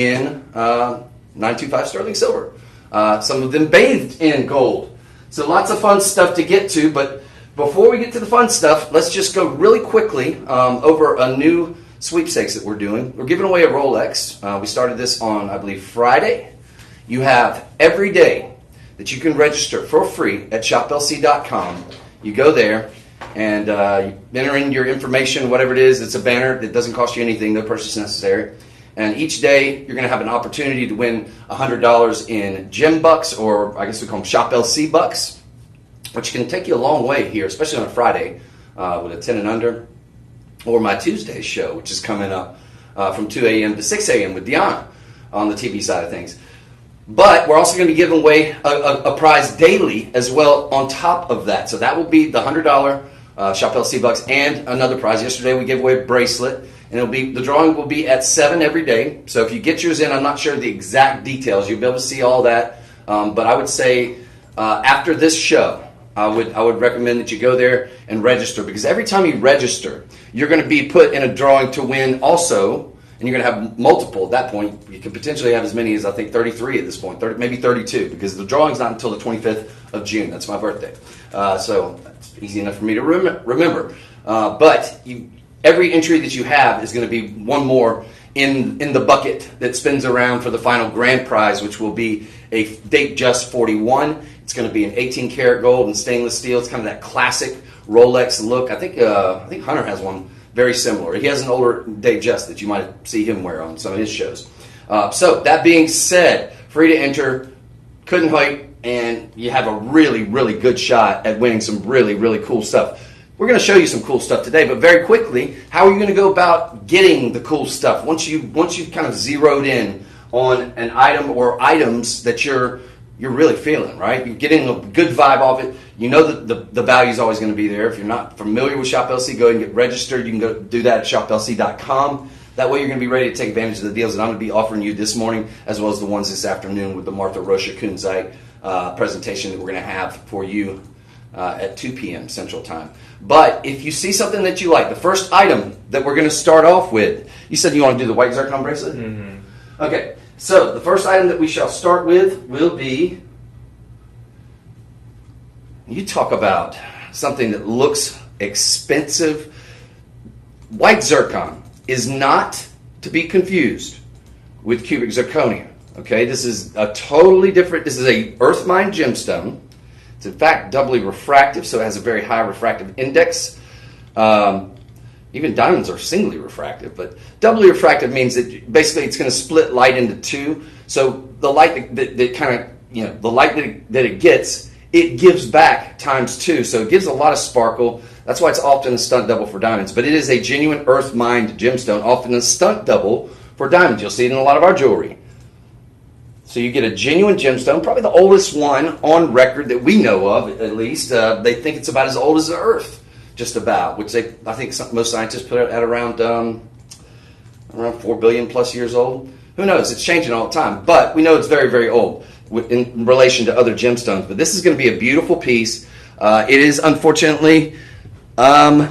in 925 sterling silver. Some of them bathed in gold. So lots of fun stuff to get to, but before we get to the fun stuff, let's just go really quickly over a new sweepstakes that we're doing. We're giving away a Rolex. We started this on, I believe, Friday. You have every day that you can register for free at shoplc.com. You go there and you enter in your information, whatever it is. It's a banner that doesn't cost you anything, no purchase necessary. And each day you're going to have an opportunity to win $100 in gem bucks, or I guess we call them Shop LC bucks, which can take you a long way here, especially on a Friday with a 10 and under, or my Tuesday show, which is coming up from 2 a.m. to 6 a.m. with Deanna on the TV side of things. But we're also going to be giving away a prize daily as well on top of that. So that will be the $100 Shop LC bucks and another prize. Yesterday we gave away a bracelet, and the drawing will be at 7 every day. So if you get yours in, I'm not sure the exact details. You'll be able to see all that. But I would say after this show, I would recommend that you go there and register, because every time you register, you're going to be put in a drawing to win also, and you're going to have multiple at that point. You could potentially have as many as, I think, 33 at this point, maybe 32, because the drawing's not until the 25th of June. That's my birthday. So that's easy enough for me to remember. But every entry that you have is going to be one more in the bucket that spins around for the final grand prize, which will be a Datejust 41. It's going to be an 18 karat gold and stainless steel. It's kind of that classic Rolex look. I think Hunter has one very similar. He has an older Datejust that you might see him wear on some of his shows. So that being said, free to enter, couldn't wait, and you have a really, really good shot at winning some really, really cool stuff. We're going to show you some cool stuff today, but very quickly, how are you going to go about getting the cool stuff once you've kind of zeroed in on an item or items that you're really feeling, right? You're getting a good vibe off it. You know that the value is always going to be there. If you're not familiar with Shop LC, go ahead and get registered. You can go do that at shoplc.com. That way you're going to be ready to take advantage of the deals that I'm going to be offering you this morning, as well as the ones this afternoon with the Martha Rocha Kunzite presentation that we're going to have for you at 2 p.m. Central Time. But if you see something that you like, the first item that we're going to start off with, you said you want to do the white zircon bracelet? Mm-hmm. Okay, so the first item that we shall start with will be, you talk about something that looks expensive. White zircon is not to be confused with cubic zirconia. Okay, this is a totally different, this is a earth mine gemstone. It's in fact doubly refractive, so it has a very high refractive index. Even diamonds are singly refractive, but doubly refractive means that basically it's going to split light into two. So the light that kind of, the light that it gets, it gives back times two. So it gives a lot of sparkle. That's why it's often a stunt double for diamonds. But it is a genuine earth mined gemstone, often a stunt double for diamonds. You'll see it in a lot of our jewelry. So you get a genuine gemstone, probably the oldest one on record that we know of, at least. They think it's about as old as the Earth, just about, which I think most scientists put it at around 4 billion plus years old. Who knows? It's changing all the time. But we know it's very, very old in relation to other gemstones. But this is going to be a beautiful piece. It is, unfortunately, going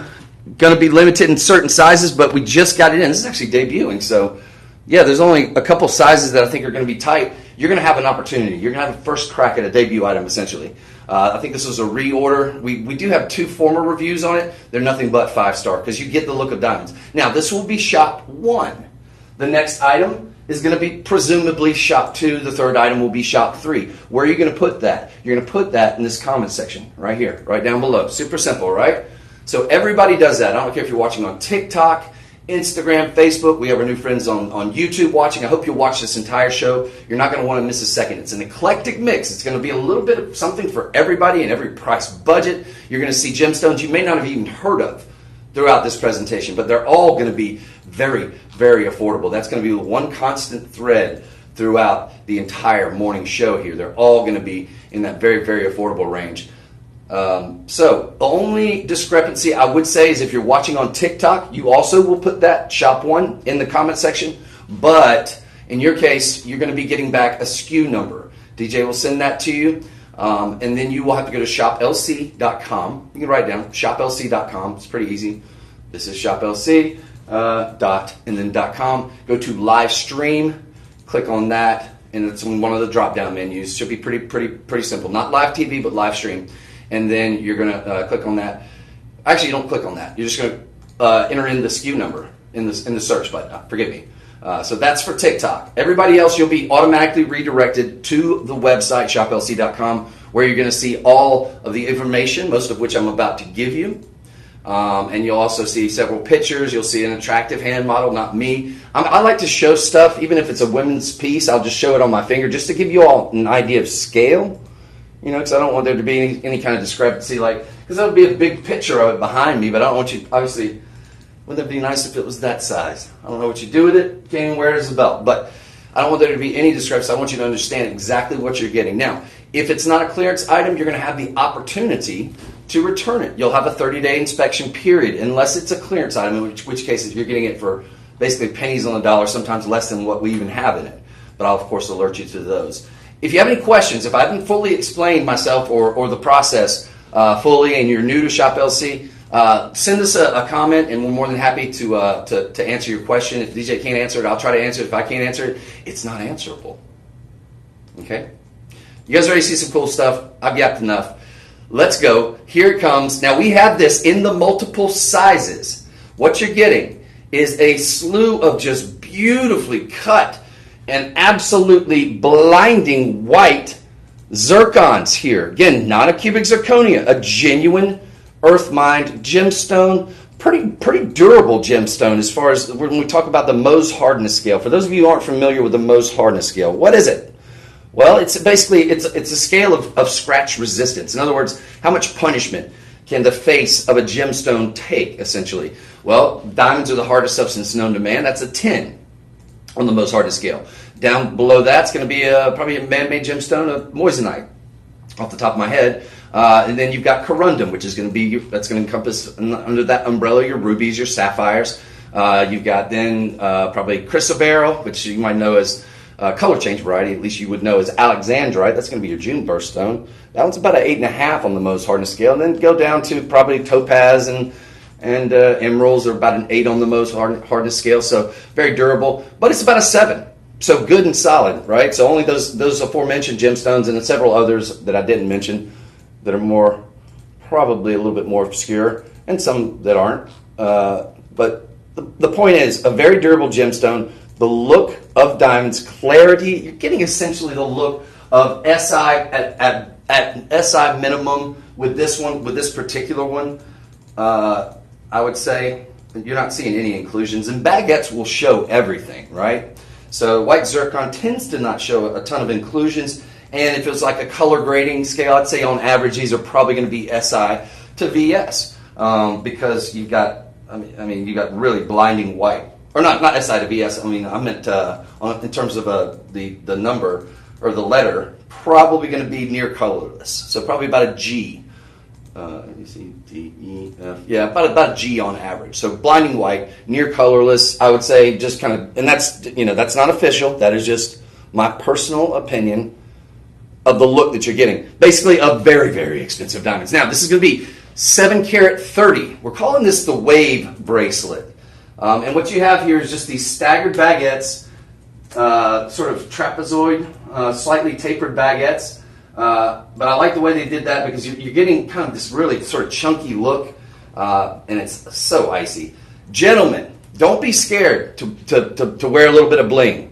to be limited in certain sizes, but we just got it in. This is actually debuting, so yeah, there's only a couple sizes that I think are going to be tight. You're going to have an opportunity. You're going to have a first crack at a debut item, essentially. I think this was a reorder. We do have 2 former reviews on it. They're nothing but 5-star because you get the look of diamonds. Now, this will be shop 1. The next item is going to be presumably shop 2. The third item will be shop 3. Where are you going to put that? You're going to put that in this comment section right here, right down below. Super simple, right? So everybody does that. I don't care if you're watching on TikTok, Instagram, Facebook. We have our new friends on YouTube watching. I hope you'll watch this entire show. You're not going to want to miss a second. It's an eclectic mix. It's going to be a little bit of something for everybody in every price budget. You're going to see gemstones you may not have even heard of throughout this presentation, but they're all going to be very, very affordable. That's going to be one constant thread throughout the entire morning show here. They're all going to be in that very, very affordable range. So the only discrepancy I would say is if you're watching on TikTok, you also will put that shop 1 in the comment section, but in your case, you're going to be getting back a SKU number. DJ will send that to you, and then you will have to go to shoplc.com. You can write it down, shoplc.com. It's pretty easy. This is shoplc, and then .com. Go to live stream, click on that, and it's in one of the drop-down menus. Should be pretty simple. Not live TV, but live stream. And then you're going to click on that. Actually, you don't click on that. You're just going to enter in the SKU number in the search button. Forgive me. So that's for TikTok. Everybody else, you'll be automatically redirected to the website, shoplc.com, where you're going to see all of the information, most of which I'm about to give you. And you'll also see several pictures. You'll see an attractive hand model, not me. I like to show stuff, even if it's a women's piece, I'll just show it on my finger just to give you all an idea of scale. Because I don't want there to be any kind of discrepancy, because that would be a big picture of it behind me, but I don't want you, obviously, wouldn't it be nice if it was that size? I don't know what you do with it, can't even wear it as a belt, but I don't want there to be any discrepancy. I want you to understand exactly what you're getting. Now, if it's not a clearance item, you're going to have the opportunity to return it. You'll have a 30-day inspection period, unless it's a clearance item, in which case you're getting it for basically pennies on the dollar, sometimes less than what we even have in it. But I'll, of course, alert you to those. If you have any questions, if I haven't fully explained myself or the process fully and you're new to Shop LC, send us a comment and we're more than happy to answer your question. If DJ can't answer it, I'll try to answer it. If I can't answer it, it's not answerable. Okay? You guys already see some cool stuff. I've yapped enough. Let's go. Here it comes. Now we have this in the multiple sizes. What you're getting is a slew of just beautifully cut and absolutely blinding white zircons here. Again, not a cubic zirconia, a genuine earth mined gemstone. Pretty durable gemstone as far as when we talk about the Mohs hardness scale. For those of you who aren't familiar with the Mohs hardness scale, what is it? Well, it's basically it's a scale of scratch resistance. In other words, how much punishment can the face of a gemstone take, essentially? Well, diamonds are the hardest substance known to man. That's a 10 on the Mohs hardness scale. Down below that's going to be probably a man-made gemstone of moissanite, off the top of my head. And then you've got corundum, which is going to be that's going to encompass under that umbrella your rubies, your sapphires. You've got then probably chrysoberyl, which you might know as color change variety. At least you would know as alexandrite. That's going to be your June birthstone. That one's about an 8.5 on the Mohs hardness scale. And then go down to probably topaz and emeralds are about an 8 on the Mohs hardness scale. So very durable, but it's about a 7. So good and solid, right? So only those aforementioned gemstones and several others that I didn't mention that are probably a little bit more obscure, and some that aren't. But the point is, a very durable gemstone, the look of diamonds, clarity. You're getting essentially the look of SI at SI minimum with this one, with this particular one. I would say you're not seeing any inclusions, and baguettes will show everything, right? So white zircon tends to not show a ton of inclusions, and if it's like a color grading scale, I'd say on average these are probably going to be SI to VS because you've got, you got really blinding white, or not SI to VS. I meant in terms of the number or the letter, probably going to be near colorless. So probably about a G. Let me see, D, E, F. Yeah, about a G on average. So blinding white, near colorless, I would say just kind of, and that's not official. That is just my personal opinion of the look that you're getting. Basically, a very, very expensive diamonds. Now, this is going to be 7 karat 30. We're calling this the wave bracelet. And what you have here is just these staggered baguettes, sort of trapezoid, slightly tapered baguettes. But I like the way they did that because you're getting kind of this really sort of chunky look, and it's so icy. Gentlemen, don't be scared to wear a little bit of bling.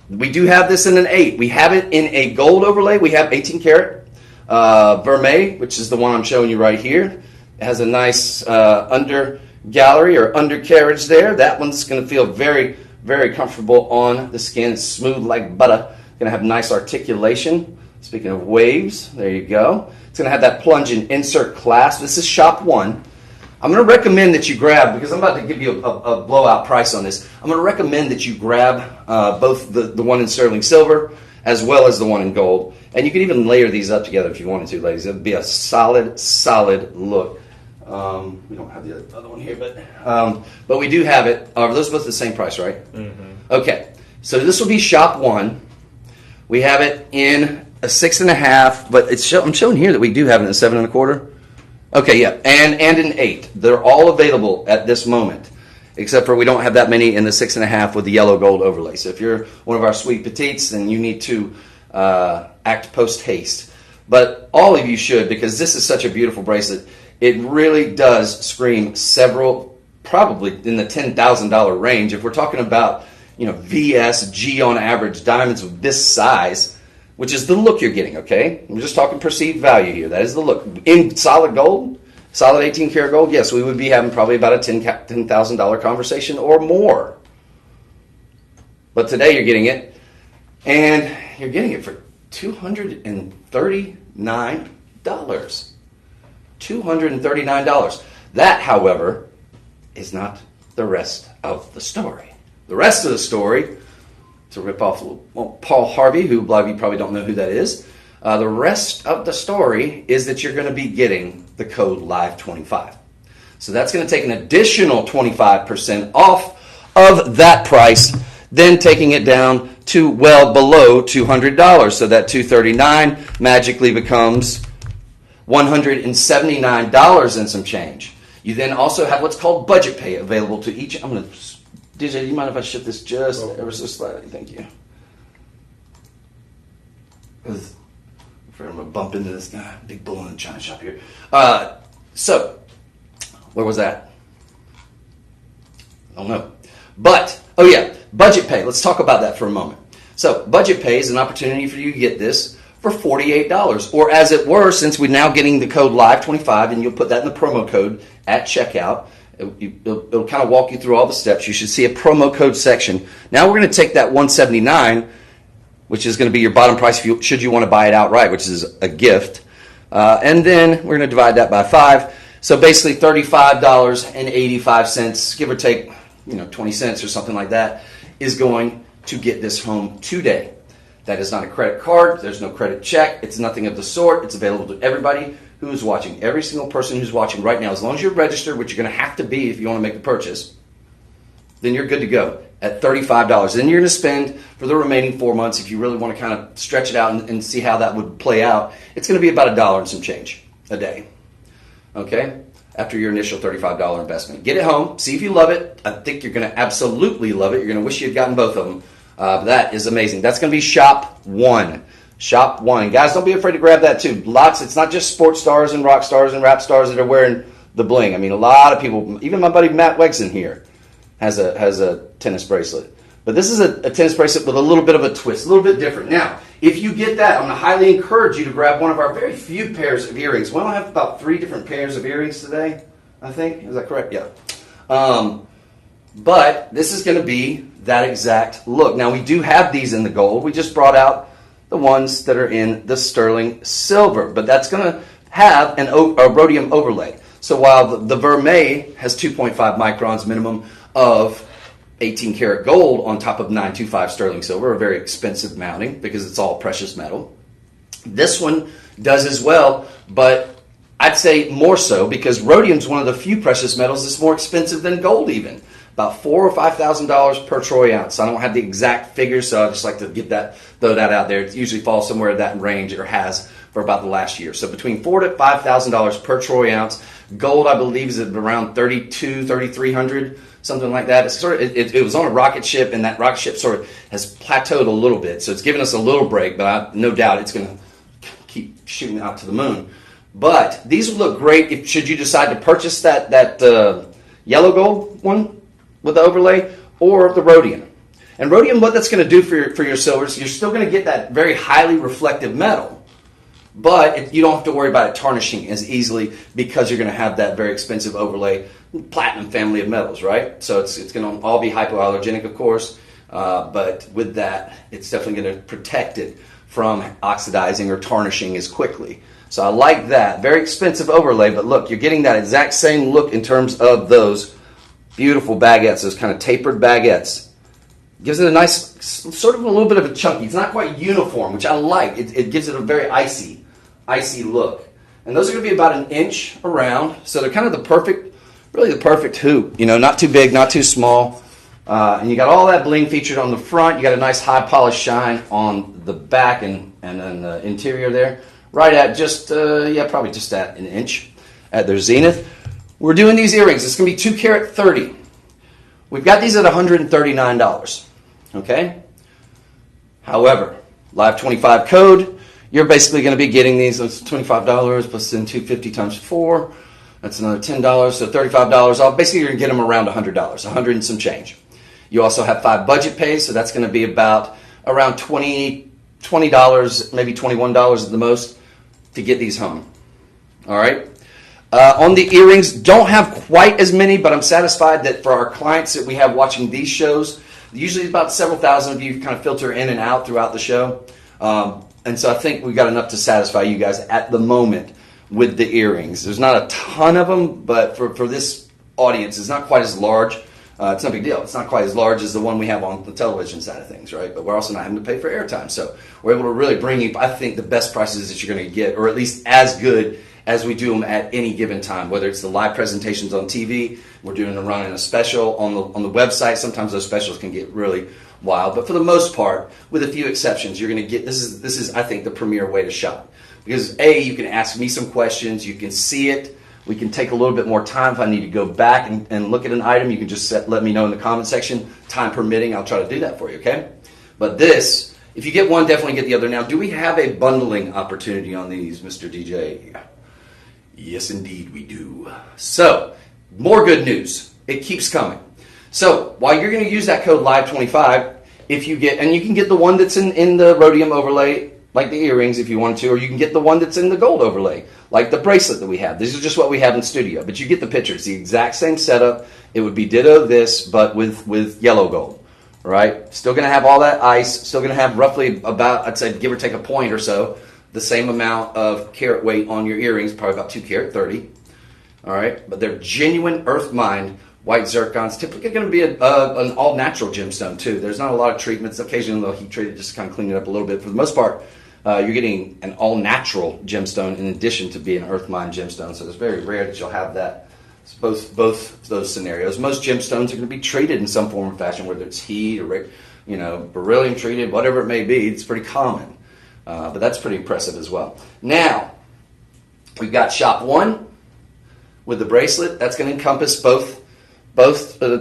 We do have this in an 8. We have it in a gold overlay. We have 18 karat vermeil, which is the one I'm showing you right here. It has a nice under gallery or undercarriage there. That one's going to feel very, very comfortable on the skin. It's smooth like butter. Going to have nice articulation. Speaking of waves, there you go. It's going to have that plunge and insert clasp. This is shop 1. I'm going to recommend that you grab, because I'm about to give you a blowout price on this, I'm going to recommend that you grab both the one in sterling silver as well as the one in gold. And you can even layer these up together if you wanted to, ladies. It would be a solid look. We don't have the other one here, but we do have it. Are those both the same price, right? Mm-hmm. Okay, so this will be shop 1. We have it in a 6.5, but I'm showing here that we do have it in a 7.25. Okay, yeah, and an 8. They're all available at this moment. except for we don't have that many in the 6.5 with the yellow gold overlay. So if you're one of our sweet petites, then you need to act post haste. But all of you should, because this is such a beautiful bracelet. It really does scream several, probably in the $10,000 range. If we're talking about, VSG on average diamonds of this size, which is the look you're getting, okay? We're just talking perceived value here. That is the look. In solid gold, solid 18 karat gold, yes, we would be having probably about a $10,000 conversation or more. But today you're getting it, and you're getting it for $239. $239. That, however, is not the rest of the story. The rest of the story, to rip off Paul Harvey, who a lot of you probably don't know who that is, the rest of the story is that you're going to be getting the code LIVE25. So that's going to take an additional 25% off of that price, then taking it down to well below $200. So that $239 magically becomes $179 and some change. You then also have what's called budget pay available to each. I'm going to, DJ, do you mind if I shift this just ever so slightly? Thank you. Because I'm going to bump into this guy, big bull in the china shop here. So, where was that? I don't know. But, oh yeah, budget pay. Let's talk about that for a moment. So, budget pay is an opportunity for you to get this for $48. Or as it were, since we're now getting the code LIVE25, and you'll put that in the promo code at checkout, it'll kind of walk you through all the steps. You should see a promo code section. Now we're going to take that $179, which is going to be your bottom price should you want to buy it outright, which is a gift. And then we're going to divide that by 5. So basically $35.85, give or take 20 cents or something like that, is going to get this home today. That is not a credit card. There's no credit check. It's nothing of the sort. It's available to everybody who is watching. Every single person who's watching right now, as long as you're registered, which you're going to have to be if you want to make the purchase, then you're good to go at $35. Then you're going to spend for the remaining 4 months, if you really want to kind of stretch it out and see how that would play out, it's going to be about $1 and some change a day. Okay? After your initial $35 investment. Get it home. See if you love it. I think you're going to absolutely love it. You're going to wish you had gotten both of them. That is amazing. That's going to be Shop 1. Shop 1. Guys, don't be afraid to grab that too. It's not just sports stars and rock stars and rap stars that are wearing the bling. I mean, a lot of people, even my buddy Matt Wegson here, has a tennis bracelet. But this is a tennis bracelet with a little bit of a twist, a little bit different. Now, if you get that, I'm going to highly encourage you to grab one of our very few pairs of earrings. We only have about 3 different pairs of earrings today, I think. Is that correct? Yeah. But this is going to be that exact look. Now, we do have these in the gold. We just brought out the ones that are in the sterling silver. But that's going to have a rhodium overlay. So while the vermeil has 2.5 microns minimum of 18 karat gold on top of 925 sterling silver, a very expensive mounting because it's all precious metal. This one does as well, but I'd say more so because rhodium is one of the few precious metals that's more expensive than gold even. About $4,000 or $5,000 per troy ounce. I don't have the exact figures, so I just like to throw that out there. It usually falls somewhere in that range, or has for about the last year. So between $4,000 to $5,000 per troy ounce. Gold, I believe, is at around $3,200, something like that. It's it was on a rocket ship, and that rocket ship sort of has plateaued a little bit. So it's given us a little break, but no doubt it's going to keep shooting out to the moon. But these would look great should you decide to purchase that yellow gold one with the overlay, or the rhodium. And rhodium, what that's going to do for your silvers, you're still going to get that very highly reflective metal. But you don't have to worry about it tarnishing as easily because you're going to have that very expensive overlay, platinum family of metals, right? So it's going to all be hypoallergenic, of course. But with that, it's definitely going to protect it from oxidizing or tarnishing as quickly. So I like that. Very expensive overlay, but look, you're getting that exact same look in terms of those beautiful baguettes, those kind of tapered baguettes. Gives it a nice, sort of a little bit of a chunky. It's not quite uniform, which I like. It gives it a very icy look. And those are going to be about 1 inch around. So they're kind of the perfect hoop. Not too big, not too small. And you got all that bling featured on the front. You got a nice high polished shine on the back and then the interior there. Right at probably just at 1 inch at their zenith. We're doing these earrings. It's going to be 2 carat 30. We've got these at $139, okay? However, Live 25 code, you're basically going to be getting these. It's $25 plus then $250 times 4. That's another $10, so $35 off. Basically, you're going to get them around $100, $100 and some change. You also have 5 budget pays, so that's going to be about around $20, maybe $21 at the most to get these home. All right? On the earrings, don't have quite as many, but I'm satisfied that for our clients that we have watching these shows, usually about several thousand of you kind of filter in and out throughout the show. And so I think we've got enough to satisfy you guys at the moment with the earrings. There's not a ton of them, but for this audience, it's not quite as large. It's no big deal. It's not quite as large as the one we have on the television side of things, right? But we're also not having to pay for airtime. So we're able to really bring you, I think, the best prices that you're going to get, or at least as good as we do them at any given time, whether it's the live presentations on TV, we're doing a running a special on the website. Sometimes those specials can get really wild, but for the most part, with a few exceptions, you're going to get this is I think the premier way to shop, because you can ask me some questions, you can see it, we can take a little bit more time. If I need to go back and look at an item, you can just let me know in the comment section, time permitting. I'll try to do that for you, okay? But this, if you get one, definitely get the other. Now, do we have a bundling opportunity on these, Mr. DJ? Yes, indeed we do. So, more good news. It keeps coming. So, while you're going to use that code LIVE25, if you get, and you can get the one that's in the rhodium overlay, like the earrings if you want to, or you can get the one that's in the gold overlay, like the bracelet that we have. This is just what we have in studio, but you get the picture. It's the exact same setup. It would be ditto this, but with yellow gold, right? Still going to have all that ice, still going to have roughly about, I'd say, give or take a point or so, the same amount of carat weight on your earrings, probably about 2 carat 30. All right, but they're genuine earth mined white zircons. Typically going to be an all natural gemstone too. There's not a lot of treatments. Occasionally they'll heat treat it just to kind of clean it up a little bit. For the most part, you're getting an all natural gemstone in addition to being an earth mined gemstone. So it's very rare that you'll have that. It's both those scenarios. Most gemstones are going to be treated in some form or fashion, whether it's heat or beryllium treated, whatever it may be. It's pretty common. But that's pretty impressive as well. Now, we've got shop 1 with the bracelet. That's going to encompass both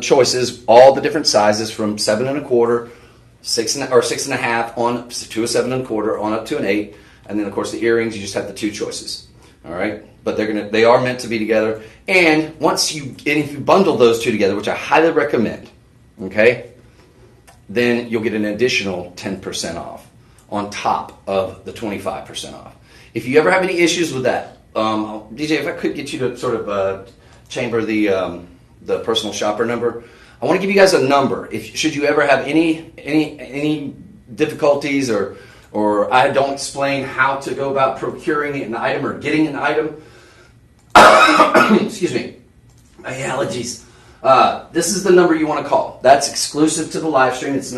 choices, all the different sizes from 7 1/4, 6 1/2 on to a 7 1/4 on up to an 8, and then of course the earrings. You just have the 2 choices. All right, but they are meant to be together. And if you bundle those 2 together, which I highly recommend, okay, then you'll get an additional 10% off on top of the 25% off. If you ever have any issues with that, DJ, if I could get you to sort of chamber the personal shopper number, I want to give you guys a number. Should you ever have any difficulties or I don't explain how to go about procuring an item or getting an item, excuse me, my allergies. This is the number you want to call. That's exclusive to the live stream. It's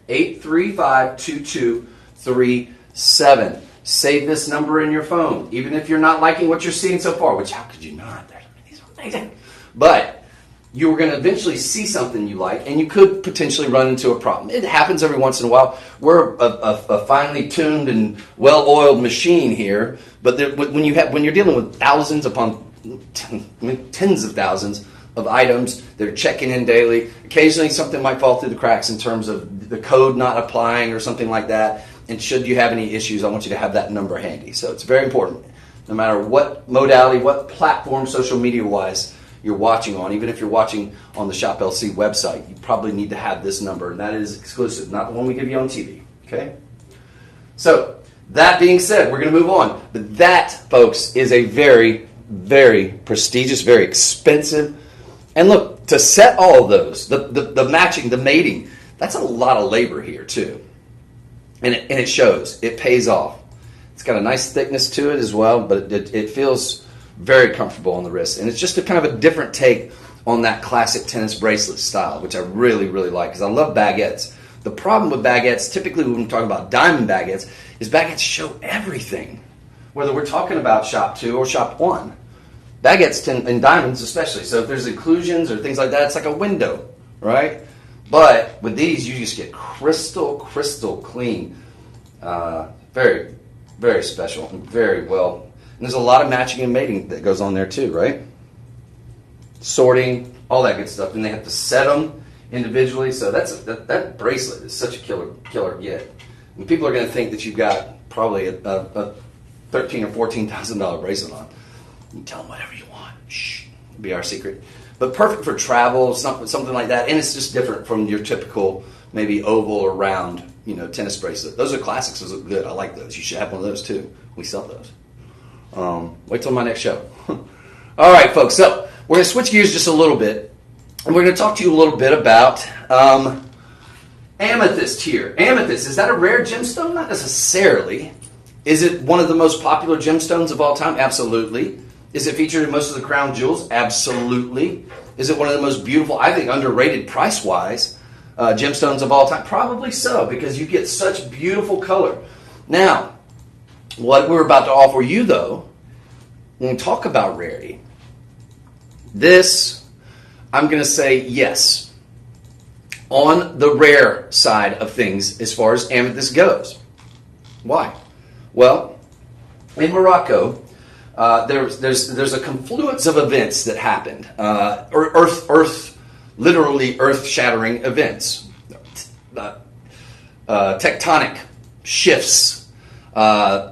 888-835-2237. Save this number in your phone, even if you're not liking what you're seeing so far, which how could you not? These are amazing. But you're going to eventually see something you like, and you could potentially run into a problem. It happens every once in a while. We're a finely tuned and well-oiled machine here, but when you're dealing with thousands upon tens of thousands of items that are checking in daily, occasionally something might fall through the cracks in terms of the code not applying or something like that. And should you have any issues, I want you to have that number handy. So it's very important. No matter what modality, what platform, social media-wise, you're watching on, even if you're watching on the Shop LC website, you probably need to have this number, and that is exclusive, not the one we give you on TV, okay? So, that being said, we're going to move on. But that, folks, is a very, very prestigious, very expensive, and look, to set all of those, the matching, the mating, that's a lot of labor here, too. And it shows. It pays off. It's got a nice thickness to it as well, but it feels very comfortable on the wrist. And it's just a kind of a different take on that classic tennis bracelet style, which I really, really like, because I love baguettes. The problem with baguettes, typically when we talk about diamond baguettes, is baguettes show everything, whether we're talking about shop 2 or shop 1. Baguettes tend, and diamonds especially, so if there's inclusions or things like that, it's like a window, right? But with these, you just get crystal clean. Very, very special and very well. And there's a lot of matching and mating that goes on there too, right? Sorting, all that good stuff. And they have to set them individually. So that bracelet is such a killer get. And people are going to think that you've got probably a $13,000 or $14,000 bracelet on. You tell them whatever you want. Shh, it'll be our secret. But perfect for travel, something like that. And it's just different from your typical maybe oval or round, tennis bracelet. Those are classics. Those look good. I like those. You should have one of those too. We sell those. Wait till my next show. All right, folks. So we're going to switch gears just a little bit. And we're going to talk to you a little bit about amethyst here. Amethyst, is that a rare gemstone? Not necessarily. Is it one of the most popular gemstones of all time? Absolutely. Is it featured in most of the crown jewels? Absolutely. Is it one of the most beautiful, I think underrated price-wise, gemstones of all time? Probably so, because you get such beautiful color. Now, what we're about to offer you, though, when we talk about rarity, this, I'm going to say yes, on the rare side of things as far as amethyst goes. Why? Well, in Morocco, there's a confluence of events that happened, literally earth-shattering events, tectonic shifts.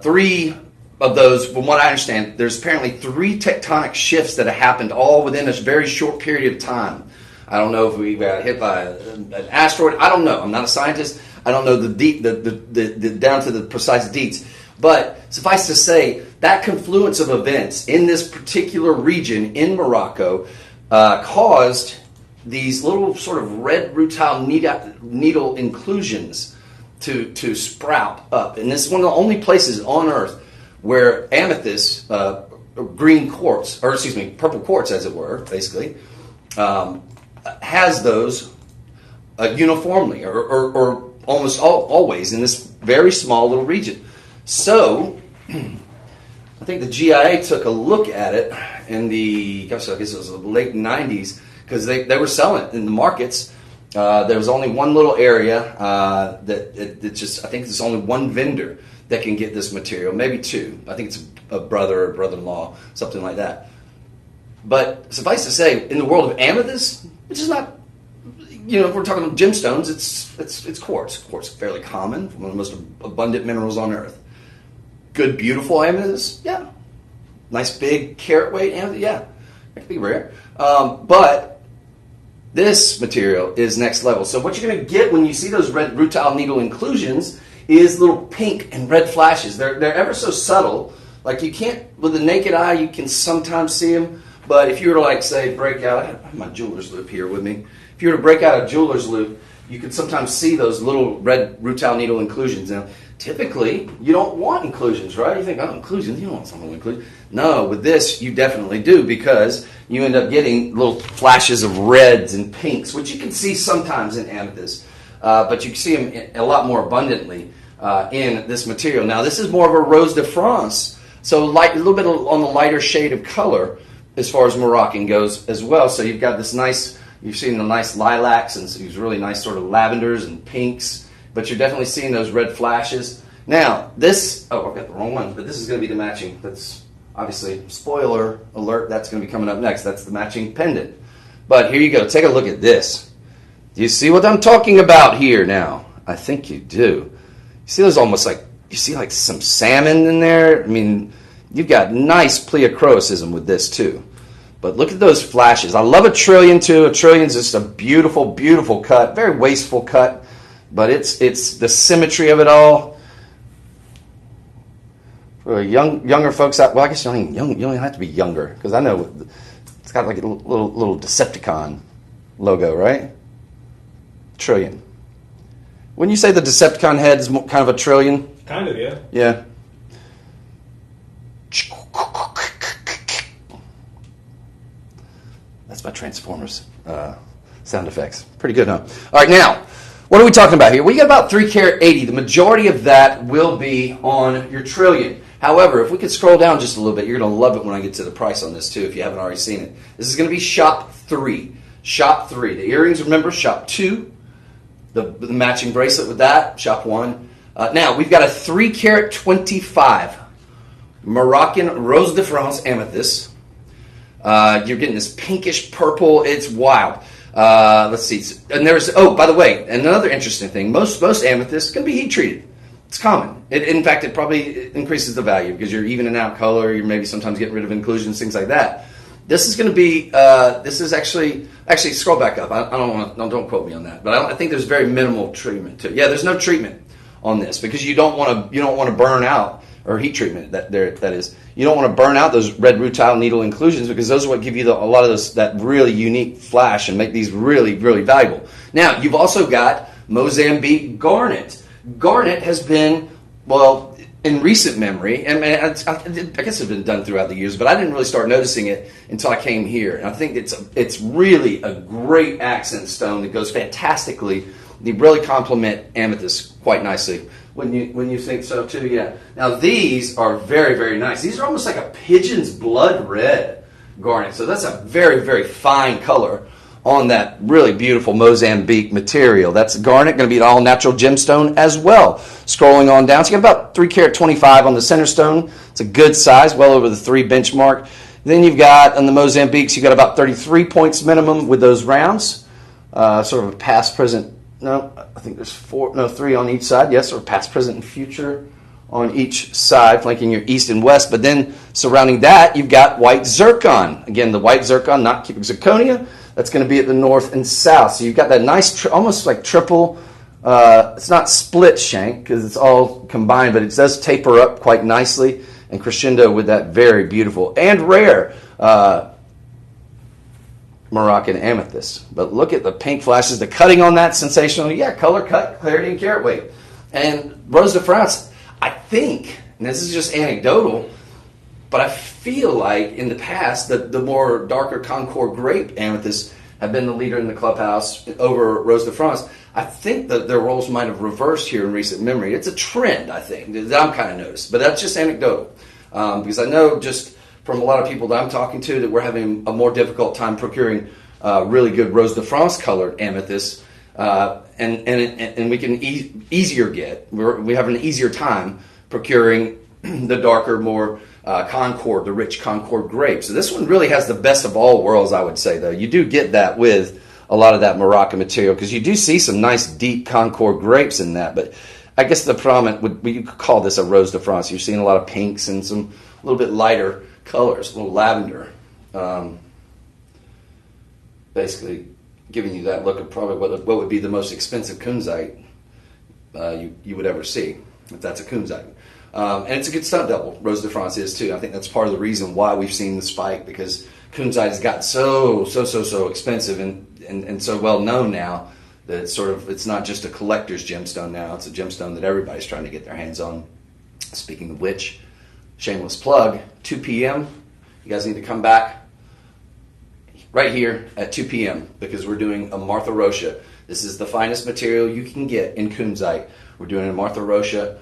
Three of those, from what I understand, there's apparently 3 tectonic shifts that have happened all within a very short period of time. I don't know if we got hit by an asteroid. I don't know. I'm not a scientist. I don't know the down to the precise deets. But suffice to say, that confluence of events in this particular region in Morocco caused these little sort of red rutile needle inclusions to sprout up. And this is one of the only places on Earth where amethyst, green quartz, or excuse me, purple quartz as it were, basically, has those uniformly or almost always in this very small little region. So, I think the GIA took a look at it in I guess it was the late 90s, because they were selling it in the markets. There was only one little area I think there's only one vendor that can get this material, maybe 2. I think it's a brother or brother-in-law, something like that. But suffice to say, in the world of amethyst, it's just not, if we're talking about gemstones, it's quartz. Quartz is fairly common, one of the most abundant minerals on Earth. Good, beautiful amethyst, yeah. Nice big carat weight amethyst, yeah. It can be rare. But this material is next level. So what you're going to get when you see those red rutile needle inclusions is little pink and red flashes. They're ever so subtle. Like you can't, with the naked eye, you can sometimes see them. But if you were to, say, break out, I have my jeweler's loop here with me. If you were to break out a jeweler's loop, you can sometimes see those little red rutile needle inclusions. Now, typically, you don't want inclusions, right? You think, inclusions, you don't want something with inclusions. No, with this, you definitely do, because you end up getting little flashes of reds and pinks, which you can see sometimes in amethyst, but you can see them a lot more abundantly in this material. Now, this is more of a Rose de France, so a little bit on the lighter shade of color as far as Moroccan goes as well. So you've got this nice, you've seen the nice lilacs and these really nice sort of lavenders and pinks, but you're definitely seeing those red flashes. Now, this, I've got the wrong one, but this is going to be the matching. That's obviously, spoiler alert, that's going to be coming up next. That's the matching pendant. But here you go. Take a look at this. Do you see what I'm talking about here now? I think you do. You see there's almost you see some salmon in there? I mean, you've got nice pleochroism with this too. But look at those flashes. I love a trillion too. A trillion's just a beautiful, beautiful cut. Very wasteful cut. But it's the symmetry of it all. For younger folks out, well, I guess you don't have to be younger, because I know it's got like a little Decepticon logo, right? Trillion. Wouldn't you say the Decepticon head is kind of a trillion? Kind of, yeah. Yeah. That's my Transformers sound effects. Pretty good, huh? All right, now, what are we talking about here? We got about 3 carat 80. The majority of that will be on your trillion. However, if we could scroll down just a little bit, you're going to love it when I get to the price on this too, if you haven't already seen it. This is going to be shop 3. Shop 3. The earrings, remember, shop 2. The matching bracelet with that, shop 1. Now, we've got a 3 carat 25 Moroccan Rose de France amethyst. You're getting this pinkish purple. It's wild. Let's see. And there's, oh, by the way, another interesting thing. Most amethysts can be heat treated. It's common. In fact, it probably increases the value because you're evening out color. You're maybe sometimes getting rid of inclusions, things like that. This is going to be. This is actually scroll back up. I don't quote me on that, but I think there's very minimal treatment to it. Yeah, there's no treatment on this because you don't want to burn out, or heat treatment that is. You don't want to burn out those red rutile needle inclusions because those are what give you a lot of that really unique flash and make these really, really valuable. Now, you've also got Mozambique garnet. Garnet has been, well, in recent memory, and I guess it's been done throughout the years, but I didn't really start noticing it until I came here. And I think it's really a great accent stone that goes fantastically. They really complement amethyst quite nicely. When you think so too, yeah. Now these are very, very nice. These are almost like a pigeon's blood red garnet. So that's a very, very fine color on that really beautiful Mozambique material. That's garnet, going to be an all-natural gemstone as well. Scrolling on down, so you got about 3 carat 25 on the center stone. It's a good size, well over the 3 benchmark. Then you've got, on the Mozambiques, you got about 33 points minimum with those rounds. Sort of a past, present, no, I think there's 3 on each side. Yes, or past, present, and future on each side, flanking your east and west. But then surrounding that, you've got white zircon. Again, the white zircon, not cubic zirconia. That's going to be at the north and south. So you've got that nice, almost like triple, it's not split shank because it's all combined, but it does taper up quite nicely and crescendo with that very beautiful and rare Moroccan amethyst. But look at the pink flashes, the cutting on that, sensational. Yeah, color, cut, clarity, and carat weight. And Rose de France, I think, and this is just anecdotal, but I feel like in the past that the more darker Concord grape amethysts have been the leader in the clubhouse over Rose de France. I think that their roles might have reversed here in recent memory. It's a trend, I think, that I'm kind of noticed. But that's just anecdotal. Because I know just from a lot of people that I'm talking to that we're having a more difficult time procuring really good Rose de France colored amethysts. And we can easier get. We have an easier time procuring the darker, more Concord, the rich Concord grape. So this one really has the best of all worlds, I would say, though. You do get that with a lot of that Moroccan material because you do see some nice, deep Concord grapes in that. But I guess the predominant you could call this a Rose de France. You're seeing a lot of pinks and some a little bit lighter colors, a little lavender. Basically giving you that look of probably what would be the most expensive kunzite you would ever see, if that's a kunzite. And it's a good stunt double, Rose de France is too. I think that's part of the reason why we've seen the spike, because kunzite has gotten so expensive and so well known now that it's not just a collector's gemstone now, it's a gemstone that everybody's trying to get their hands on. Speaking of which, shameless plug, 2 p.m., you guys need to come back right here at 2 p.m. because we're doing a Martha Rocha. This is the finest material you can get in kunzite. We're doing a Martha Rocha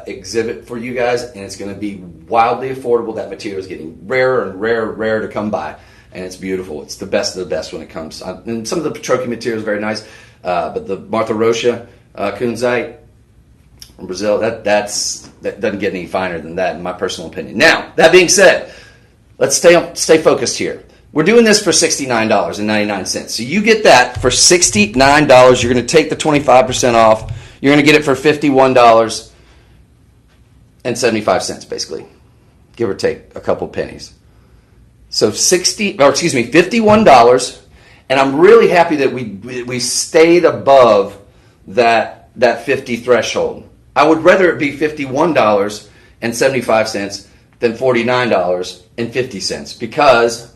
exhibit for you guys, and it's going to be wildly affordable. That material is getting rarer and rarer to come by, and it's beautiful. It's the best of the best when it comes. And some of the Petroki material is very nice, but the Martha Rocha kunzite from Brazil, that doesn't get any finer than that, in my personal opinion. Now, that being said, let's stay focused here. We're doing this for $69.99. So you get that for $69. You're going to take the 25% off. You're going to get it for $51.75, basically, give or take a couple pennies. So $51, and I'm really happy that we stayed above that 50 threshold. I would rather it be $51.75 than $49.50 because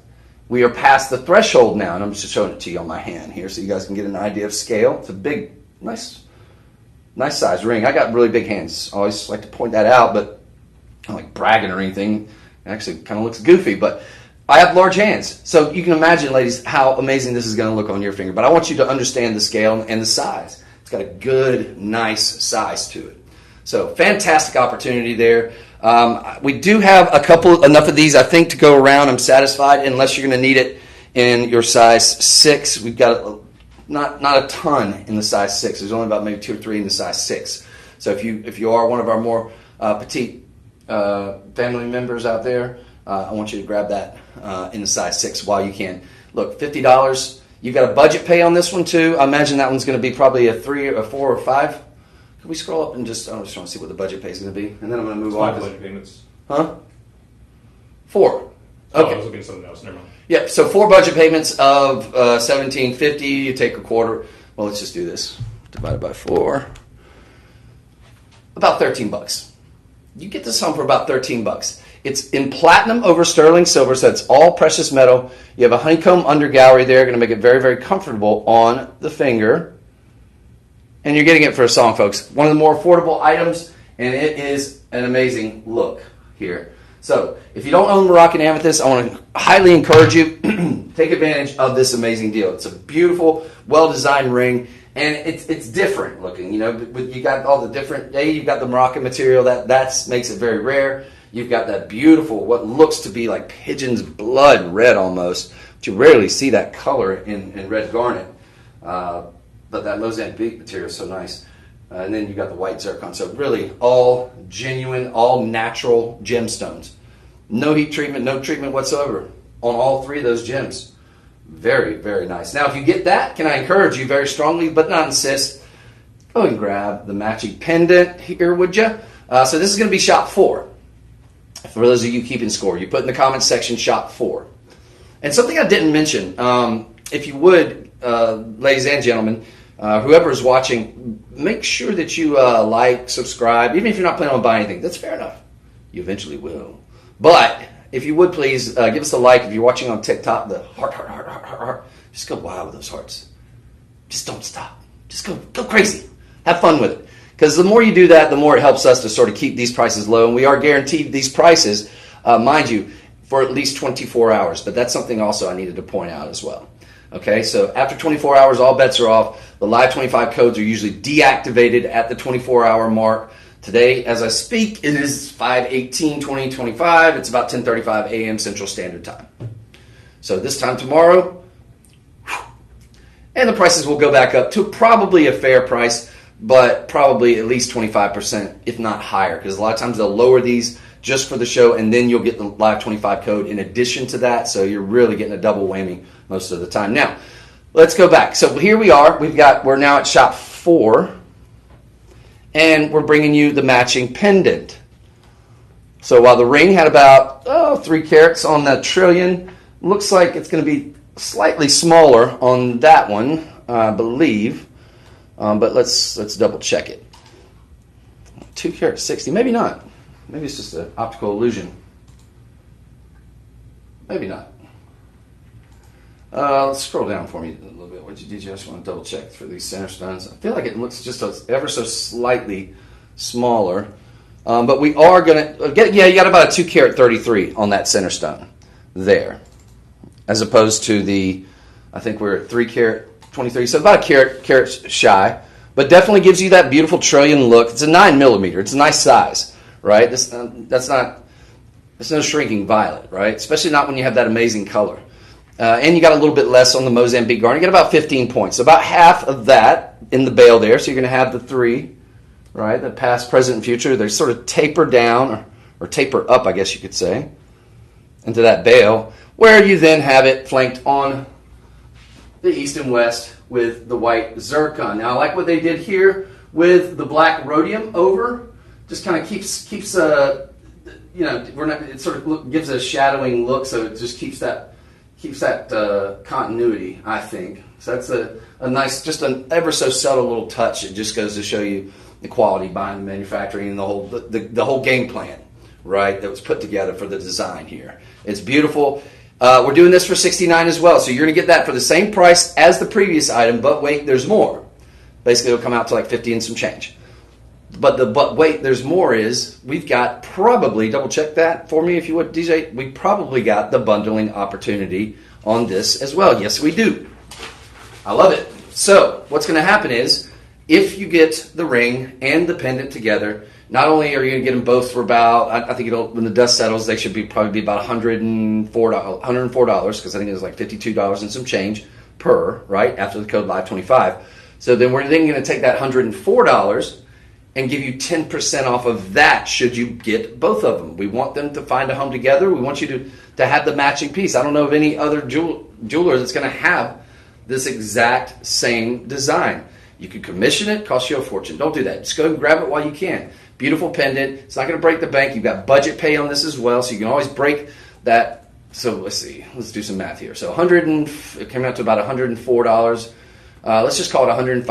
we are past the threshold now, and I'm just showing it to you on my hand here so you guys can get an idea of scale. It's a big, nice size ring. I got really big hands. I always like to point that out, but I don't like bragging or anything. It actually kind of looks goofy, but I have large hands. So you can imagine, ladies, how amazing this is going to look on your finger. But I want you to understand the scale and the size. It's got a good, nice size to it. So fantastic opportunity there. We do have enough of these, I think, to go around. I'm satisfied, unless you're going to need it in your size 6. We've got not a ton in the size 6. There's only about maybe 2 or 3 in the size 6. So if you are one of our more petite family members out there, I want you to grab that in the size 6 while you can. Look, $50. You've got a budget pay on this one too. I imagine that one's going to be probably a 3, a 4, or 5. Can we scroll up and just want to see what the budget pay is going to be, and then I'm going to move on. 5 budget payments. Huh? 4. Okay. Oh, I was looking at something else. Never mind. Yep. So 4 budget payments of $17.50. You take a quarter. Well, let's just do this. Divided by 4. About $13. You get this home for about $13. It's in platinum over sterling silver, so it's all precious metal. You have a honeycomb under gallery there, going to make it very, very comfortable on the finger. And you're getting it for a song, folks. One of the more affordable items, and it is an amazing look here. So if you don't own Moroccan amethyst, I want to highly encourage you, take advantage of this amazing deal. It's a beautiful, well-designed ring, and it's different looking. You know, you got all the different, you've got the Moroccan material, that makes it very rare. You've got that beautiful, what looks to be like pigeon's blood red almost, but you rarely see that color in red garnet. But that Mozambique material is so nice. And then you've got the white zircon. So really all genuine, all natural gemstones. No heat treatment, no treatment whatsoever on all 3 of those gems. Very, very nice. Now, if you get that, can I encourage you very strongly, but not insist, go and grab the matching pendant here, would you? So this is going to be shot 4. For those of you keeping score, you put in the comments section shot 4. And something I didn't mention, if you would, ladies and gentlemen, whoever is watching, make sure that you like, subscribe, even if you're not planning on buying anything. That's fair enough. You eventually will. But if you would please give us a like. If you're watching on TikTok, the heart. Just go wild with those hearts. Just don't stop. Just go crazy. Have fun with it. Because the more you do that, the more it helps us to sort of keep these prices low. And we are guaranteed these prices, mind you, for at least 24 hours. But that's something also I needed to point out as well. Okay, so after 24 hours, all bets are off. The Live 25 codes are usually deactivated at the 24-hour mark. Today, as I speak, it is 5/18/2025. It's about 10:35 a.m. Central Standard Time. So this time tomorrow, and the prices will go back up to probably a fair price, but probably at least 25%, if not higher, because a lot of times they'll lower these just for the show, and then you'll get the Live 25 code in addition to that, so you're really getting a double whammy most of the time. Now, let's go back. So here we are. We're now at shot 4, and we're bringing you the matching pendant. So while the ring had about 3 carats on that trillion, looks like it's going to be slightly smaller on that one, I believe. But let's double check it. 2 carat 60, maybe not. Maybe it's just an optical illusion. Maybe not. Let's scroll down for me a little bit. What did you just want to double check for these center stones? I feel like it looks just ever so slightly smaller. But we are going to get, you got about a 2 carat 33 on that center stone there. As opposed to I think we're at 3 carat 23, so about a carat shy, but definitely gives you that beautiful trillion look. It's a 9mm. It's a nice size, right? It's no shrinking violet, right? Especially not when you have that amazing color. And you got a little bit less on the Mozambique garnet. You got about 15 points, so about half of that in the bail there. So you're going to have the 3, right? The past, present, and future. They sort of taper down or taper up, I guess you could say, into that bail, where you then have it flanked on the east and west with the white zircon. Now, I like what they did here with the black rhodium over. Just kind of keeps it sort of gives a shadowing look, so it just keeps that continuity, I think. So that's a nice, just an ever so subtle little touch. It just goes to show you the quality behind the manufacturing and the whole game plan, right, that was put together for the design here. It's beautiful. We're doing this for $69 as well, so you're going to get that for the same price as the previous item, but wait, there's more. Basically, it'll come out to like 50 and some change. But wait, there's more is, we've got probably, double check that for me if you would, DJ, we probably got the bundling opportunity on this as well. Yes, we do. I love it. So what's going to happen is, if you get the ring and the pendant together, not only are you going to get them both for about, I think when the dust settles, they should probably be about $104, because I think it was like $52 and some change per, right, after the code Live 25. So then we're then going to take that $104 and give you 10% off of that should you get both of them. We want them to find a home together. We want you to have the matching piece. I don't know of any other jeweler that's going to have this exact same design. You could commission it, cost you a fortune. Don't do that. Just go ahead and grab it while you can. Beautiful pendant. It's not going to break the bank. You've got budget pay on this as well, so you can always break that. So let's see. Let's do some math here. So it came out to about $104. Let's just call it $105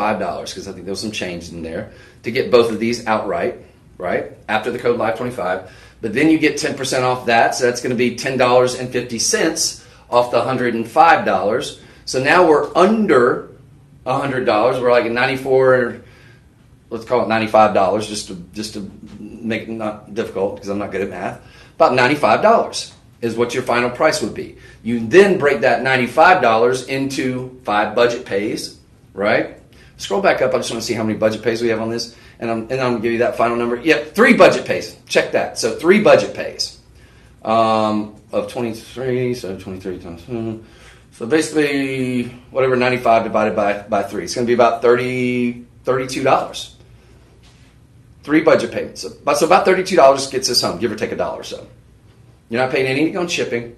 because I think there was some change in there to get both of these outright, right? After the code Live25. But then you get 10% off that, so that's going to be $10.50 off the $105. So now we're under $100. We're like at $94. Let's call it $95 just to make it not difficult because I'm not good at math. About $95 is what your final price would be. You then break that $95 into 5 budget pays, right? Scroll back up. I just want to see how many budget pays we have on this, and I'm going to give you that final number. Yep, 3 budget pays. Check that. So 3 budget pays of 23. So 23 times. So basically, whatever 95 divided by 3. It's going to be about $32. 3 budget payments. So about $32 gets us home, give or take $1 or so. You're not paying anything on shipping.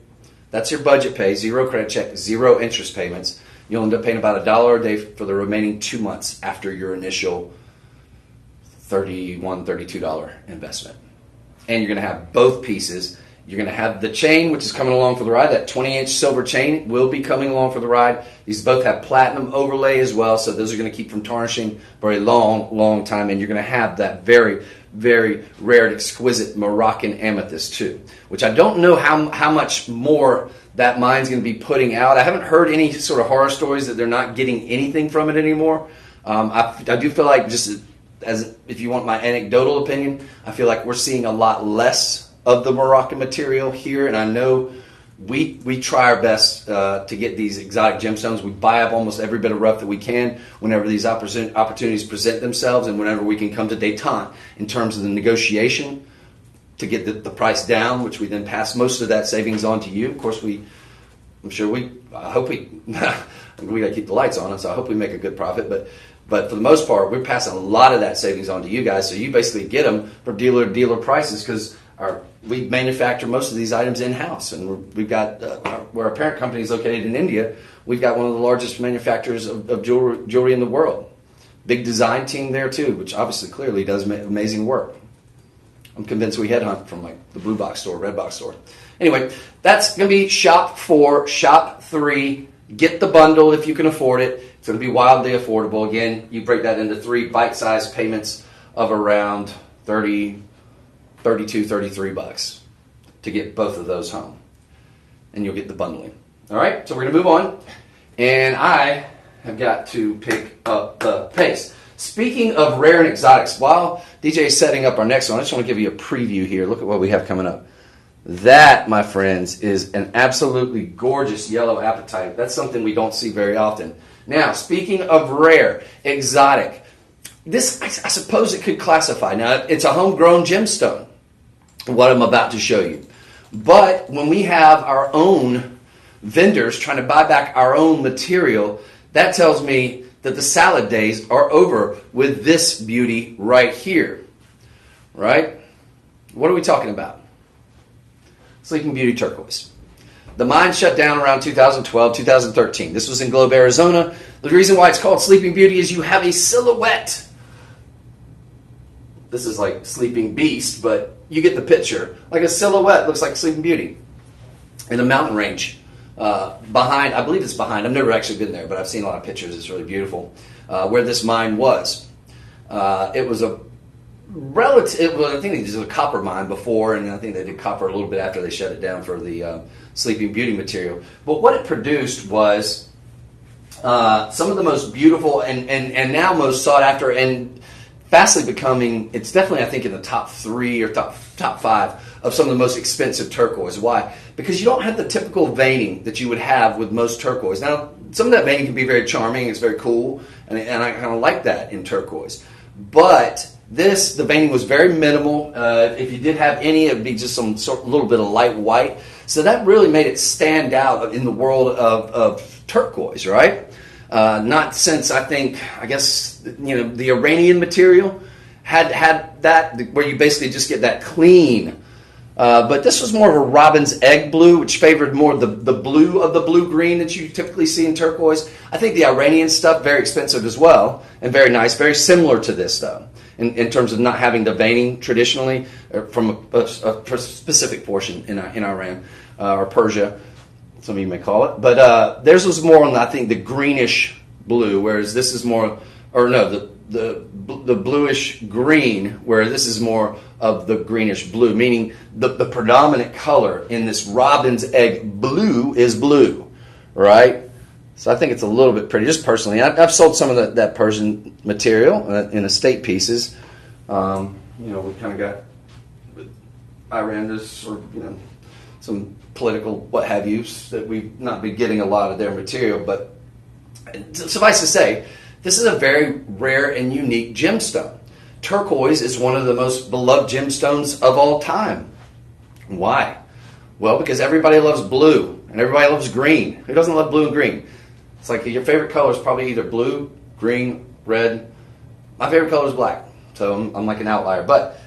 That's your budget pay. 0 credit check, 0 interest payments. You'll end up paying about $1 a day for the remaining 2 months after your initial $31, $32 investment. And you're going to have both pieces. You're going to have the chain, which is coming along for the ride. That 20-inch silver chain will be coming along for the ride. These both have platinum overlay as well, so those are going to keep from tarnishing for a long, long time. And you're going to have that very, very rare and exquisite Moroccan amethyst too, which I don't know how much more that mine's going to be putting out. I haven't heard any sort of horror stories that they're not getting anything from it anymore. I do feel like, just as if you want my anecdotal opinion, I feel like we're seeing a lot less of the Moroccan material here, and I know we try our best to get these exotic gemstones. We buy up almost every bit of rough that we can whenever these opportunities present themselves, and whenever we can come to détente in terms of the negotiation to get the price down, which we then pass most of that savings on to you. Of course, I hope we got to keep the lights on, so I hope we make a good profit, but for the most part, we're passing a lot of that savings on to you guys, so you basically get them for dealer prices because we manufacture most of these items in-house, and we've got where our parent company is located in India. We've got one of the largest manufacturers of jewelry in the world. Big design team there too, which obviously clearly does amazing work. I'm convinced we headhunt from like the blue box store, red box store. Anyway, that's going to be shop 4, shop 3. Get the bundle if you can afford it. It's going to be wildly affordable. Again, you break that into 3 bite-sized payments of around $32, $33 to get both of those home. And you'll get the bundling. All right, so we're going to move on. And I have got to pick up the pace. Speaking of rare and exotics, while DJ is setting up our next one, I just want to give you a preview here. Look at what we have coming up. That, my friends, is an absolutely gorgeous yellow apatite. That's something we don't see very often. Now, speaking of rare, exotic, this, I suppose it could classify. Now, it's a homegrown gemstone, what I'm about to show you. But when we have our own vendors trying to buy back our own material, that tells me that the salad days are over with this beauty right here. Right? What are we talking about? Sleeping Beauty turquoise. The mine shut down around 2012, 2013. This was in Globe, Arizona. The reason why it's called Sleeping Beauty is you have a silhouette. This is like Sleeping Beast, but you get the picture. Like a silhouette, looks like Sleeping Beauty. In a mountain range. Behind, I believe it's behind, I've never actually been there, but I've seen a lot of pictures, it's really beautiful, where this mine was. It was a relative, I think it was a copper mine before, and I think they did copper a little bit after they shut it down for the Sleeping Beauty material. But what it produced was some of the most beautiful and now most sought after and fastly becoming, it's definitely, I think, in the top 3 or top 5 of some of the most expensive turquoise. Why? Because you don't have the typical veining that you would have with most turquoise. Now, some of that veining can be very charming, it's very cool, and I kind of like that in turquoise. But the veining was very minimal. If you did have any, it would be just some little bit of light white. So that really made it stand out in the world of turquoise, right? Not since, I guess, the Iranian material had that where you basically just get that clean. But this was more of a robin's egg blue, which favored more the blue of the blue-green that you typically see in turquoise. I think the Iranian stuff, very expensive as well, and very nice, very similar to this, though, in terms of not having the veining traditionally from a specific portion in Iran or Persia, some of you may call it. But theirs was more on, I think, the greenish blue, whereas this is more, or no, the bluish green, where this is more of the greenish blue, meaning the predominant color in this robin's egg blue is blue, right? So I think it's a little bit pretty, just personally. I've sold some of that Persian material in estate pieces. We kind of got Iran is sort of, some political what have yous that we've not been getting a lot of their material, but suffice to say, this is a very rare and unique gemstone. Turquoise is one of the most beloved gemstones of all time. Why? Well, because everybody loves blue and everybody loves green. Who doesn't love blue and green? It's like your favorite color is probably either blue, green, red. My favorite color is black, so I'm like an outlier. But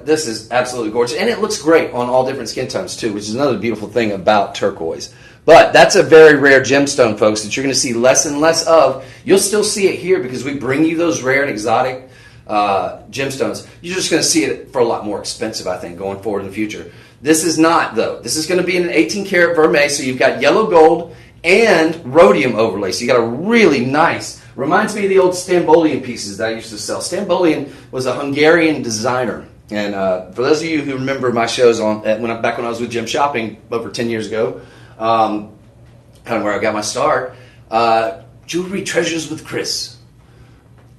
this is absolutely gorgeous, and it looks great on all different skin tones too, which is another beautiful thing about turquoise. But that's a very rare gemstone, folks, that you're going to see less and less of. You'll still see it here because we bring you those rare and exotic gemstones. You're just going to see it for a lot more expensive, I think, going forward in the future. This is not, though. This is going to be an 18-karat vermeil, so you've got yellow gold and rhodium overlay. So you got a really nice, reminds me of the old Stambolian pieces that I used to sell. Stambolian was a Hungarian designer. And for those of you who remember my shows back when I was with Gem Shopping over 10 years ago, kind of where I got my start, Jewelry Treasures with Chris.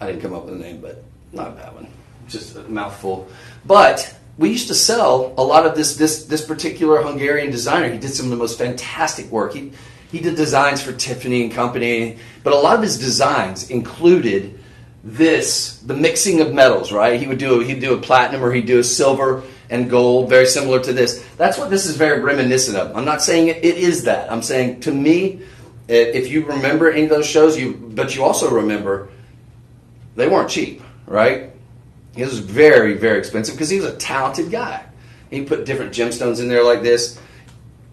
I didn't come up with a name, but not a bad one. Just a mouthful. But we used to sell a lot of this particular Hungarian designer. He did some of the most fantastic work. He did designs for Tiffany and Company, but a lot of his designs included the mixing of metals, right? He'd do a platinum, or he'd do a silver and gold, very similar to this. That's what this is very reminiscent of. I'm not saying it is that. I'm saying, to me, if you remember any of those shows, but you also remember they weren't cheap, right? It was very, very expensive because he was a talented guy. He put different gemstones in there like this.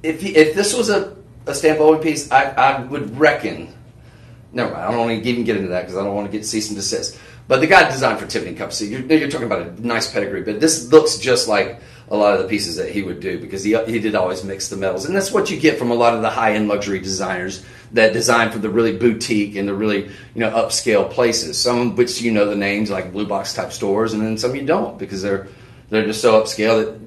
If this was a Stambolian piece, I would reckon. Never mind. I don't want to even get into that because I don't want to get cease and desist. But the guy designed for Tiffany Company. So you're talking about a nice pedigree. But this looks just like a lot of the pieces that he would do because he did always mix the metals. And that's what you get from a lot of the high-end luxury designers that design for the really boutique and the really upscale places. Some of which the names, like blue box type stores, and then some you don't because they're just so upscale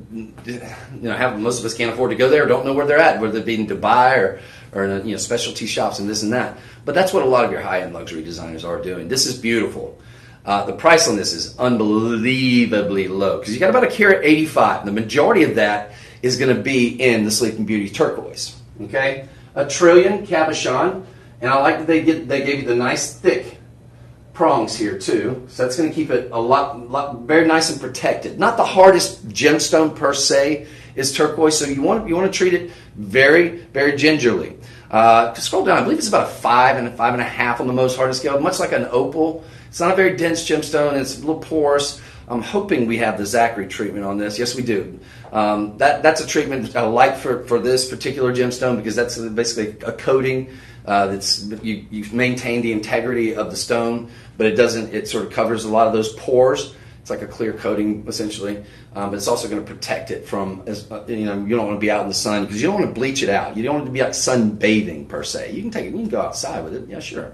that most of us can't afford to go there or don't know where they're at, whether it be in Dubai or in specialty shops and this and that. But that's what a lot of your high-end luxury designers are doing. This is beautiful. The price on this is unbelievably low because you got about a carat 85. The majority of that is going to be in the Sleeping Beauty turquoise. Okay, a trillion cabochon, and I like that they gave you the nice thick prongs here too. So that's going to keep it a lot very nice and protected. Not the hardest gemstone per se is turquoise, so you want to treat it very, very gingerly. Scroll down. I believe it's about a 5 and a 5.5 on the most hardest scale, much like an opal. It's not a very dense gemstone. It's a little porous. I'm hoping we have the Zachary treatment on this. Yes, we do. That's a treatment I like for this particular gemstone because that's basically a coating that's you maintain the integrity of the stone, but it sort of covers a lot of those pores. It's like a clear coating essentially, but it's also going to protect it from you don't want to be out in the sun because you don't want to bleach it out. You don't want it to be like sunbathing per se. You can go outside with it, yeah, sure.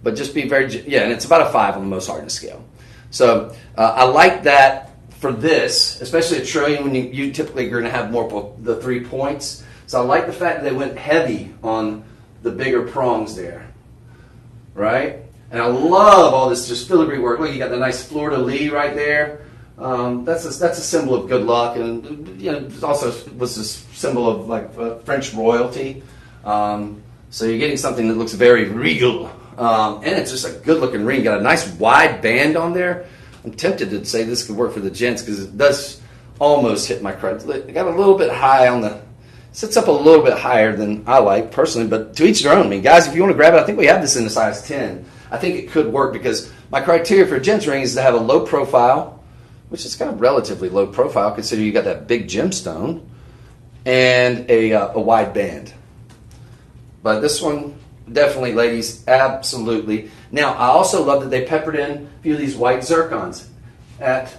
But just be and it's about a 5 on the most hardness scale. So I like that for this, especially a trillion when you typically are going to have more of the 3 points. So I like the fact that they went heavy on the bigger prongs there, right? And I love all this just filigree work. Look, you got the nice fleur-de-lis right there. That's a symbol of good luck, and it also was a symbol of like French royalty. So you're getting something that looks very regal. And it's just a good-looking ring. Got a nice wide band on there. I'm tempted to say this could work for the gents because it does almost hit my credit. It got a little bit high sits up a little bit higher than I like personally, but to each their own. I mean, guys, if you want to grab it, I think we have this in a size 10. I think it could work because My criteria for a gem's ring is to have a low profile, which is kind of relatively low profile considering you got that big gemstone, and a wide band. But this one, definitely, ladies, absolutely. Now, I also love that they peppered in a few of these white zircons at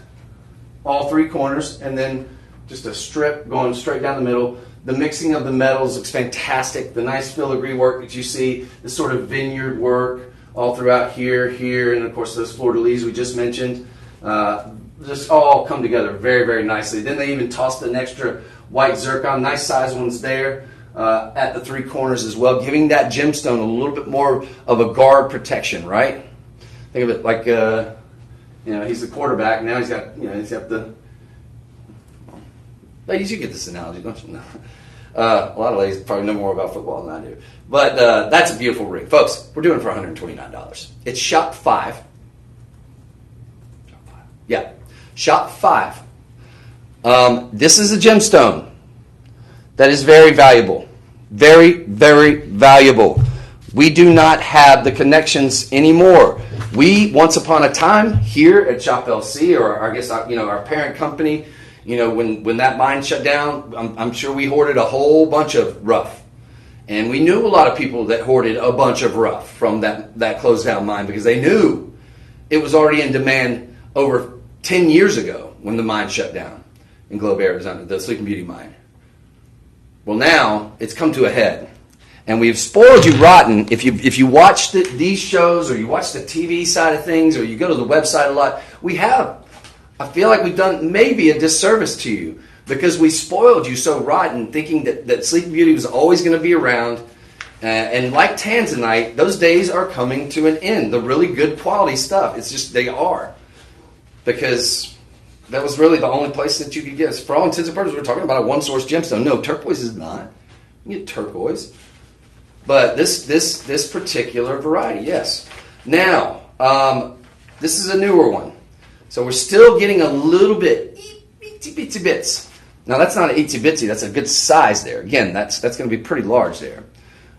all three corners, and then just a strip going straight down the middle. The mixing of the metals looks fantastic. The nice filigree work that you see, the sort of vineyard work all throughout here, and of course those fleur-de-lis we just mentioned, just all come together very, very nicely. Then they even tossed an extra white zircon, nice size ones there at the three corners as well, giving that gemstone a little bit more of a guard protection, right? Think of it like, he's the quarterback. Now he's got the... Ladies, you get this analogy, don't you? No. A lot of ladies probably know more about football than I do. But that's a beautiful ring. Folks, we're doing it for $129. It's shop 5. Yeah, shop 5. This is a gemstone that is very valuable. Very, very valuable. We do not have the connections anymore. We, once upon a time, here at Shop LC, or I guess, our parent company, when that mine shut down, I'm sure we hoarded a whole bunch of rough. And we knew a lot of people that hoarded a bunch of rough from that closed down mine because they knew it was already in demand over 10 years ago when the mine shut down in Globe, Arizona, the Sleeping Beauty mine. Well, now it's come to a head. And we've spoiled you rotten. If you watch these shows, or you watch the TV side of things, or you go to the website a lot, I feel like we've done maybe a disservice to you because we spoiled you so rotten thinking that Sleeping Beauty was always going to be around. And like Tanzanite, those days are coming to an end. The really good quality stuff, it's just they are. Because that was really the only place that you could get. For all intents and purposes, we're talking about a one-source gemstone. No, turquoise is not. You can get turquoise. But this particular variety, yes. Now, this is a newer one. So we're still getting a little bit, itsy bits. Now that's not an itsy bitsy, that's a good size there. Again, that's going to be pretty large there.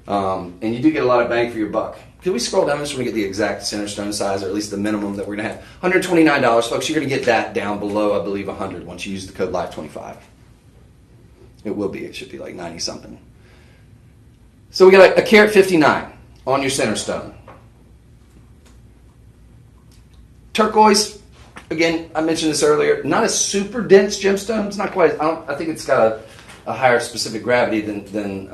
And you do get a lot of bang for your buck. Can we scroll down just so we get the exact center stone size, or at least the minimum that we're going to have? $129, folks. You're going to get that down below, I believe, $100 once you use the code LIVE25. It will be. It should be like 90-something. So we got a carat 59 on your center stone. Turquoise. Again, I mentioned this earlier, not a super dense gemstone. It's not quite. I think it's got a higher specific gravity than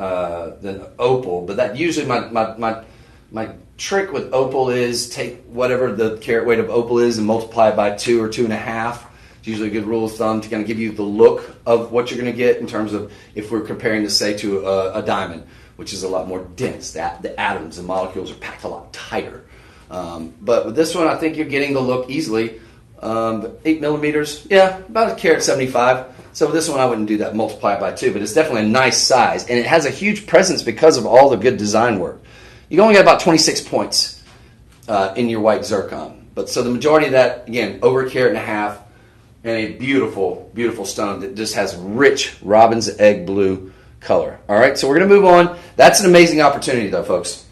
opal. But that usually my trick with opal is take whatever the carat weight of opal is and multiply it by 2 or 2.5. It's usually a good rule of thumb to kind of give you the look of what you're going to get in terms of if we're comparing this, say, to a diamond, which is a lot more dense. The atoms and molecules are packed a lot tighter. But with this one, I think you're getting the look easily. 8 millimeters, yeah, about a carat 75. So this one I wouldn't do that, multiply it by 2, but it's definitely a nice size, and it has a huge presence because of all the good design work. You only got about 26 points in your white zircon, but so the majority of that, again, over a carat and a half, and a beautiful, beautiful stone that just has rich robin's egg blue color. All right, so we're going to move on. That's an amazing opportunity, though, folks.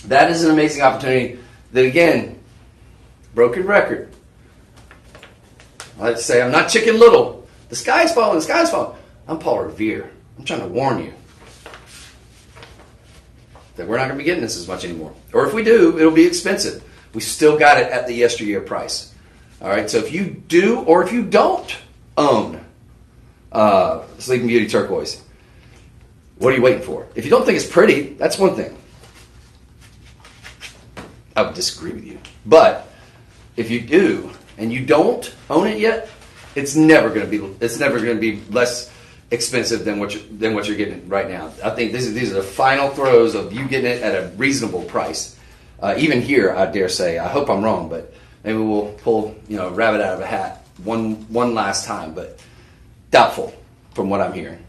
That is an amazing opportunity that, again, broken record. Let's say I'm not Chicken Little. The sky's falling, the sky's falling. I'm Paul Revere. I'm trying to warn you that we're not going to be getting this as much anymore. Or if we do, it'll be expensive. We still got it at the yesteryear price. All right, so if you do or if you don't own Sleeping Beauty Turquoise, what are you waiting for? If you don't think it's pretty, that's one thing. I would disagree with you. But if you do, and you don't own it yet, it's never going to be less expensive than what you're getting right now. I think these are the final throes of you getting it at a reasonable price. Even here, I dare say. I hope I'm wrong, but maybe we'll pull a rabbit out of a hat one last time, but doubtful from what I'm hearing.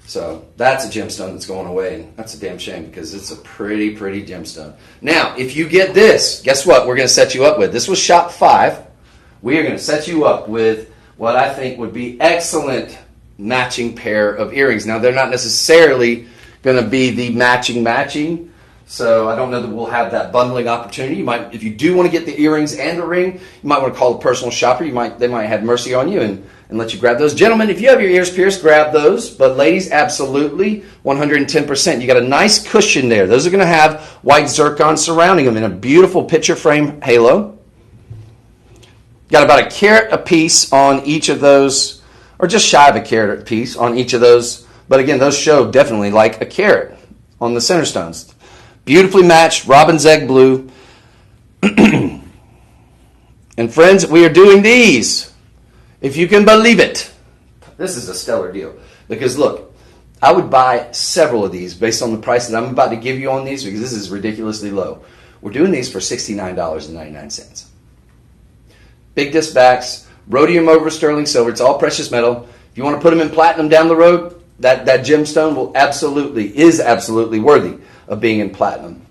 So that's a gemstone that's going away, and that's a damn shame because it's a pretty, pretty gemstone. Now, if you get this, guess what we're going to set you up with? This was shop 5. We are going to set you up with what I think would be excellent matching pair of earrings. Now, they're not necessarily going to be the matching, So I don't know that we'll have that bundling opportunity. You might, if you do want to get the earrings and the ring, you might want to call a personal shopper. They might have mercy on you and let you grab those. Gentlemen, if you have your ears pierced, grab those. But ladies, absolutely, 110%. You got a nice cushion there. Those are going to have white zircon surrounding them in a beautiful picture frame halo. Got about a carat a piece on each of those, or just shy of a carat a piece on each of those. But again, those show definitely like a carat on the center stones. Beautifully matched robin's egg blue. And friends, we are doing these. If you can believe it. This is a stellar deal. Because look, I would buy several of these based on the price that I'm about to give you on these because this is ridiculously low. We're doing these for $69.99. Big disc backs, rhodium over sterling silver. It's all precious metal. If you want to put them in platinum down the road, that gemstone is absolutely worthy of being in platinum.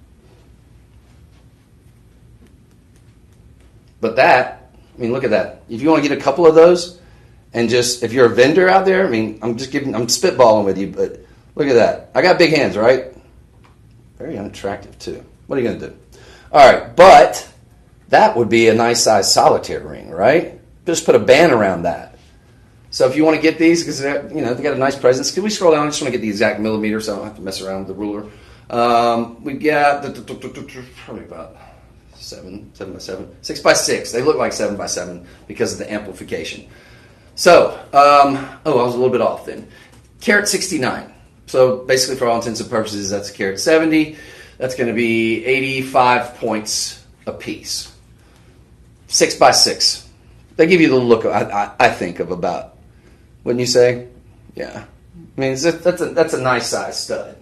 But look at that. If you want to get a couple of those, and just, if you're a vendor out there, I'm spitballing with you, but look at that. I got big hands, right? Very unattractive, too. What are you going to do? All right, but that would be a nice size solitaire ring, right? Just put a band around that. So if you want to get these, because they got a nice presence. Can we scroll down? I just want to get the exact millimeter so I don't have to mess around with the ruler. We got probably about 7 by 7, 6 by 6. They look like 7 by 7 because of the amplification. So, I was a little bit off then. Carat 69. So basically, for all intents and purposes, that's a carat 70. That's going to be 85 points a piece. 6 by 6. They give you the look I think of about. Wouldn't you say? Yeah. That's a nice size stud.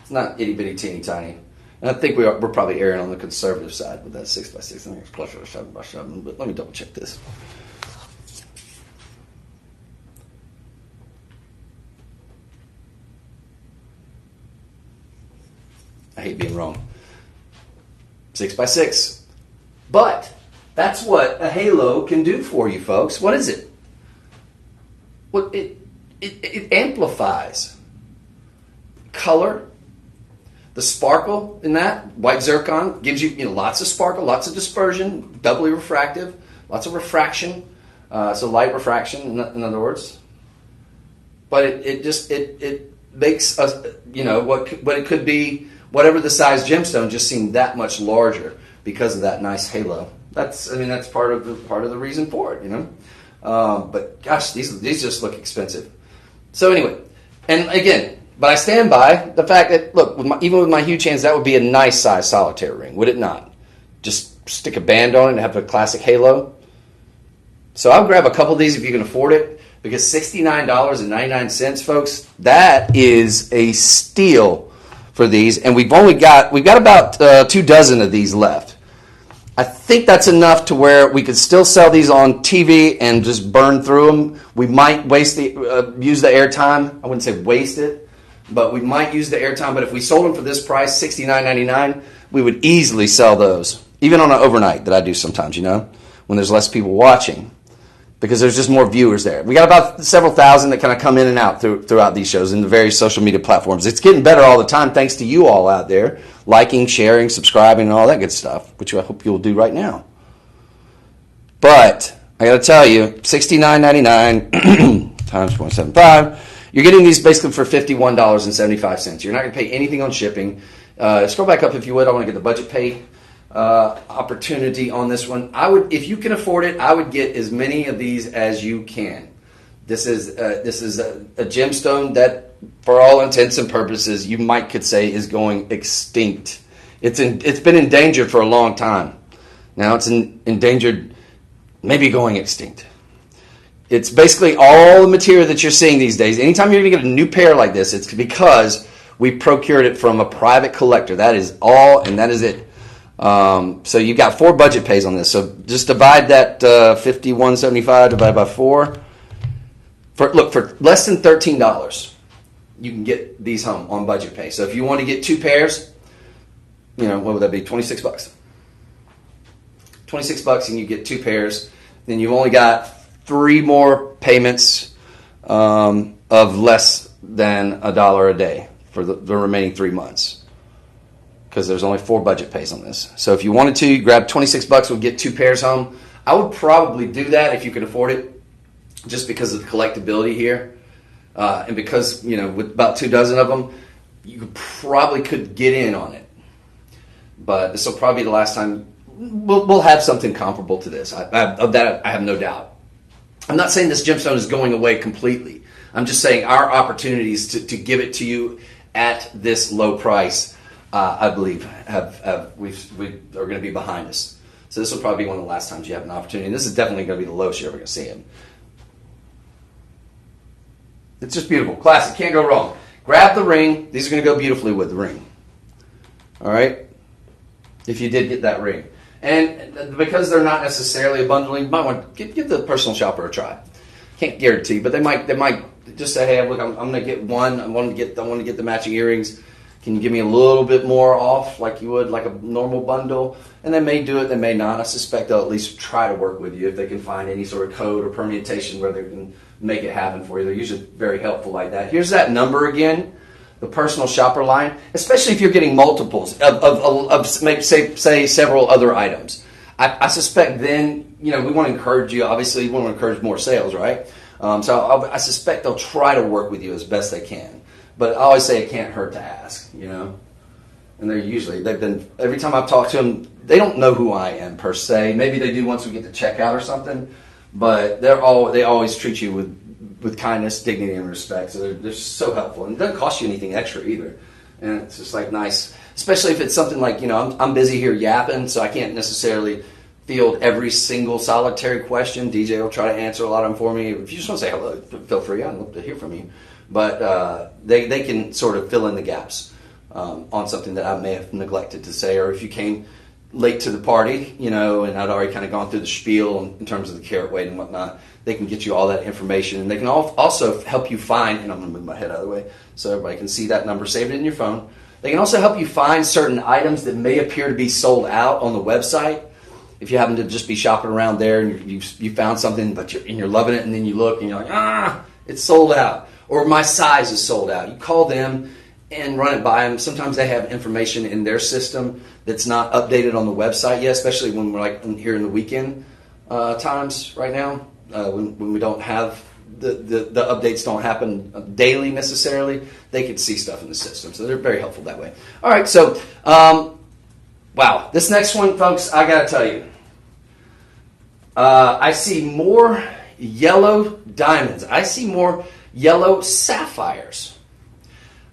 It's not itty bitty teeny tiny. And I think we're probably erring on the conservative side with that 6 by 6. I think it's closer to 7 by 7, but let me double check this. I hate being wrong. 6 by 6. But that's what a halo can do for you, folks. What is it? Well, it amplifies color. The sparkle in that, white zircon, gives you lots of sparkle, lots of dispersion, doubly refractive, lots of refraction, so light refraction, in other words. But it makes us, what it could be, whatever the size gemstone, just seem that much larger because of that nice halo. That's part of the reason for it, But gosh, these just look expensive. So anyway, and again. But I stand by the fact that, look, even with my huge hands, that would be a nice size solitaire ring, would it not? Just stick a band on it and have a classic halo. So I'll grab a couple of these if you can afford it, because $69.99, folks, that is a steal for these. And we've got about 2 dozen of these left. I think that's enough to where we could still sell these on TV and just burn through them. We might use the airtime. I wouldn't say waste it. But we might use the airtime. But if we sold them for this price, $69.99, we would easily sell those. Even on an overnight that I do sometimes, when there's less people watching. Because there's just more viewers there. We got about several thousand that kind of come in and out throughout these shows in the various social media platforms. It's getting better all the time thanks to you all out there. Liking, sharing, subscribing, and all that good stuff. Which I hope you'll do right now. But I got to tell you, $69.99 times 0.75. You're getting these basically for $51.75. You're not going to pay anything on shipping. Scroll back up if you would. I want to get the budget pay opportunity on this one. If you can afford it, I would get as many of these as you can. This is a gemstone that, for all intents and purposes, you could say is going extinct. It's been endangered for a long time. Now it's endangered, maybe going extinct. It's basically all the material that you're seeing these days. Anytime you're going to get a new pair like this, it's because we procured it from a private collector. That is all, and that is it. So you've got 4 budget pays on this. So just divide that $51.75 divided by 4. For less than $13, you can get these home on budget pay. So if you want to get 2 pairs, what would that be? $26. $26 and you get 2 pairs. Then you've only got 3 more payments of less than $1 a day for the remaining 3 months. because there's only 4 budget pays on this. So if you wanted to, you grab $26, we'll get 2 pairs home. I would probably do that if you could afford it, just because of the collectability here. And because, with about 2 dozen of them, you probably could get in on it. But this will probably be the last time we'll have something comparable to this. Of that, I have no doubt. I'm not saying this gemstone is going away completely. I'm just saying our opportunities to give it to you at this low price, I believe, we are going to be behind us. So this will probably be one of the last times you have an opportunity. And this is definitely going to be the lowest you're ever going to see him. It's just beautiful. Classic. Can't go wrong. Grab the ring. These are going to go beautifully with the ring. All right? If you did get that ring. And because they're not necessarily a bundling, you might want to give the personal shopper a try. Can't guarantee, but they might just say, hey, look, I'm going to get one. I want to get the matching earrings. Can you give me a little bit more off like you would like a normal bundle? And they may do it, they may not. I suspect they'll at least try to work with you if they can find any sort of code or permutation where they can make it happen for you. They're usually very helpful like that. Here's that number again, the personal shopper line, especially if you're getting multiples of maybe say several other items. I suspect then, we want to encourage you. Obviously, we want to encourage more sales, right? So I suspect they'll try to work with you as best they can. But I always say it can't hurt to ask, And every time I've talked to them, they don't know who I am per se. Maybe they do once we get to checkout or something. But they always treat you with kindness, dignity, and respect. So they're so helpful. And it doesn't cost you anything extra either. And it's just like nice, especially if it's something like, I'm busy here yapping, so I can't necessarily field every single solitary question. DJ will try to answer a lot of them for me. If you just want to say hello, feel free. I'd love to hear from you. But they can sort of fill in the gaps on something that I may have neglected to say, or if you came late to the party, and I'd already kind of gone through the spiel in terms of the carat weight and whatnot, they can get you all that information, and they can also help you find, and I'm going to move my head out of the way so everybody can see that number, save it in your phone. They can also help you find certain items that may appear to be sold out on the website. If you happen to just be shopping around there and you found something, but you're loving it, and then you look and you're like, it's sold out. Or my size is sold out. You call them and run it by them. Sometimes they have information in their system that's not updated on the website yet, especially when we're like here in the weekend times right now, when we don't have the updates don't happen daily necessarily. They can see stuff in the system, so they're very helpful that way. All right, so wow, this next one, folks, I got to tell you, I see more yellow diamonds. I see more yellow sapphires.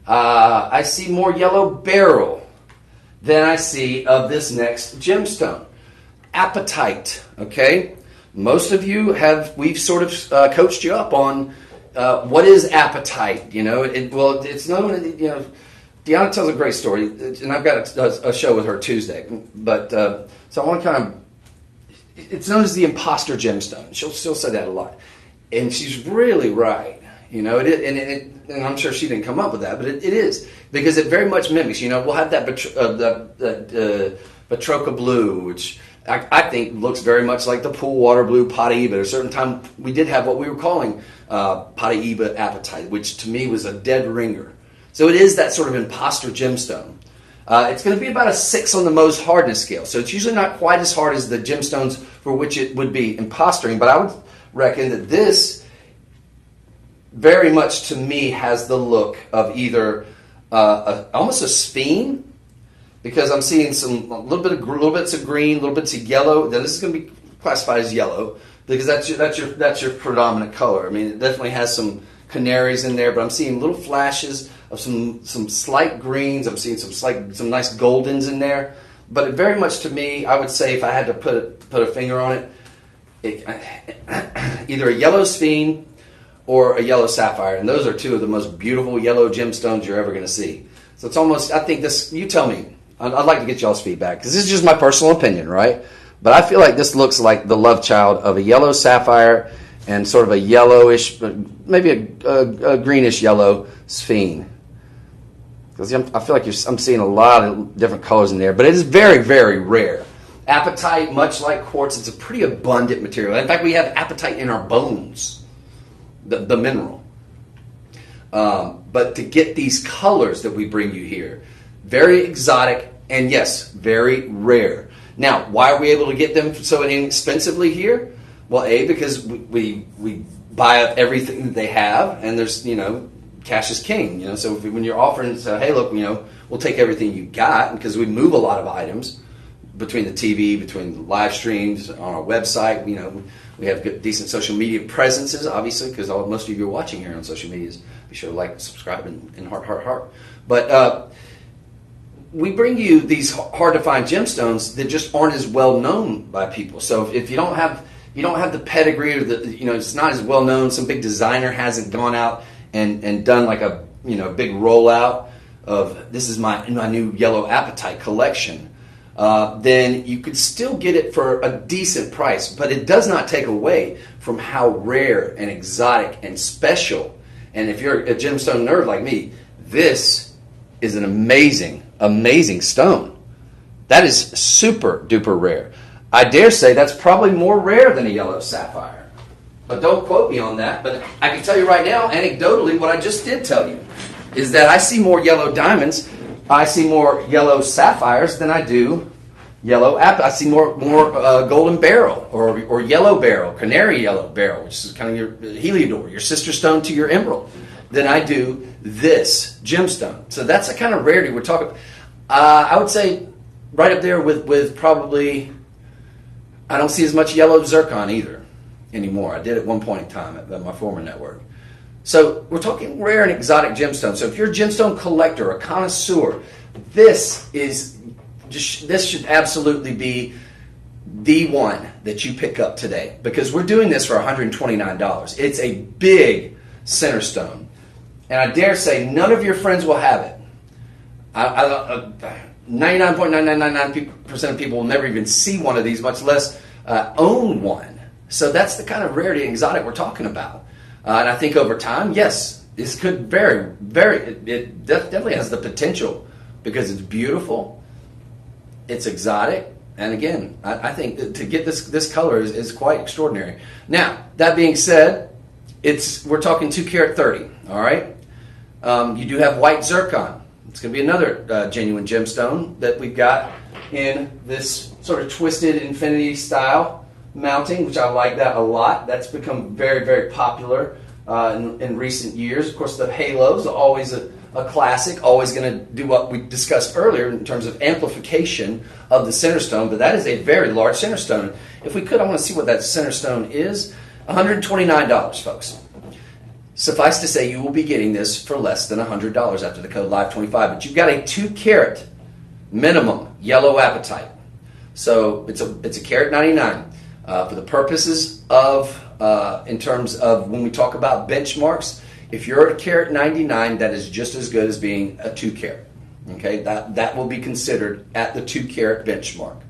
I see more yellow beryl than I see of this next gemstone. Apatite, okay? Most of you we've sort of coached you up on what is apatite, it's known, Deanna tells a great story, and I've got a show with her Tuesday, but so I want to kind of, it's known as the imposter gemstone. She'll say that a lot, and she's really right. And I'm sure she didn't come up with that, but it is, because it very much mimics. We'll have that Batroca blue, which I think looks very much like the pool water blue Paraiba. At a certain time, we did have what we were calling Paraiba apatite, which to me was a dead ringer. So it is that sort of imposter gemstone. It's going to be about a 6 on the Mohs hardness scale. So it's usually not quite as hard as the gemstones for which it would be impostering, but I would reckon that this very much to me has the look of either almost a speen, because I'm seeing little bits of green, little bits of yellow. Now this is going to be classified as yellow because that's your predominant color. I mean, it definitely has some canaries in there, but I'm seeing little flashes of some slight greens. I'm seeing some nice goldens in there. But it very much to me, I would say if I had to put a finger on it, either a yellow speen or a yellow sapphire, and those are two of the most beautiful yellow gemstones you're ever going to see. So it's almost, I think this, you tell me, I'd like to get y'all's feedback, because this is just my personal opinion, right? But I feel like this looks like the love child of a yellow sapphire and sort of a yellowish, maybe a greenish yellow sphen. Because I feel like I'm seeing a lot of different colors in there, but it is very, very rare. Apatite, much like quartz, it's a pretty abundant material. In fact, we have apatite in our bones. The mineral. But to get these colors that we bring you here, very exotic, And yes, very rare. Now, why are we able to get them so inexpensively here? Well, A, because we buy up everything that they have, and there's, cash is king. So when you're offering, so hey, look, we'll take everything you got, because we move a lot of items between the TV, between the live streams, on our website. We have good, decent social media presences, obviously, because most of you are watching here on social medias. Be sure to like, subscribe, and heart. But we bring you these hard-to-find gemstones that just aren't as well known by people. So if you don't have the pedigree, or it's not as well known, some big designer hasn't gone out and done like a big rollout of this is my new yellow apatite collection, then you could still get it for a decent price. But it does not take away from how rare and exotic and special. And if you're a gemstone nerd like me, this is an amazing stone. That is super duper rare. I dare say that's probably more rare than a yellow sapphire. But don't quote me on that. But I can tell you right now, anecdotally, what I just did tell you is that I see more yellow diamonds, I see more yellow sapphires than I do yellow apatite. I see more golden beryl or yellow beryl, canary yellow beryl, which is kind of your heliodor, your sister stone to your emerald, than I do this gemstone. So that's the kind of rarity we're talking. I would say right up there with probably. I don't see as much yellow zircon either anymore. I did at one point in time at my former network. So we're talking rare and exotic gemstones. So if you're a gemstone collector, a connoisseur, this should absolutely be the one that you pick up today, because we're doing this for $129. It's a big center stone, and I dare say none of your friends will have it. 99.9999% of people will never even see one of these, much less own one. So that's the kind of rarity and exotic we're talking about. And I think over time, yes, this could it definitely has the potential, because it's beautiful, it's exotic, and again, I think that to get this color is quite extraordinary. Now, that being said, we're talking 2 karat 30, all right? You do have white zircon. It's going to be another genuine gemstone that we've got in this sort of twisted infinity style mounting, which I like that a lot. That's become very, very popular in recent years. Of course, the halos are always a classic, always going to do what we discussed earlier in terms of amplification of the center stone, but that is a very large center stone. If we could, I want to see what that center stone is. $129, folks. Suffice to say, you will be getting this for less than $100 after the code LIVE25. But you've got a 2 karat minimum yellow apatite. So it's a carat 99. For the purposes of, in terms of when we talk about benchmarks, if you're at a carat 99, that is just as good as being a 2 karat. Okay, that will be considered at the 2 karat benchmark.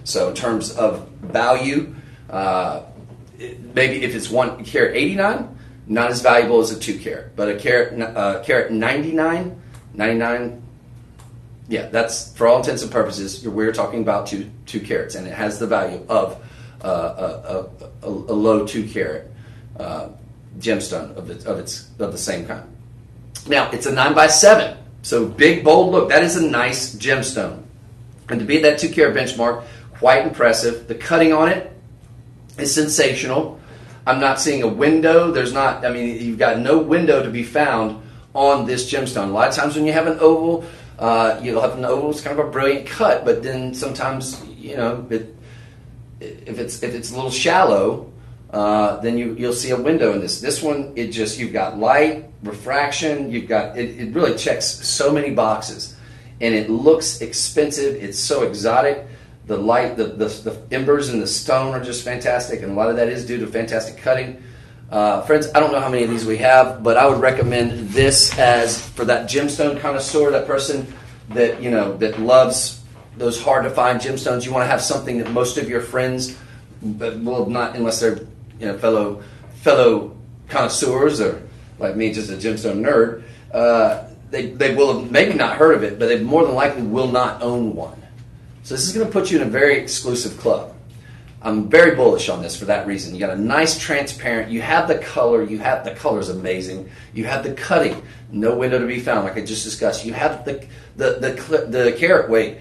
So in terms of value, maybe if it's 1 carat 89, not as valuable as a 2 karat, but a carat 99, yeah, that's for all intents and purposes, we're talking about two carats, and it has the value of a low 2 karat gemstone of the same kind. Now it's a 9x7, so big bold look. That is a nice gemstone, and to be at that 2 karat benchmark, quite impressive. The cutting on it is sensational. I'm not seeing a window. You've got no window to be found on this gemstone. A lot of times when you have an oval, you'll have an oval. It's kind of a brilliant cut, but then sometimes, if it's a little shallow, then you'll see a window in this. This one, you've got light, refraction. It really checks so many boxes, and it looks expensive. It's so exotic. The light, the embers in the stone are just fantastic, and a lot of that is due to fantastic cutting. Friends, I don't know how many of these we have, but I would recommend this as for that gemstone connoisseur, that person that that loves those hard to find gemstones. You want to have something that most of your friends, will not, unless they're fellow connoisseurs or like me, just a gemstone nerd. They will have maybe not heard of it, but they more than likely will not own one. So this is going to put you in a very exclusive club. I'm very bullish on this for that reason. You got a nice transparent, you have the color, the color is amazing. You have the cutting, no window to be found like I just discussed. You have the carat weight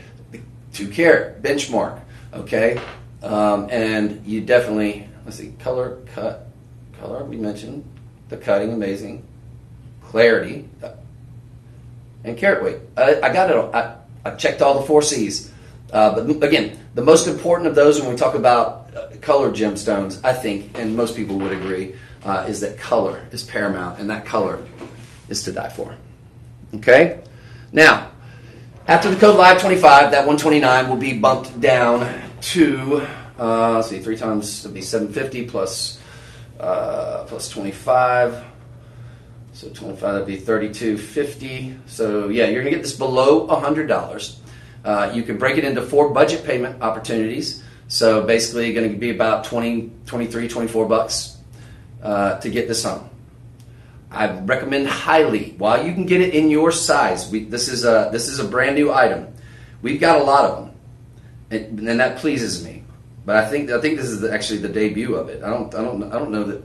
2-carat benchmark. Okay, and you definitely let's see, color we mentioned, the cutting amazing, clarity, and carat weight. I got it. I checked all the 4 C's. But again, the most important of those when we talk about colored gemstones, I think, and most people would agree, is that color is paramount, and that color is to die for. Okay? Now, after the code live 25, that 129 will be bumped down to, let's see, 3 times, it'll be 750 plus 25. So 25, that'd be 32.50. So yeah, you're gonna get this below $100. You can break it into 4 budget payment opportunities. So basically going to be about 20, 23, 24 bucks to get this home. I recommend highly, while you can get it in your size, this is a brand new item. We've got a lot of them, and that pleases me. But I think this is actually the debut of it. I don't know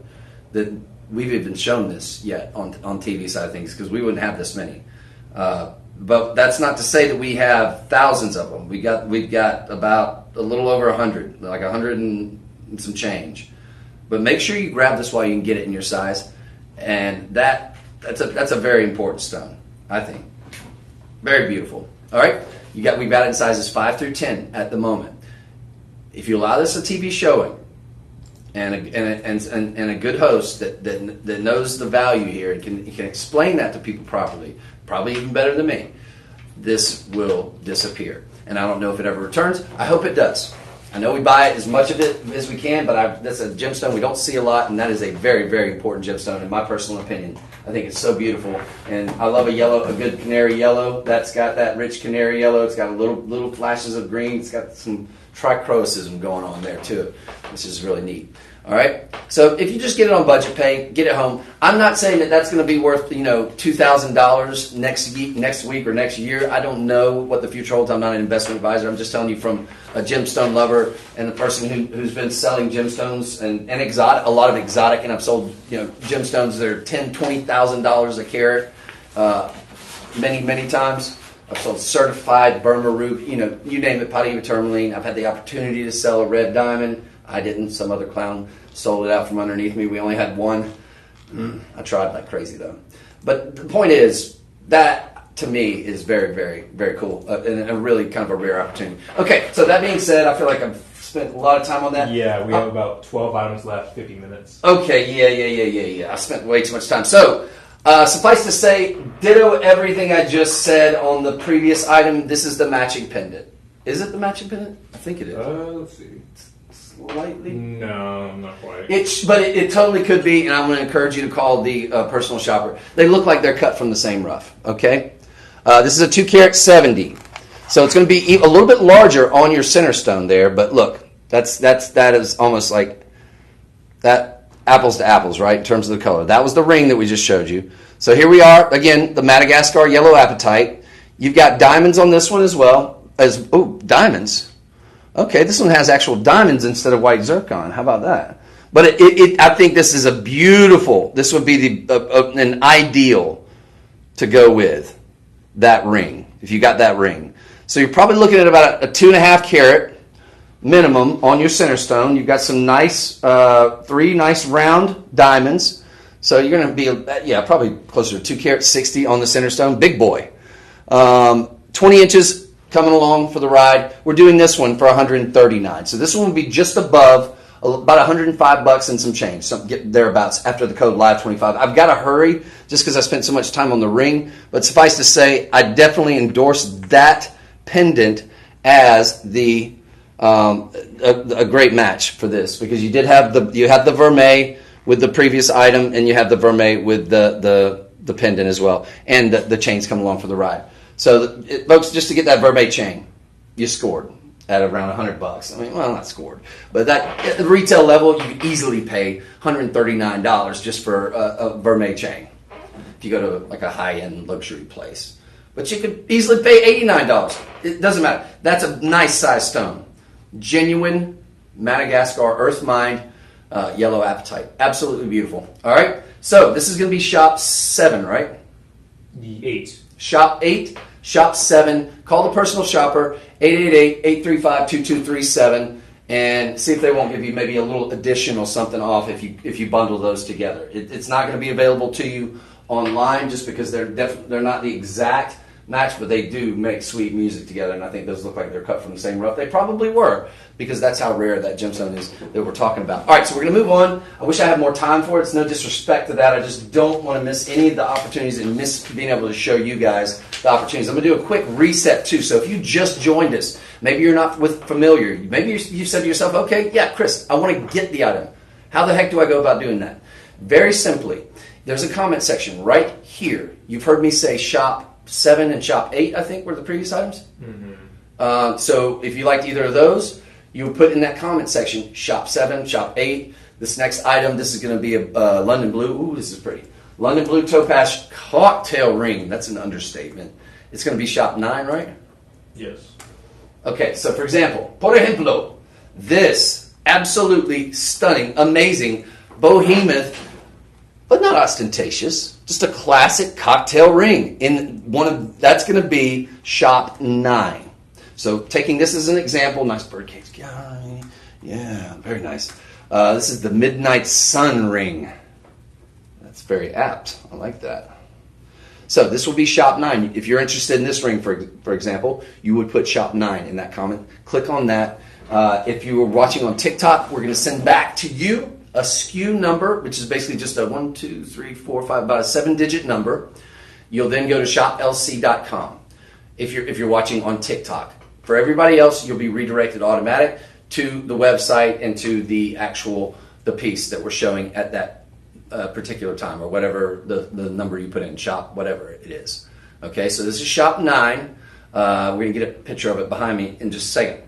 that we've even shown this yet on TV side of things, because we wouldn't have this many. But that's not to say that we have thousands of them. We've got about a little over 100, like 100 and some change. But make sure you grab this while you can get it in your size, and that's a very important stone, I think. Very beautiful. All right, we've got it in sizes 5 through 10 at the moment. If you allow this a TV showing, and a good host that knows the value here and can explain that to people properly, probably even better than me, this will disappear. And I don't know if it ever returns. I hope it does. I know we buy as much of it as we can, but that's a gemstone we don't see a lot, and that is a very, very important gemstone in my personal opinion. I think it's so beautiful, and I love a good canary yellow. That's got that rich canary yellow. It's got little flashes of green. It's got some trichroism going on there too, which is really neat. All right, so if you just get it on budget pay, get it home. I'm not saying that that's going to be worth $2,000 next week or next year. I don't know what the future holds. I'm not an investment advisor. I'm just telling you from a gemstone lover and a person who's been selling gemstones and exotic, a lot of exotic, and I've sold gemstones that are $10,000-$20,000 a carat many times. I've sold certified Burma ruby, you name it, palladium tourmaline. I've had the opportunity to sell a red diamond. I didn't. Some other clown sold it out from underneath me. We only had one. I tried like crazy, though. But the point is, that, to me, is very, very, very cool. And a really kind of a rare opportunity. Okay, so that being said, I feel like I've spent a lot of time on that. Yeah, we have about 12 items left, 50 minutes. Okay, yeah. I spent way too much time. So, suffice to say, ditto everything I just said on the previous item. This is the matching pendant. Is it the matching pendant? I think it is. Let's see. Slightly? No, not quite. But it totally could be, and I'm going to encourage you to call the personal shopper. They look like they're cut from the same rough, okay? This is a 2-carat 70. So it's going to be a little bit larger on your center stone there, but look, that is almost like that apples to apples, right, in terms of the color. That was the ring that we just showed you. So here we are, again, the Madagascar yellow apatite. You've got diamonds on this one as well. Diamonds. Okay, this one has actual diamonds instead of white zircon. How about that? But I think this is a beautiful. This would be an ideal to go with that ring if you got that ring. So you're probably looking at about a 2.5 carat minimum on your center stone. You've got some nice 3 nice round diamonds. So you're going to be probably closer to 2 carat 60 on the center stone. Big boy. 20 inches. Coming along for the ride. We're doing this one for $139. So this one will be just above about $105 and some change, get thereabouts after the code live 25. I've got to hurry just because I spent so much time on the ring, but suffice to say, I definitely endorse that pendant as a great match for this, because you had the vermeil with the previous item, and you have the vermeil with the pendant as well, and the chains come along for the ride. So, folks, just to get that vermeil chain, you scored at around $100. I mean, well, not scored, but that at the retail level, you could easily pay $139 just for a vermeil chain if you go to like a high-end luxury place. But you could easily pay $89. It doesn't matter. That's a nice size stone. Genuine Madagascar earth mined yellow apatite. Absolutely beautiful. All right. So this is going to be shop 7, right? 8. Shop 8. Shop 7. Call the personal shopper, 888-835-2237, and see if they won't give you maybe a little additional something off if you bundle those together. It's not going to be available to you online just because they're not the exact match, but they do make sweet music together, and I think those look like they're cut from the same rough. They probably were, because that's how rare that gemstone is that we're talking about. All right, so we're going to move on. I wish I had more time for it. It's no disrespect to that. I just don't want to miss any of the opportunities and miss being able to show you guys the opportunities. I'm going to do a quick reset, too. So if you just joined us, maybe you're not familiar. Maybe you said to yourself, okay, yeah, Chris, I want to get the item. How the heck do I go about doing that? Very simply, there's a comment section right here. You've heard me say shop 7 and shop 8, I think, were the previous items. Mm-hmm. So if you liked either of those, you would put in that comment section, shop 7, shop 8. This next item, this is going to be a London Blue. Ooh, this is pretty. London Blue Topaz cocktail ring. That's an understatement. It's going to be shop 9, right? Yes. Okay, so for example, por ejemplo, this absolutely stunning, amazing behemoth, but not ostentatious, just a classic cocktail ring. That's going to be shop 9. So taking this as an example, nice birdcage guy, yeah, very nice. This is the Midnight Sun ring. That's very apt. I like that. So this will be shop 9. If you're interested in this ring, for example, you would put shop 9 in that comment. Click on that. If you were watching on TikTok, we're going to send back to you a SKU number, which is basically just a 1, 2, 3, 4, 5, about a 7-digit number. You'll then go to shoplc.com if you're watching on TikTok. For everybody else, you'll be redirected automatic to the website and to the piece that we're showing at that particular time, or whatever the number you put in, shop, whatever it is. Okay, so this is shop 9. We're going to get a picture of it behind me in just a second.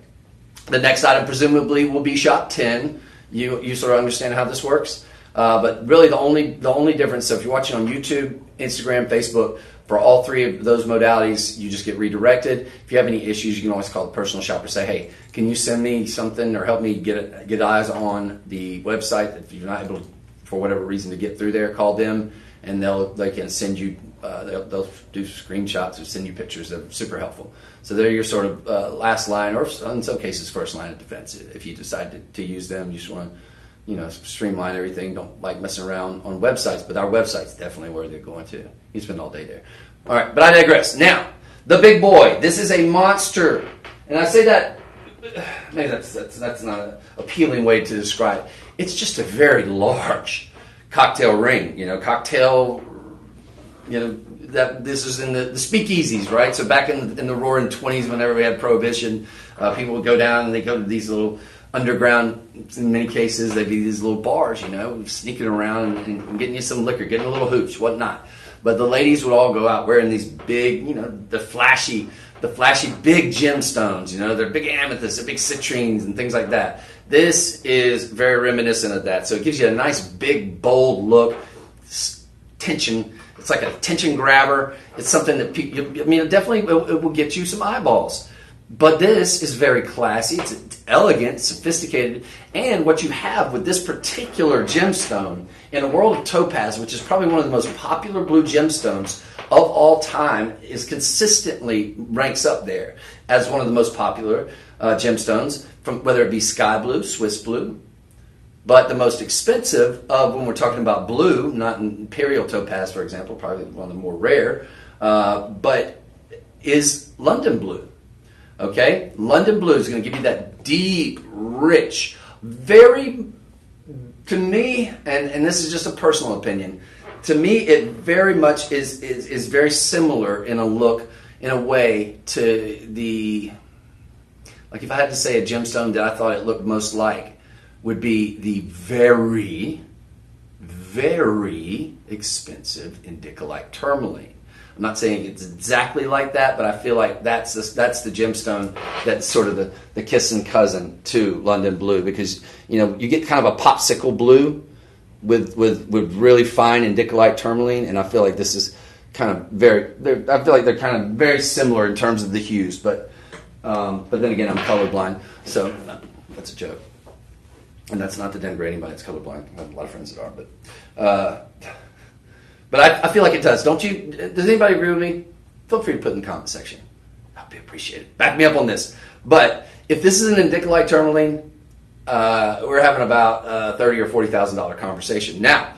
The next item presumably will be shop 10. You sort of understand how this works, but really the only difference. So if you're watching on YouTube, Instagram, Facebook, for all 3 of those modalities, you just get redirected. If you have any issues, you can always call the personal shopper. Say, hey, can you send me something or help me get eyes on the website? If you're not able to, for whatever reason, to get through there, call them and they can send you. They'll do screenshots or send you pictures. They're super helpful. So they're your sort of last line, or in some cases, first line of defense. If you decide to use them, you just want to, streamline everything. Don't like messing around on websites, but our website's definitely where they're going to. You spend all day there. All right, but I digress. Now, the big boy. This is a monster, and I say that maybe that's not an appealing way to describe it. It's just a very large cocktail ring. That this is in the speakeasies, right? So back in the roaring 20s, whenever we had Prohibition, people would go down and they go to these little underground, in many cases, they'd be these little bars, sneaking around and getting you some liquor, getting a little hooch, whatnot. But the ladies would all go out wearing these big, the flashy big gemstones, they're big amethysts, they're big citrines and things like that. This is very reminiscent of that. So it gives you a nice, big, bold look, tension. It's like a tension grabber. It's something that it will get you some eyeballs. But this is very classy. It's elegant, sophisticated. And what you have with this particular gemstone in a world of topaz, which is probably one of the most popular blue gemstones of all time, is consistently ranks up there as one of the most popular gemstones, from whether it be sky blue, Swiss blue. But the most expensive of, when we're talking about blue, not imperial topaz, for example, probably one of the more rare, but is London blue. Okay? London blue is going to give you that deep, rich, very, to me, and this is just a personal opinion, to me it very much is very similar in a look, in a way, to the, like if I had to say a gemstone that I thought it looked most like, would be the very, very expensive indicolite tourmaline. I'm not saying it's exactly like that, but I feel like that's the gemstone that's sort of the kissing cousin to London blue, because you get kind of a popsicle blue with really fine indicolite tourmaline, and I feel like this is kind of I feel like they're kind of very similar in terms of the hues, but then again, I'm colorblind, so that's a joke. And that's not to denigrate anybody that's colorblind. I have a lot of friends that are, but I feel like it does. Don't you? Does anybody agree with me? feel free to put in the comment section. That'd be appreciated. Back me up on this. But if this is an indicolite tourmaline, we're having about $30,000 or $40,000 conversation. Now,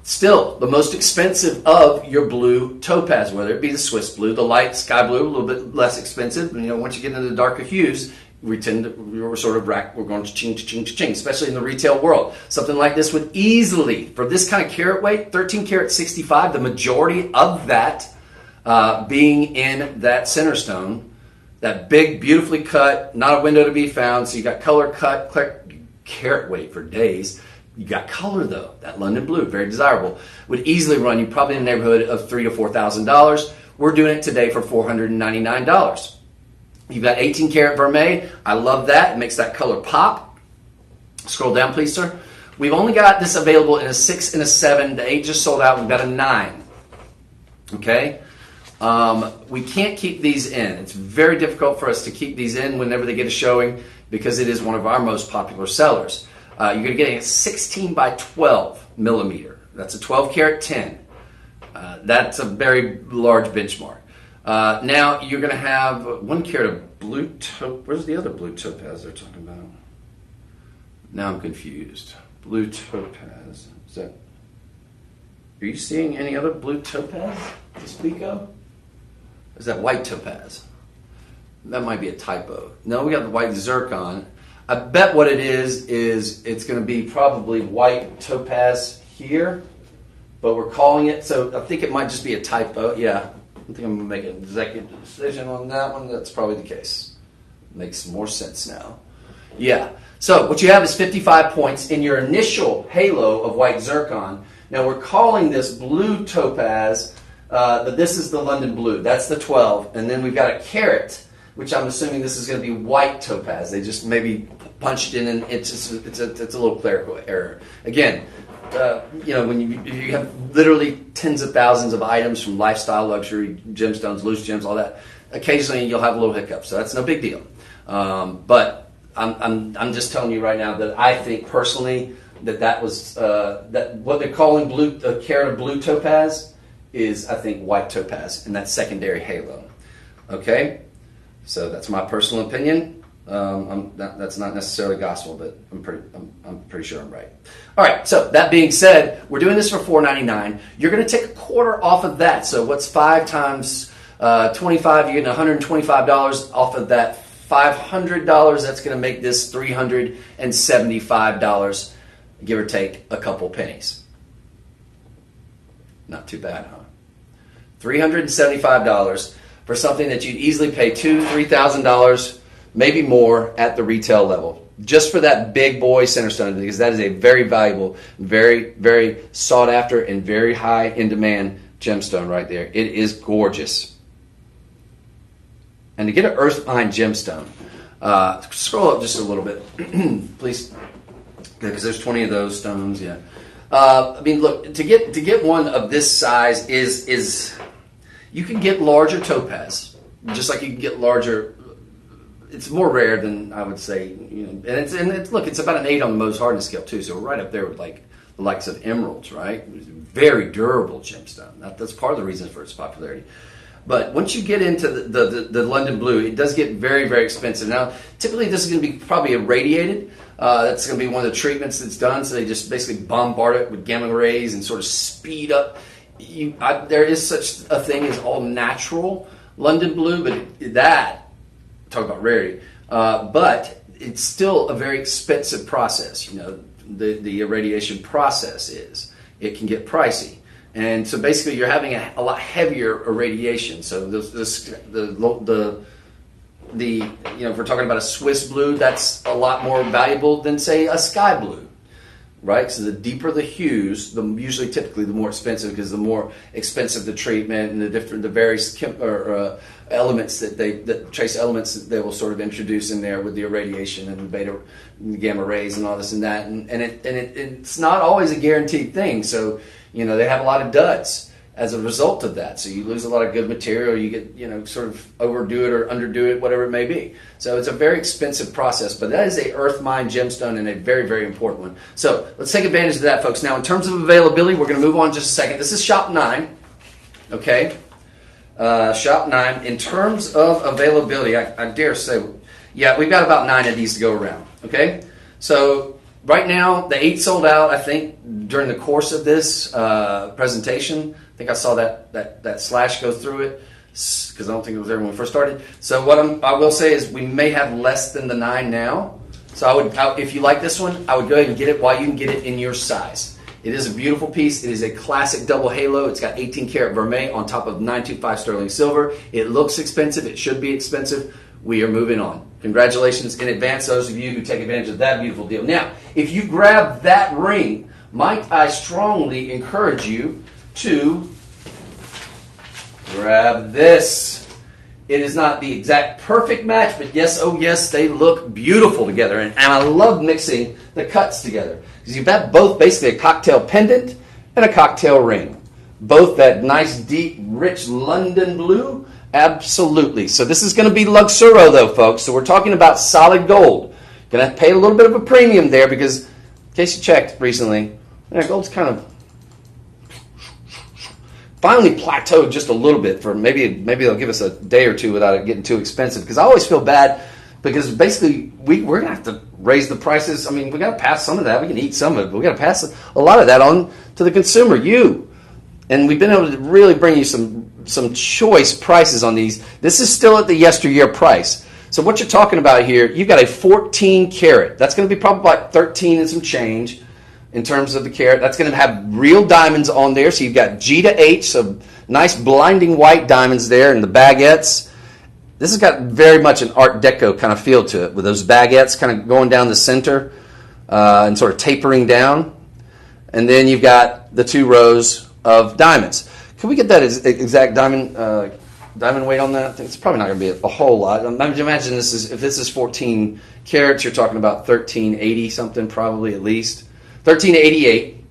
still, the most expensive of your blue topaz, whether it be the Swiss blue, the light sky blue, a little bit less expensive. And, once you get into the darker hues, we're going to ching, especially in the retail world. Something like this would easily, for this kind of carat weight, 13 karat 65, the majority of that being in that center stone, that big, beautifully cut, not a window to be found. So you got color cut, carat weight for days. You got color though, that London blue, very desirable. Would easily run you probably in the neighborhood of $3,000 to $4,000. We're doing it today for $499. You've got 18 karat vermeil. I love that. It makes that color pop. Scroll down, please, sir. We've only got this available in a 6 and a 7. The 8 just sold out. We've got a 9. Okay. We can't keep these in. It's very difficult for us to keep these in whenever they get a showing because it is one of our most popular sellers. You're going to get a 16 by 12 millimeter. That's a 12 karat 10. That's a very large benchmark. Now you're going to have 1 karat of blue topaz. Where's the other blue topaz they're talking about? Now I'm confused. Blue topaz. Is that? Are you seeing any other blue topaz to speak of? Is that white topaz? That might be a typo. No, we got the white zircon. I bet what it is it's going to be probably white topaz here, but we're calling it. So I think it might just be a typo. Yeah, I think I'm going to make an executive decision on that one. That's probably the case. Makes more sense now. Yeah. So what you have is 55 points in your initial halo of white zircon. Now we're calling this blue topaz, but this is the London blue. That's the 12. And then we've got a carat, which I'm assuming this is going to be white topaz. They just maybe punched in, and it's a little clerical error. Again, when you have literally tens of thousands of items from lifestyle, luxury, gemstones, loose gems, all that, occasionally you'll have a little hiccup. So that's no big deal. But I'm just telling you right now that I think personally that was that what they're calling a carat of blue topaz is, I think, white topaz in that secondary halo. Okay, so that's my personal opinion. That's not necessarily gospel, but I'm pretty sure I'm right. All right. So that being said, we're doing this for $499. You're going to take a quarter off of that. So what's 5 times 25? You're getting $125 off of that $500. That's going to make this $375, give or take a couple pennies. Not too bad, huh? $375 for something that you'd easily pay $2,000, $3,000, maybe more at the retail level, just for that big boy center stone, because that is a very valuable, very, very sought after, and very high in demand gemstone right there. It is gorgeous. And to get an earth mine gemstone, scroll up just a little bit, please, because there's 20 of those stones. Yeah, I mean, look, to get one of this size is you can get larger topaz, just like you can get larger. It's more rare than I would say, and it's about an 8 on the Mohs hardness scale too. So we're right up there with like the likes of emeralds, right? Very durable gemstone. That's part of the reason for its popularity. But once you get into the London blue, it does get very, very expensive. Now, typically this is going to be probably irradiated. That's going to be one of the treatments that's done. So they just basically bombard it with gamma rays and sort of speed up. There is such a thing as all natural London blue, but talk about rarity. But it's still a very expensive process. The irradiation process it can get pricey. And so basically, you're having a lot heavier irradiation. So if we're talking about a Swiss blue, that's a lot more valuable than, say, a sky blue, right? So the deeper the hues, typically the more expensive, because the more expensive the treatment and the various elements trace elements that they will sort of introduce in there with the irradiation and the beta and the gamma rays and all this and that, and it's not always a guaranteed thing. So they have a lot of duds as a result of that. So you lose a lot of good material. You get sort of overdo it or underdo it, whatever it may be. So it's a very expensive process, but that is a earth mine gemstone and a very, very important one. So let's take advantage of that, folks. Now, in terms of availability, we're going to move on in just a second. This is shop 9. Okay. Shop 9. In terms of availability, I dare say, yeah, we've got about 9 of these to go around. Okay, so right now the 8 sold out. I think during the course of this presentation, I think I saw that slash go through it because I don't think it was there when we first started. So what I will say is we may have less than the 9 now. So if you like this one, I would go ahead and get it while you can get it in your size. It is a beautiful piece. It is a classic double halo. It's got 18 karat vermeil on top of 925 sterling silver. It looks expensive. It should be expensive. We are moving on. Congratulations in advance, those of you who take advantage of that beautiful deal. Now, if you grab that ring, might I strongly encourage you to grab this. It is not the exact perfect match, but yes, oh yes, they look beautiful together. And I love mixing the cuts together. Because you've got both basically a cocktail pendant and a cocktail ring. Both that nice, deep, rich London blue. Absolutely. So this is going to be Luxuro though, folks. So we're talking about solid gold. Going to pay a little bit of a premium there because, in case you checked recently, gold's kind of finally plateaued just a little bit for maybe they'll give us a day or two without it getting too expensive. Because I always feel bad because basically we're going to have to raise the prices. I mean, we got to pass some of that. We can eat some of it, but we got to pass a lot of that on to the consumer, you. And we've been able to really bring you some choice prices on these. This is still at the yesteryear price. So what you're talking about here, you've got a 14 karat. That's going to be probably like 13 and some change in terms of the carat. That's going to have real diamonds on there. So you've got G to H, so nice blinding white diamonds there and the baguettes. This has got very much an Art Deco kind of feel to it with those baguettes kind of going down the center and sort of tapering down. And then you've got the 2 rows of diamonds. Can we get that exact diamond weight on that? I think it's probably not going to be a whole lot. Imagine if this is 14 carats, you're talking about 1380 something probably at least. 1388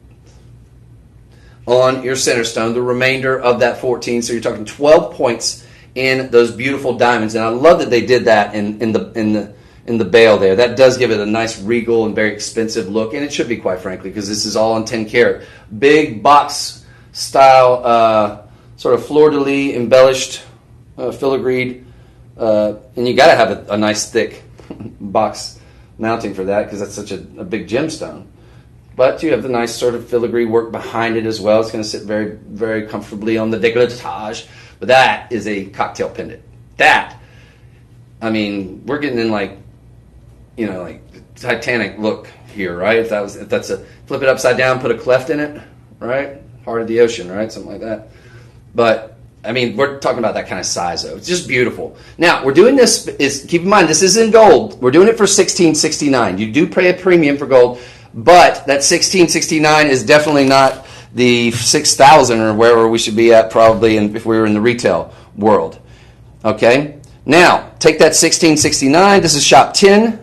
on your center stone, the remainder of that 14. So you're talking 12 points in those beautiful diamonds. And I love that they did that in the bail there. That does give it a nice regal and very expensive look. And it should be, quite frankly, because this is all on 10 karat. Big box style, sort of fleur-de-lis embellished, filigreed. And you got to have a nice thick box mounting for that because that's such a big gemstone. But you have the nice sort of filigree work behind it as well. It's going to sit very, very comfortably on the décolletage. But that is a cocktail pendant. That, I mean, we're getting in like Titanic look here, right? If that's a flip it upside down, put a cleft in it, right? Heart of the ocean, right? Something like that. But I mean, we're talking about that kind of size, though. It's just beautiful. Now, we're doing this. Keep in mind, this is in gold. We're doing it for $16.69. You do pay a premium for gold. But that $16.69 is definitely not the $6,000 or wherever we should be at probably if we were in the retail world. Okay? Now, take that $16.69. This is shop 10.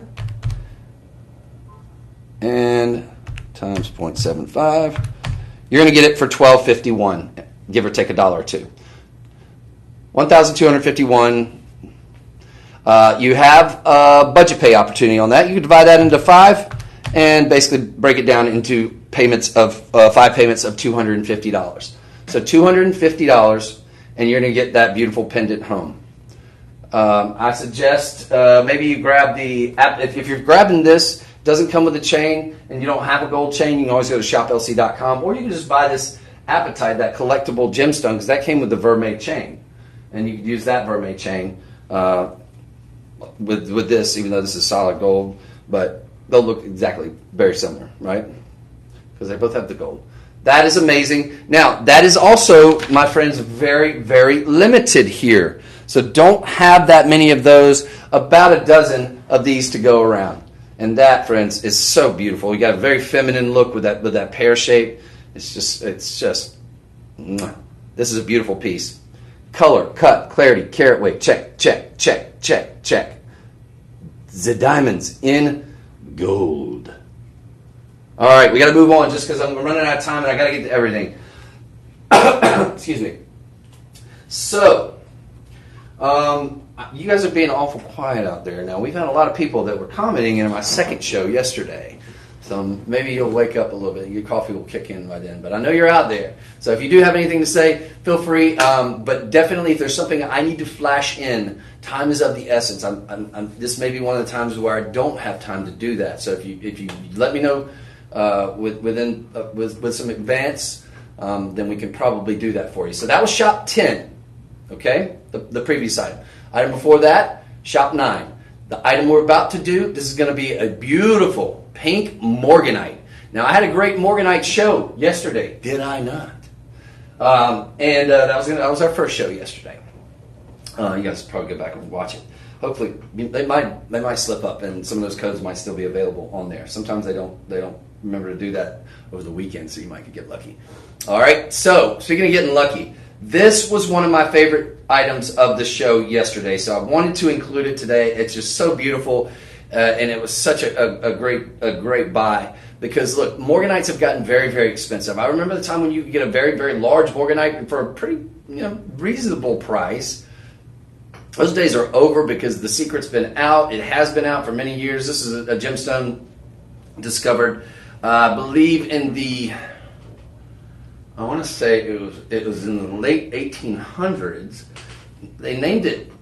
And times 0.75. You're going to get it for $12.51, give or take $1 or $2. $1,251. You have a budget pay opportunity on that. You can divide that into 5. And basically break it down into payments of 5 payments of $250. So $250, and you're going to get that beautiful pendant home. I suggest maybe you grab the app. If you're grabbing this, it doesn't come with a chain, and you don't have a gold chain, you can always go to shoplc.com, or you can just buy this apatite, that collectible gemstone, because that came with the vermeil chain, and you can use that vermeil chain with this, even though this is solid gold, but they'll look exactly very similar, right? Because they both have the gold. That is amazing. Now, that is also, my friends, very, very limited here. So don't have that many of those. About a dozen of these to go around. And that, friends, is so beautiful. You got a very feminine look with that pear shape. It's just, this is a beautiful piece. Color, cut, clarity, carat weight, check, check, check, check, check. The diamonds in gold. All right, we got to move on just because I'm running out of time and I got to get to everything. Excuse me. So, you guys are being awful quiet out there. Now, we've had a lot of people that were commenting in my second show yesterday So maybe you'll wake up a little bit. Your coffee will kick in by then. But I know you're out there. So if you do have anything to say, feel free. But definitely, if there's something I need to flash in, time is of the essence. This may be one of the times where I don't have time to do that. So if you let me know with some advance, then we can probably do that for you. So that was shop 10. Okay, the previous item. Item before that, shop 9. The item we're about to do, this is going to be a beautiful pink morganite. Now, I had a great morganite show yesterday, did I not? That was our first show yesterday. You guys probably go back and watch it. Hopefully, they might slip up, and some of those codes might still be available on there. Sometimes they don't remember to do that over the weekend, so you might get lucky. All right. So speaking of getting lucky, this was one of my favorite items of the show yesterday, so I wanted to include it today. It's just so beautiful, and it was such a great buy because, look, morganites have gotten very, very expensive. I remember the time when you could get a very, very large morganite for a pretty reasonable price. Those days are over because the secret's been out. It has been out for many years. This is a gemstone discovered, I believe, in the... I want to say it was in the late 1800s. They named it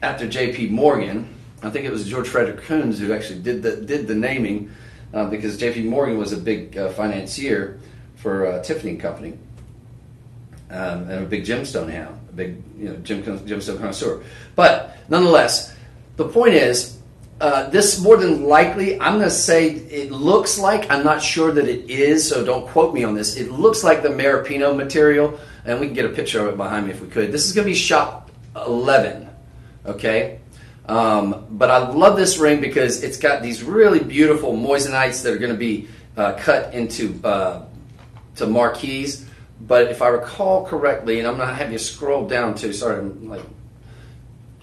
after J.P. Morgan. I think it was George Frederick Coons who actually did the naming because J.P. Morgan was a big financier for Tiffany & Company and a big gemstone hound, a big gemstone connoisseur. But nonetheless, the point is, this more than likely, I'm going to say it looks like, I'm not sure that it is, so don't quote me on this. It looks like the Maripino material, and we can get a picture of it behind me if we could. This is going to be shop 11, okay? But I love this ring because it's got these really beautiful moisanites that are going to be cut into to marquise. But if I recall correctly, and I'm going to have you scroll down to, sorry, I'm like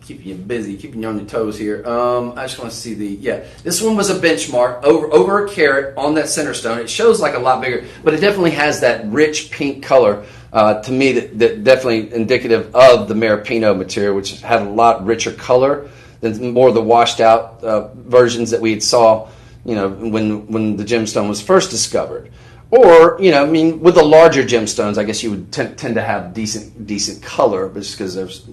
keeping you busy, keeping you on your toes here. I just want to see this one was a benchmark, over a carat on that center stone. It shows like a lot bigger, but it definitely has that rich pink color to me that definitely indicative of the Maripino material, which had a lot richer color than more of the washed out versions that we saw, when the gemstone was first discovered. Or, with the larger gemstones, I guess you would tend to have decent color, but just because there's,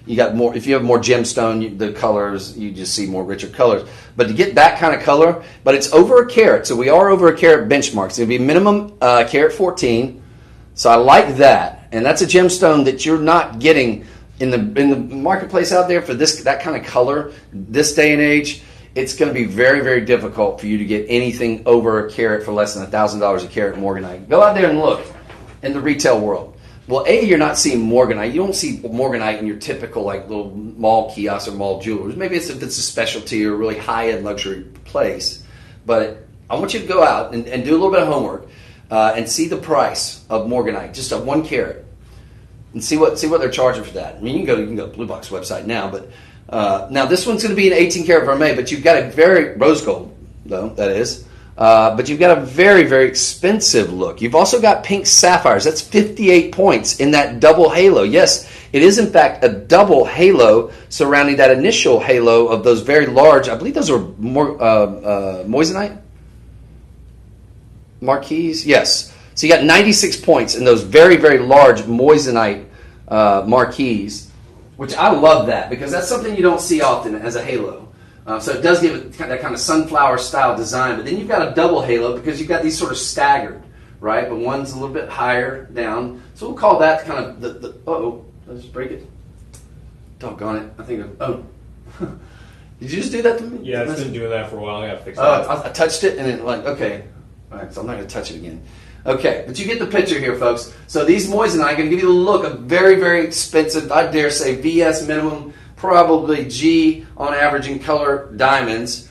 you got more. If you have more gemstone, the colors, you just see more richer colors. But to get that kind of color, but it's over a carat, so we are over a carat benchmark. It's going to be minimum carat 14. So I like that, and that's a gemstone that you're not getting in the marketplace out there for that kind of color this day and age. It's going to be very, very difficult for you to get anything over a carat for less than $1,000 a carat morganite. Go out there and look in the retail world. Well, you're not seeing morganite. You don't see morganite in your typical little mall kiosks or mall jewelers. Maybe it's a specialty or a really high-end luxury place. But I want you to go out and do a little bit of homework and see the price of morganite, just a 1 carat, and see what they're charging for that. I mean, you can go to Blue Box website now, but now this one's going to be an 18 karat vermeil, but you've got a very rose gold, though that is. But you've got a very, very expensive look. You've also got pink sapphires. That's 58 points in that double halo. Yes, it is in fact a double halo surrounding that initial halo of those very large, I believe those are more moissanite? Marquise? Yes. So you got 96 points in those very, very large moissanite marquise, which I love that because that's something you don't see often as a halo. So it does give it that kind of sunflower style design, but then you've got a double halo because you've got these sort of staggered, right? But one's a little bit higher down. So we'll call that kind of the uh-oh, did I just break it? Doggone it. I think, did you just do that to me? Yeah, it's been doing that for a while. I got to fix it. I touched it and it okay. All right, so I'm not going to touch it again. Okay, but you get the picture here, folks. So these moissanite are going to give you the look of very, very expensive, I dare say VS minimum, probably G on average in color diamonds.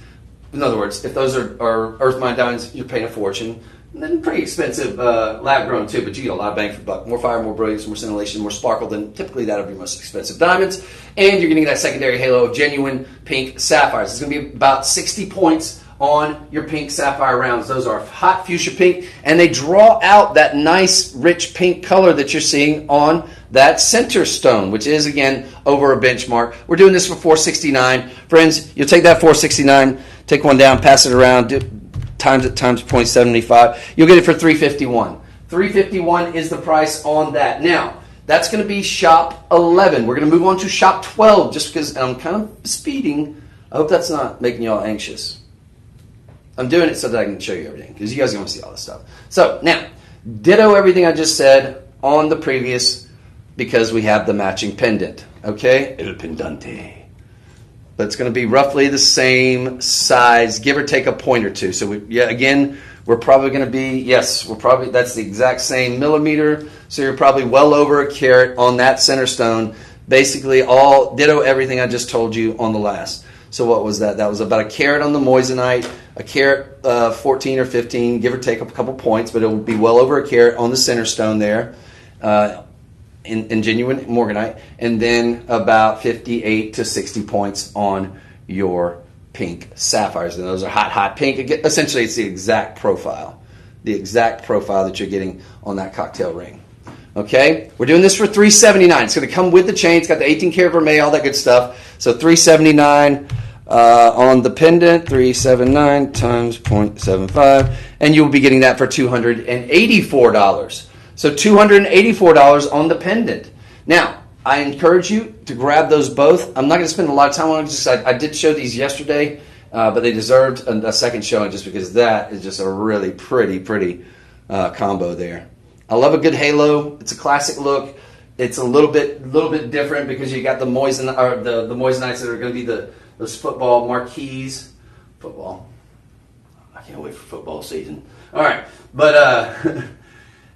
In other words, if those are earth mine diamonds, you're paying a fortune. And then pretty expensive lab grown too, but you get a lot of bang for buck. More fire, more brilliance, more scintillation, more sparkle than typically that of your most expensive diamonds. And you're getting that secondary halo of genuine pink sapphires. It's going to be about 60 points on your pink sapphire rounds. Those are hot fuchsia pink, and they draw out that nice, rich pink color that you're seeing on that center stone, which is, again, over a benchmark. We're doing this for $469. Friends, you'll take that $469, take one down, pass it around, times it times 0.75. You'll get it for $351. $351 is the price on that. Now, that's going to be shop 11. We're going to move on to shop 12 just because I'm kind of speeding. I hope that's not making y'all anxious. I'm doing it so that I can show you everything because you guys are going to see all this stuff. So, now, ditto everything I just said on the previous because we have the matching pendant. Okay? El pendante. But it's going to be roughly the same size, give or take a point or two. So, we're probably going to be, that's the exact same millimeter. So you're probably well over a carat on that center stone. Basically, all ditto everything I just told you on the last. So what was that? That was about a carat on the moissanite, a carat 14 or 15, give or take a couple points, but it would be well over a carat on the center stone there in genuine morganite, and then about 58 to 60 points on your pink sapphires, and those are hot pink. Essentially, it's the exact profile that you're getting on that cocktail ring. Okay, we're doing this for $379. It's going to come with the chain. It's got the 18 karat vermeil, all that good stuff. So $379 on the pendant. $379 times 0.75, and you'll be getting that for $284. So $284 on the pendant. Now, I encourage you to grab those both. I'm not going to spend a lot of time on them. I did show these yesterday, but they deserved a second showing just because that is just a really pretty combo there. I love a good halo. It's a classic look. It's a little bit different because you got the moissanites that are going to be those football marquees. Football. I can't wait for football season. All right, but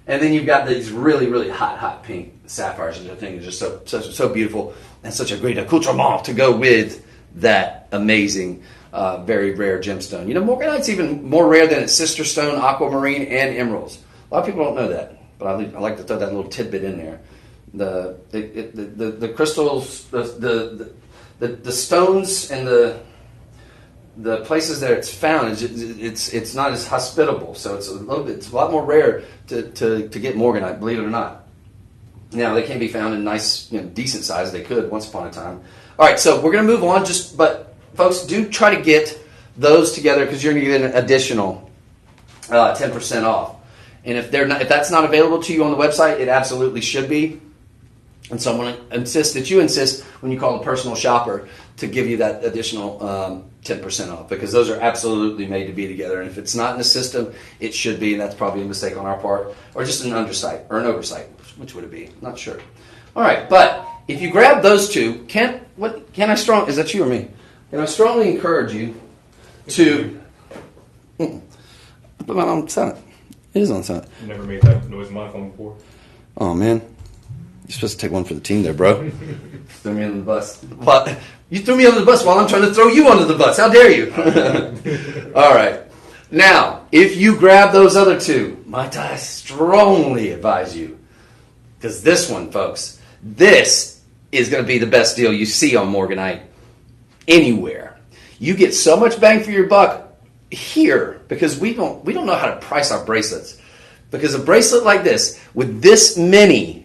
and then you've got these really hot pink sapphires, which I think is just so beautiful and such a great accoutrement to go with that amazing, very rare gemstone. You know, morganite's even more rare than its sister stone, aquamarine, and emeralds. A lot of people don't know that, but I like to throw that little tidbit in there. The crystals, the stones, and the places that it's found it's not as hospitable, so it's a lot more rare to get morganite, believe it or not. Now they can be found in nice, decent size. They could once upon a time. All right, so we're going to move on. But folks, do try to get those together because you're going to get an additional 10% off. And if that's not available to you on the website, it absolutely should be. And so I'm going to insist that you insist when you call a personal shopper to give you that additional 10% off because those are absolutely made to be together. And if it's not in the system, it should be, and that's probably a mistake on our part, or just an undersight or an oversight. Which would it be? Not sure. All right, but if you grab those two, is that you or me? Can I strongly encourage you to put mine on silent? It is on silent. Never made that noise on my phone before. Oh man. You're supposed to take one for the team there, bro. Threw me under the bus. What? You threw me under the bus while I'm trying to throw you under the bus. How dare you? All right. Now, if you grab those other two, might I strongly advise you, because this one, folks, this is going to be the best deal you see on morganite anywhere. You get so much bang for your buck here because we don't know how to price our bracelets. Because a bracelet like this with this many,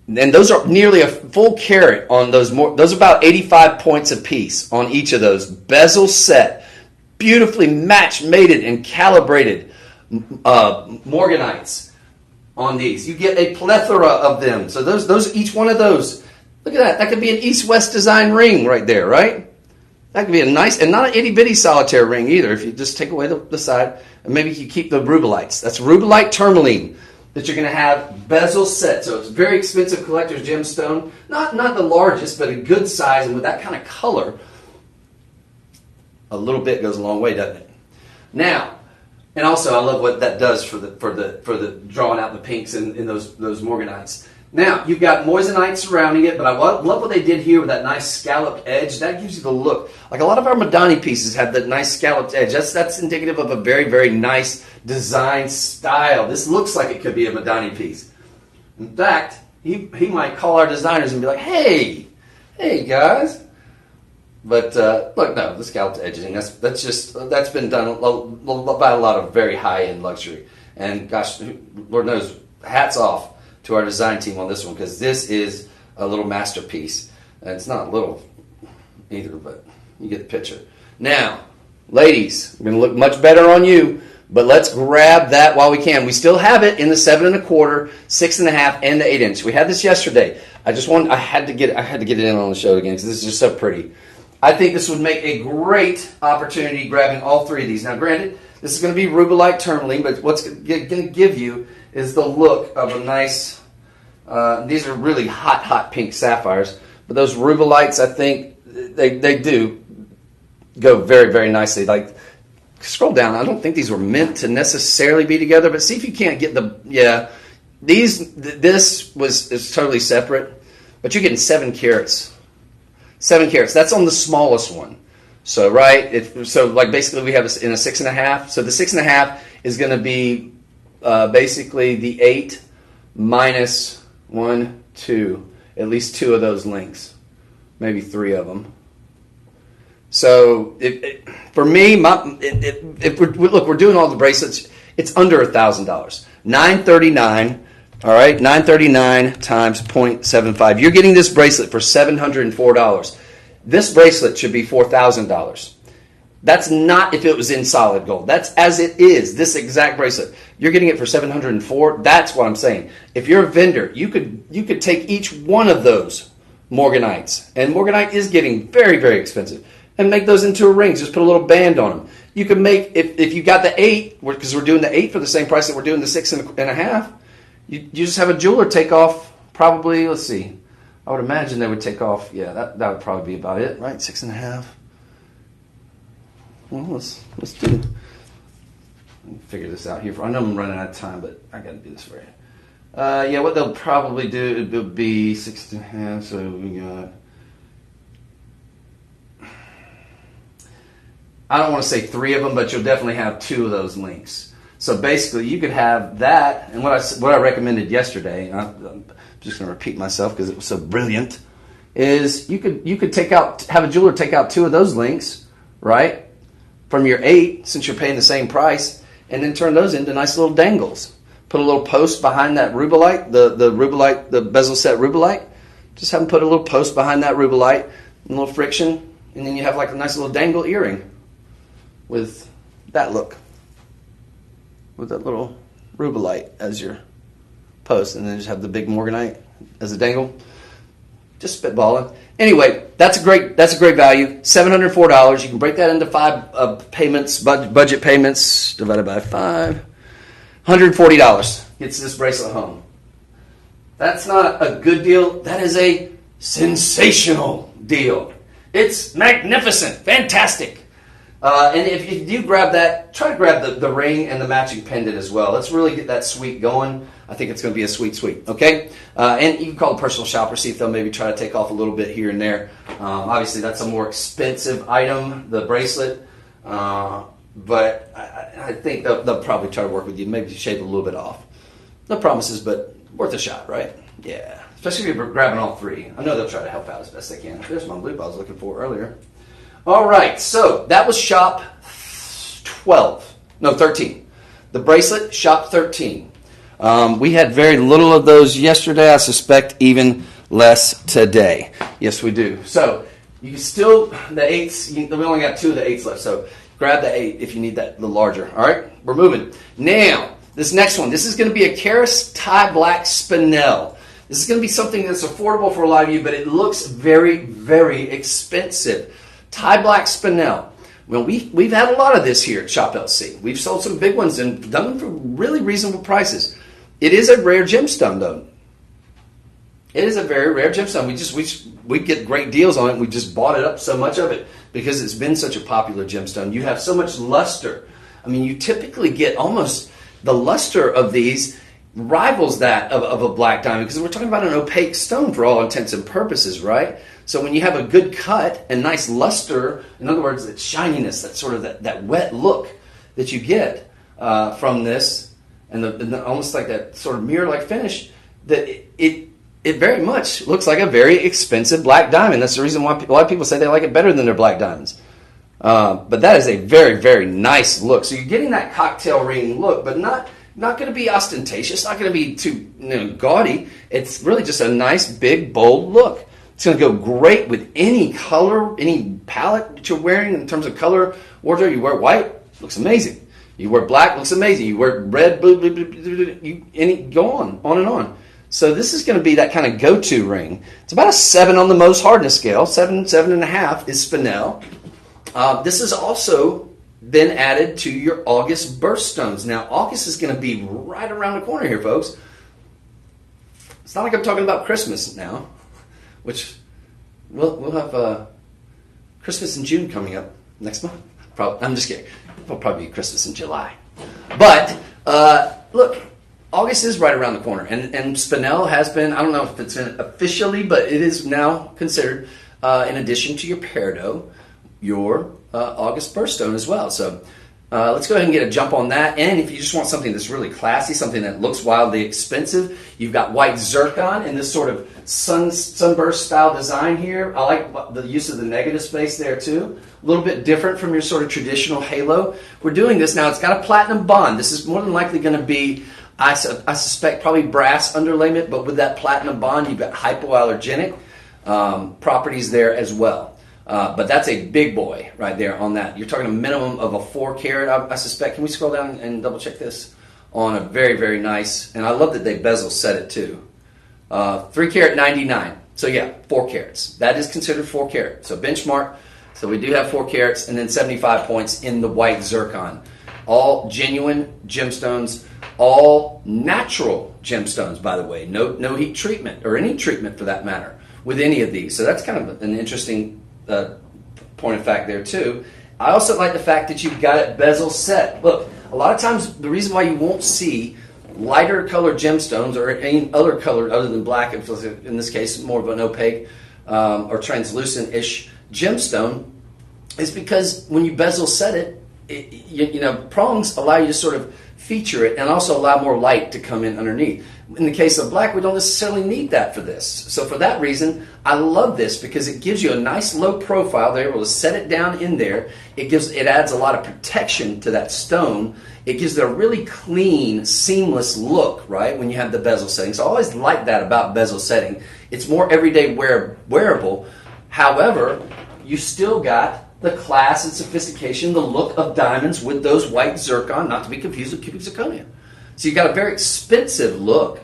and those are nearly a full carat on those are about 85 points a piece on each of those. Bezel set, beautifully matched, mated, and calibrated morganites on these. You get a plethora of them. So those each one of those, look at that. That could be an east-west design ring right there, right? That could be a nice, and not an itty-bitty solitaire ring either. If you just take away the side, and maybe you keep the rubelites. That's rubelite tourmaline that you're going to have bezel set. So it's very expensive collector's gemstone. Not the largest, but a good size, and with that kind of color, a little bit goes a long way, doesn't it? Now, and also I love what that does for the drawing out the pinks in those morganites. Now, you've got moissanite surrounding it, but I love what they did here with that nice scalloped edge. That gives you the look. Like a lot of our Madani pieces have that nice scalloped edge. That's indicative of a very, very nice design style. This looks like it could be a Madani piece. In fact, he might call our designers and be like, hey guys. But look, no, the scalloped edging, that's been done by a lot of very high-end luxury. And gosh, Lord knows, hats off to our design team on this one, because this is a little masterpiece. And it's not little either, but you get the picture. Now, Ladies, we're going to look much better on you, but let's grab that while we can. We still have it in the 7 1/4, 6 1/2, and the 8 inch. We had this yesterday. I had to get it in on the show again because this is just so pretty. I think this would make a great opportunity grabbing all three of these. Now, granted, this is going to be rubellite tourmaline, but what's going to give you is the look of a nice. These are really hot pink sapphires, but those rubellites, I think they do go very, very nicely. Like, scroll down. I don't think these were meant to necessarily be together, but see if you can't get this is totally separate, but you're getting 7 carats. 7 carats. That's on the smallest one. So, right? Like basically we have this in a 6 1/2. So the 6 1/2 is going to be basically the 8 minus 1, 2. At least 2 of those links. Maybe 3 of them. So for me, we're doing all the bracelets. It's under $1,000. $939. All right, $939 times 0.75. You're getting this bracelet for $704. This bracelet should be $4,000. That's not if it was in solid gold. That's as it is. This exact bracelet. You're getting it for $704. That's what I'm saying. If you're a vendor, you could take each one of those morganites, and morganite is getting very, very expensive, and make those into a ring. Just put a little band on them. You can make, if you got the 8, because we're doing the 8 for the same price that we're doing the 6 1/2, you just have a jeweler take off probably, let's see, I would imagine they would take off, that would probably be about it, right? 6 1/2. Well, let's do it. Let me figure this out here. I know I'm running out of time, but I got to do this for you. What they'll probably do, it would be 6 1/2, so we got... I don't want to say 3 of them, but you'll definitely have 2 of those links. So basically, you could have that, and what I recommended yesterday, and I'm just going to repeat myself because it was so brilliant, is you could have a jeweler take out 2 of those links, right, from your 8, since you're paying the same price, and then turn those into nice little dangles. Put a little post behind that rubellite, the rubellite, the bezel set rubellite. Just have them put a little post behind that rubellite, and a little friction, and then you have like a nice little dangle earring with that look, with that little rubellite as your post, and then just have the big morganite as a dangle. Just spitballing. Anyway, that's a great value. $704. You can break that into 5 payments, budget payments divided by 5. $140 gets this bracelet home. That's not a good deal. That is a sensational deal. It's magnificent, fantastic. And if you do grab that, try to grab the ring and the matching pendant as well. Let's really get that suite going. I think it's going to be a sweet, okay? And you can call a personal shopper, see if they'll maybe try to take off a little bit here and there. Obviously, that's a more expensive item, the bracelet. But I think they'll probably try to work with you, maybe shave a little bit off. No promises, but worth a shot, right? Yeah, especially if you're grabbing all 3. I know they'll try to help out as best they can. There's my loop I was looking for earlier. All right, so that was shop 13. The bracelet, shop 13. We had very little of those yesterday. I suspect even less today. Yes, we do. So you can still, the 8s, we only got 2 of the 8s left, so grab the 8 if you need that, the larger. All right, we're moving. Now, this next one, this is going to be a Karas tie black spinel. This is going to be something that's affordable for a lot of you, but it looks very, very expensive. Tie black spinel. Well, we've had a lot of this here at Shop LC. We've sold some big ones and done them for really reasonable prices. It is a rare gemstone, though. It is a very rare gemstone. We get great deals on it. We just bought it up so much of it because it's been such a popular gemstone. You have so much luster. I mean, you typically get almost the luster of these rivals that of a black diamond because we're talking about an opaque stone for all intents and purposes, right? So when you have a good cut and nice luster, in other words, that shininess, that sort of that wet look that you get from this, and the almost like that sort of mirror-like finish, that it very much looks like a very expensive black diamond. That's the reason why a lot of people say they like it better than their black diamonds. But that is a very, very nice look. So you're getting that cocktail ring look, but not going to be ostentatious, not going to be too gaudy. It's really just a nice, big, bold look. It's going to go great with any color, any palette that you're wearing in terms of color wardrobe. You wear white, looks amazing. You wear black, looks amazing. You wear red, blue, blue, blue, blue, blue, go on and on. So this is going to be that kind of go-to ring. It's about a 7 on the Mohs hardness scale. 7.5 is spinel. This has also been added to your August birthstones. Now, August is going to be right around the corner here, folks. It's not like I'm talking about Christmas now, which we'll have Christmas in June coming up next month. I'm just kidding. It'll probably be Christmas in July. But look, August is right around the corner, and spinel has been, I don't know if it's been officially, but it is now considered, in addition to your peridot, your August birthstone as well. So let's go ahead and get a jump on that. And if you just want something that's really classy, something that looks wildly expensive, you've got white zircon in this sort of sunburst style design here. I like the use of the negative space there too. A little bit different from your sort of traditional halo. We're doing this now. It's got a platinum bond. This is more than likely going to be, I suspect, probably brass underlayment, but with that platinum bond, you've got hypoallergenic properties there as well. But that's a big boy right there on that. You're talking a minimum of a 4 carat, I suspect. Can we scroll down and double check this? On a very, very nice, and I love that they bezel set it too. 3 carat 99. So yeah, 4 carats. That is considered 4 carat. So benchmark. So we do have 4 carats and then 75 points in the white zircon. All genuine gemstones, all natural gemstones, by the way. No heat treatment or any treatment for that matter with any of these. So that's kind of an interesting point of fact there too. I also like the fact that you've got it bezel set. Look, a lot of times the reason why you won't see lighter colored gemstones or any other color other than black, in this case more of an opaque or translucent-ish gemstone, is because when you bezel set it, prongs allow you to sort of feature it and also allow more light to come in underneath. In the case of black, we don't necessarily need that for this. So for that reason, I love this because it gives you a nice low profile. They're able to set it down in there. It adds a lot of protection to that stone. It gives it a really clean, seamless look, right, when you have the bezel setting. So I always like that about bezel setting. It's more everyday wearable. However, you still got the class and sophistication, the look of diamonds with those white zircon, not to be confused with cubic zirconia. So you've got a very expensive look,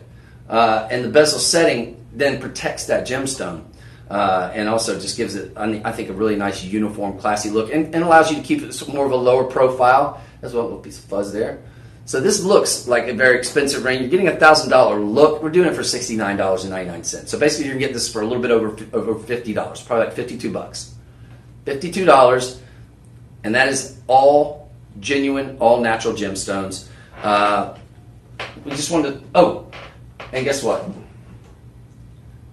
and the bezel setting then protects that gemstone, and also just gives it, I think, a really nice, uniform, classy look, and allows you to keep it more of a lower profile as well. A little piece of fuzz there. So this looks like a very expensive ring. You're getting a $1,000 look. We're doing it for $69.99. So basically, you're getting this for a little bit over $50, probably like $52. $52, and that is all genuine, all natural gemstones. We just wanted to, and guess what?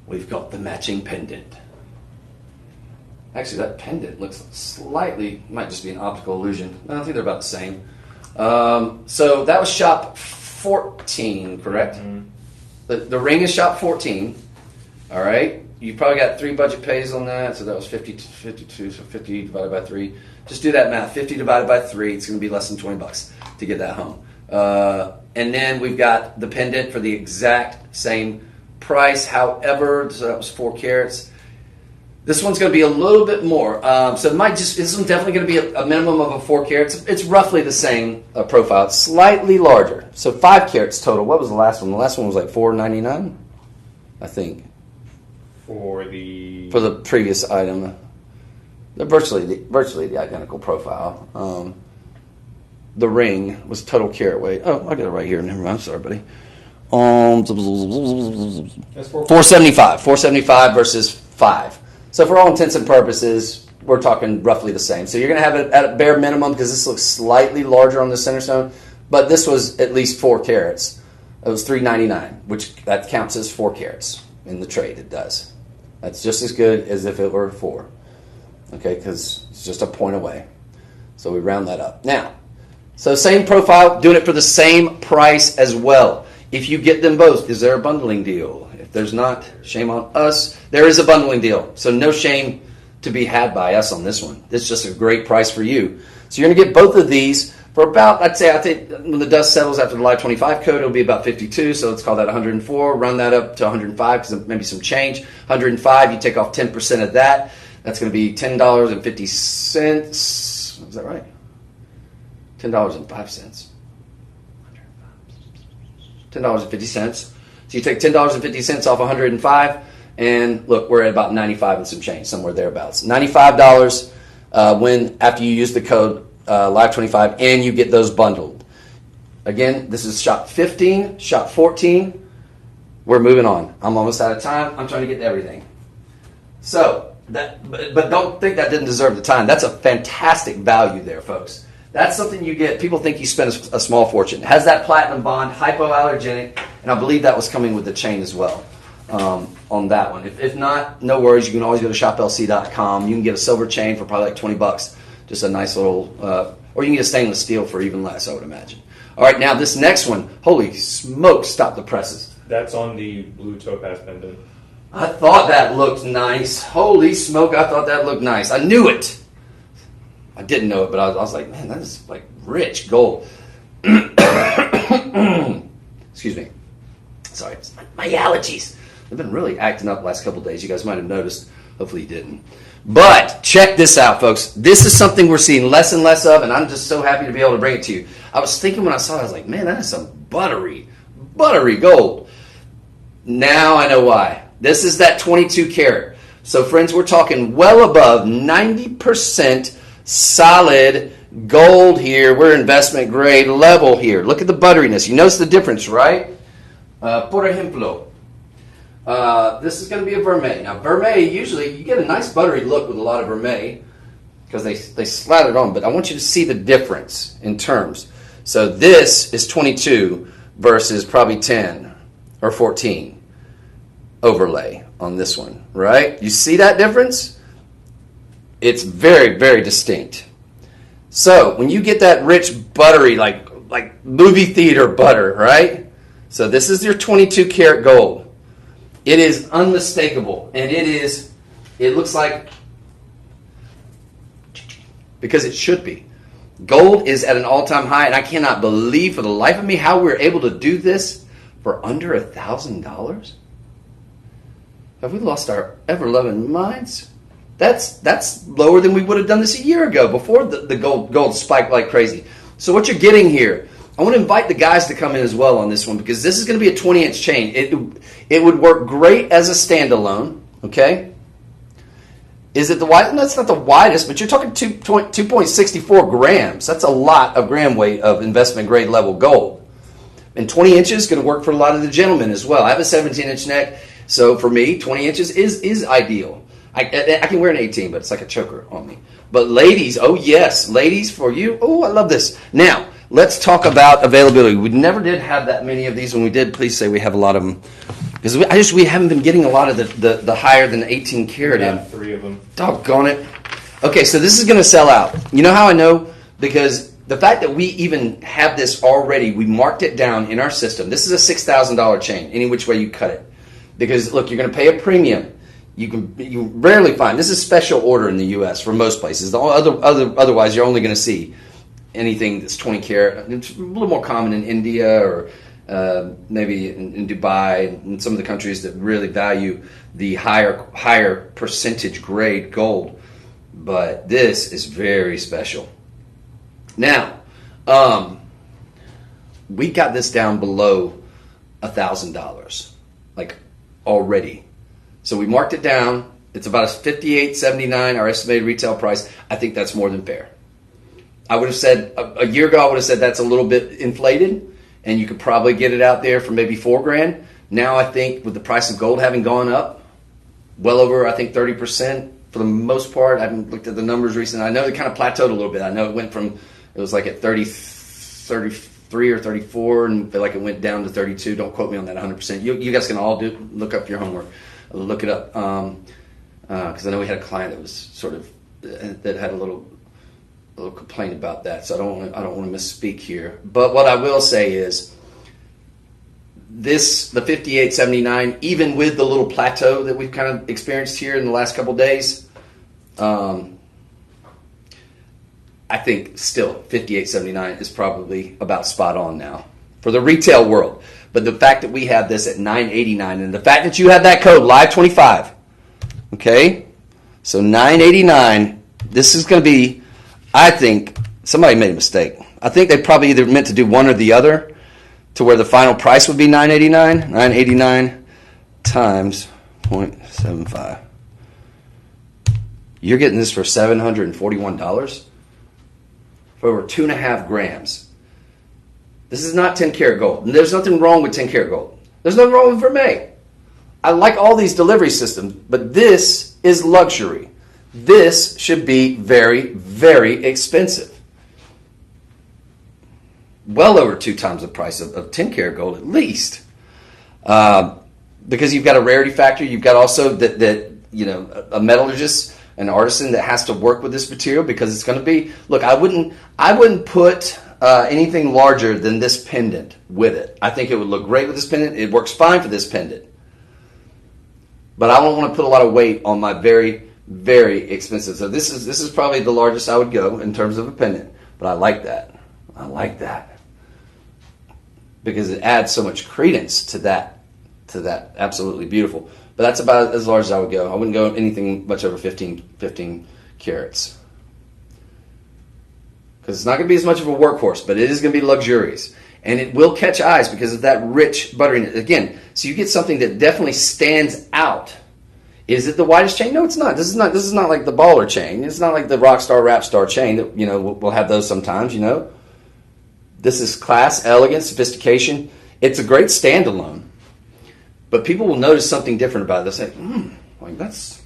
We've got the matching pendant. Actually, that pendant looks slightly, might just be an optical illusion. I think they're about the same. So that was shop 14, correct? Mm-hmm. The ring is shop 14. All right. You probably got 3 budget pays on that, so that was 52, so 50 divided by 3. Just do that math. 50 divided by 3, it's going to be less than $20 to get that home. And then we've got the pendant for the exact same price. However, so that was 4 carats. This one's going to be a little bit more. So this one's definitely going to be a minimum of a 4 carats. It's roughly the same profile. It's slightly larger. So 5 carats total. What was the last one? The last one was like $4.99, I think. For the previous item. They're virtually the identical profile. The ring was total carat weight. Oh, I got it right here. Never mind. I'm sorry, buddy. That's 475. 475 versus 5. So for all intents and purposes, we're talking roughly the same. So you're going to have it at a bare minimum because this looks slightly larger on the center stone, but this was at least 4 carats. It was $3.99, which that counts as 4 carats in the trade. It does. That's just as good as if it were 4. Okay, because it's just a point away. So we round that up. Now, so same profile, doing it for the same price as well. If you get them both, is there a bundling deal? If there's not, shame on us. There is a bundling deal. So no shame to be had by us on this one. It's just a great price for you. So you're going to get both of these for about, I think when the dust settles after the July 25 code, it'll be about 52. So let's call that 104. Run that up to 105 because maybe some change. 105, you take off 10% of that. That's going to be $10.50. Is that right? $10.05. $10.50. So you take $10.50 off 105, and look, we're at about 95 and some change, somewhere thereabouts. $95 when after you use the code Live25, and you get those bundled. Again, this is shot 15, shot 14. We're moving on. I'm almost out of time. I'm trying to get to everything. So but don't think that didn't deserve the time. That's a fantastic value there, folks. That's something you get. People think you spend a small fortune. It has that platinum bond, hypoallergenic, and I believe that was coming with the chain as well on that one. If not, no worries. You can always go to shoplc.com. You can get a silver chain for probably like $20. Just a nice little, or you can get a stainless steel for even less, I would imagine. All right, now this next one, holy smoke, stop the presses. That's on the blue topaz pendant. I thought that looked nice. Holy smoke, I thought that looked nice. I knew it. I didn't know it, but I was like, man, that is like rich gold. Excuse me. Sorry, it's my allergies. They've been really acting up the last couple of days. You guys might have noticed. Hopefully you didn't. But check this out, folks. This is something we're seeing less and less of, and I'm just so happy to be able to bring it to you. I was thinking when I saw it, I was like, man, that is some buttery gold. Now I know why. This is that 22 karat. So, friends, we're talking well above 90% solid gold here. We're investment grade level here. Look at the butteriness. You notice the difference, right? Por ejemplo, this is going to be a vermeil. Now, vermeil, usually you get a nice buttery look with a lot of vermeil because they slather it on, but I want you to see the difference in terms. So this is 22 versus probably 10 or 14 overlay on this one, right? You see that difference? It's very, very distinct. So when you get that rich buttery, like movie theater butter, right? So this is your 22 karat gold. It is unmistakable, and it looks like, because it should be. Gold is at an all-time high, and I cannot believe for the life of me how we're able to do this for under $1,000. Have we lost our ever-loving minds? That's lower than we would have done this a year ago before the gold spiked like crazy. So what you're getting here, I want to invite the guys to come in as well on this one because this is going to be a 20-inch chain. It would work great as a standalone, okay? Is it the wide? No, it's not the widest, but you're talking 2.64 grams. That's a lot of gram weight of investment grade level gold. And 20 inches is going to work for a lot of the gentlemen as well. I have a 17-inch neck, so for me, 20 inches is ideal. I can wear an 18, but it's like a choker on me. But ladies, oh yes, ladies, for you, oh, I love this. Now, let's talk about availability. We never did have that many of these. When we did, please say we have a lot of them. Because we haven't been getting a lot of the higher than 18 karat in. 3 of them. Doggone it. Okay, so this is going to sell out. You know how I know? Because the fact that we even have this already, we marked it down in our system. This is a $6,000 chain, any which way you cut it. Because, look, you're going to pay a premium. You rarely find, this is special order in the U.S. for most places. Otherwise, you're only going to see anything that's 20 karat. It's a little more common in India or maybe in Dubai and some of the countries that really value the higher percentage grade gold. But this is very special. Now, we got this down below $1,000, like already. So we marked it down. It's about a $58.79, our estimated retail price. I think that's more than fair. I would have said, a year ago, I would have said that's a little bit inflated, and you could probably get it out there for maybe $4,000. Now I think with the price of gold having gone up, well over, I think, 30% for the most part. I haven't looked at the numbers recently. I know it kind of plateaued a little bit. I know it was like at 33 or 34, and I feel like it went down to 32. Don't quote me on that 100%. You guys can all look up your homework. Look it up, because I know we had a client that was sort of that had a little complaint about that. So I don't want to misspeak here. But what I will say is the $58.79, even with the little plateau that we've kind of experienced here in the last couple of days, I I think still $58.79 is probably about spot on now for the retail world. But the fact that we have this at $9.89, and the fact that you have that code Live25, okay? So $9.89. This is going to be, I think, somebody made a mistake. I think they probably either meant to do one or the other to where the final price would be $9.89. $9.89 times 0.75. You're getting this for $741 for over 2.5 grams. This is not 10 karat gold. And there's nothing wrong with 10 karat gold. There's nothing wrong with vermeil. I like all these delivery systems, but this is luxury. This should be very, very expensive. Well over 2 times the price of 10 karat gold at least. Because you've got a rarity factor. You've got also that a metallurgist, an artisan that has to work with this material because it's going to be, look, I wouldn't put anything larger than this pendant with it. I think it would look great with this pendant. It works fine for this pendant. But I don't want to put a lot of weight on my very, very expensive. So this is probably the largest I would go in terms of a pendant. But I like that. I like that. Because it adds so much credence to that. Absolutely beautiful. But that's about as large as I would go. I wouldn't go anything much over 15 carats. Because it's not going to be as much of a workhorse, but it is going to be luxurious. And it will catch eyes because of that rich butteriness. Again, so you get something that definitely stands out. Is it the widest chain? No, it's not. This is not like the baller chain. It's not like the Rockstar Rap Star chain that, we'll have those sometimes, This is class, elegance, sophistication. It's a great standalone. But people will notice something different about it. They'll say, like that's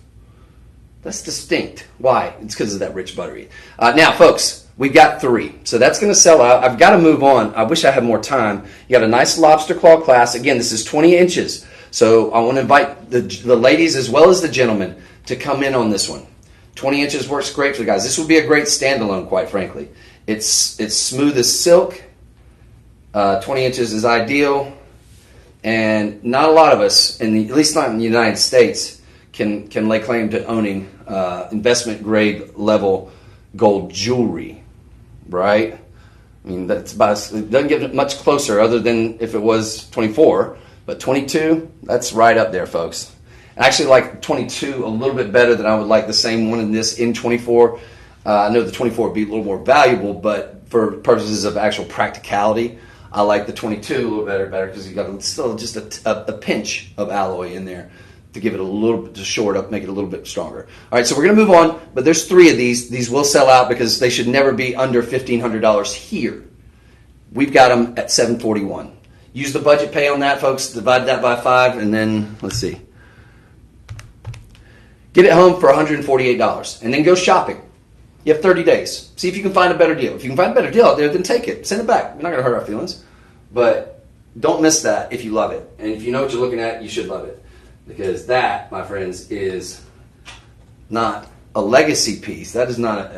distinct. Why? It's because of that rich buttery. Now, folks, we've got 3. So that's going to sell out. I've got to move on. I wish I had more time. You got a nice lobster claw class. Again, this is 20 inches. So I want to invite the ladies as well as the gentlemen to come in on this one. 20 inches works great for the guys. This would be a great standalone, quite frankly. It's smooth as silk. 20 inches is ideal. And not a lot of us, at least not in the United States, can lay claim to owning investment grade level gold jewelry, right? I mean, it doesn't get much closer other than if it was 24, but 22, that's right up there, folks. I actually like 22 a little bit better than I would like the same one in 24. I know the 24 would be a little more valuable, but for purposes of actual practicality, I like the 22 a little better because you got still just a pinch of alloy in there to give it a little bit, to shore it up, make it a little bit stronger. All right, so we're going to move on, but there's 3 of these. These will sell out because they should never be under $1,500 here. We've got them at $741. Use the budget pay on that, folks. Divide that by 5, and then, let's see. Get it home for $148, and then go shopping. You have 30 days. See if you can find a better deal. If you can find a better deal out there, then take it. Send it back. We're not going to hurt our feelings. But don't miss that if you love it. And if you know what you're looking at, you should love it. Because that, my friends, is not a legacy piece. That is not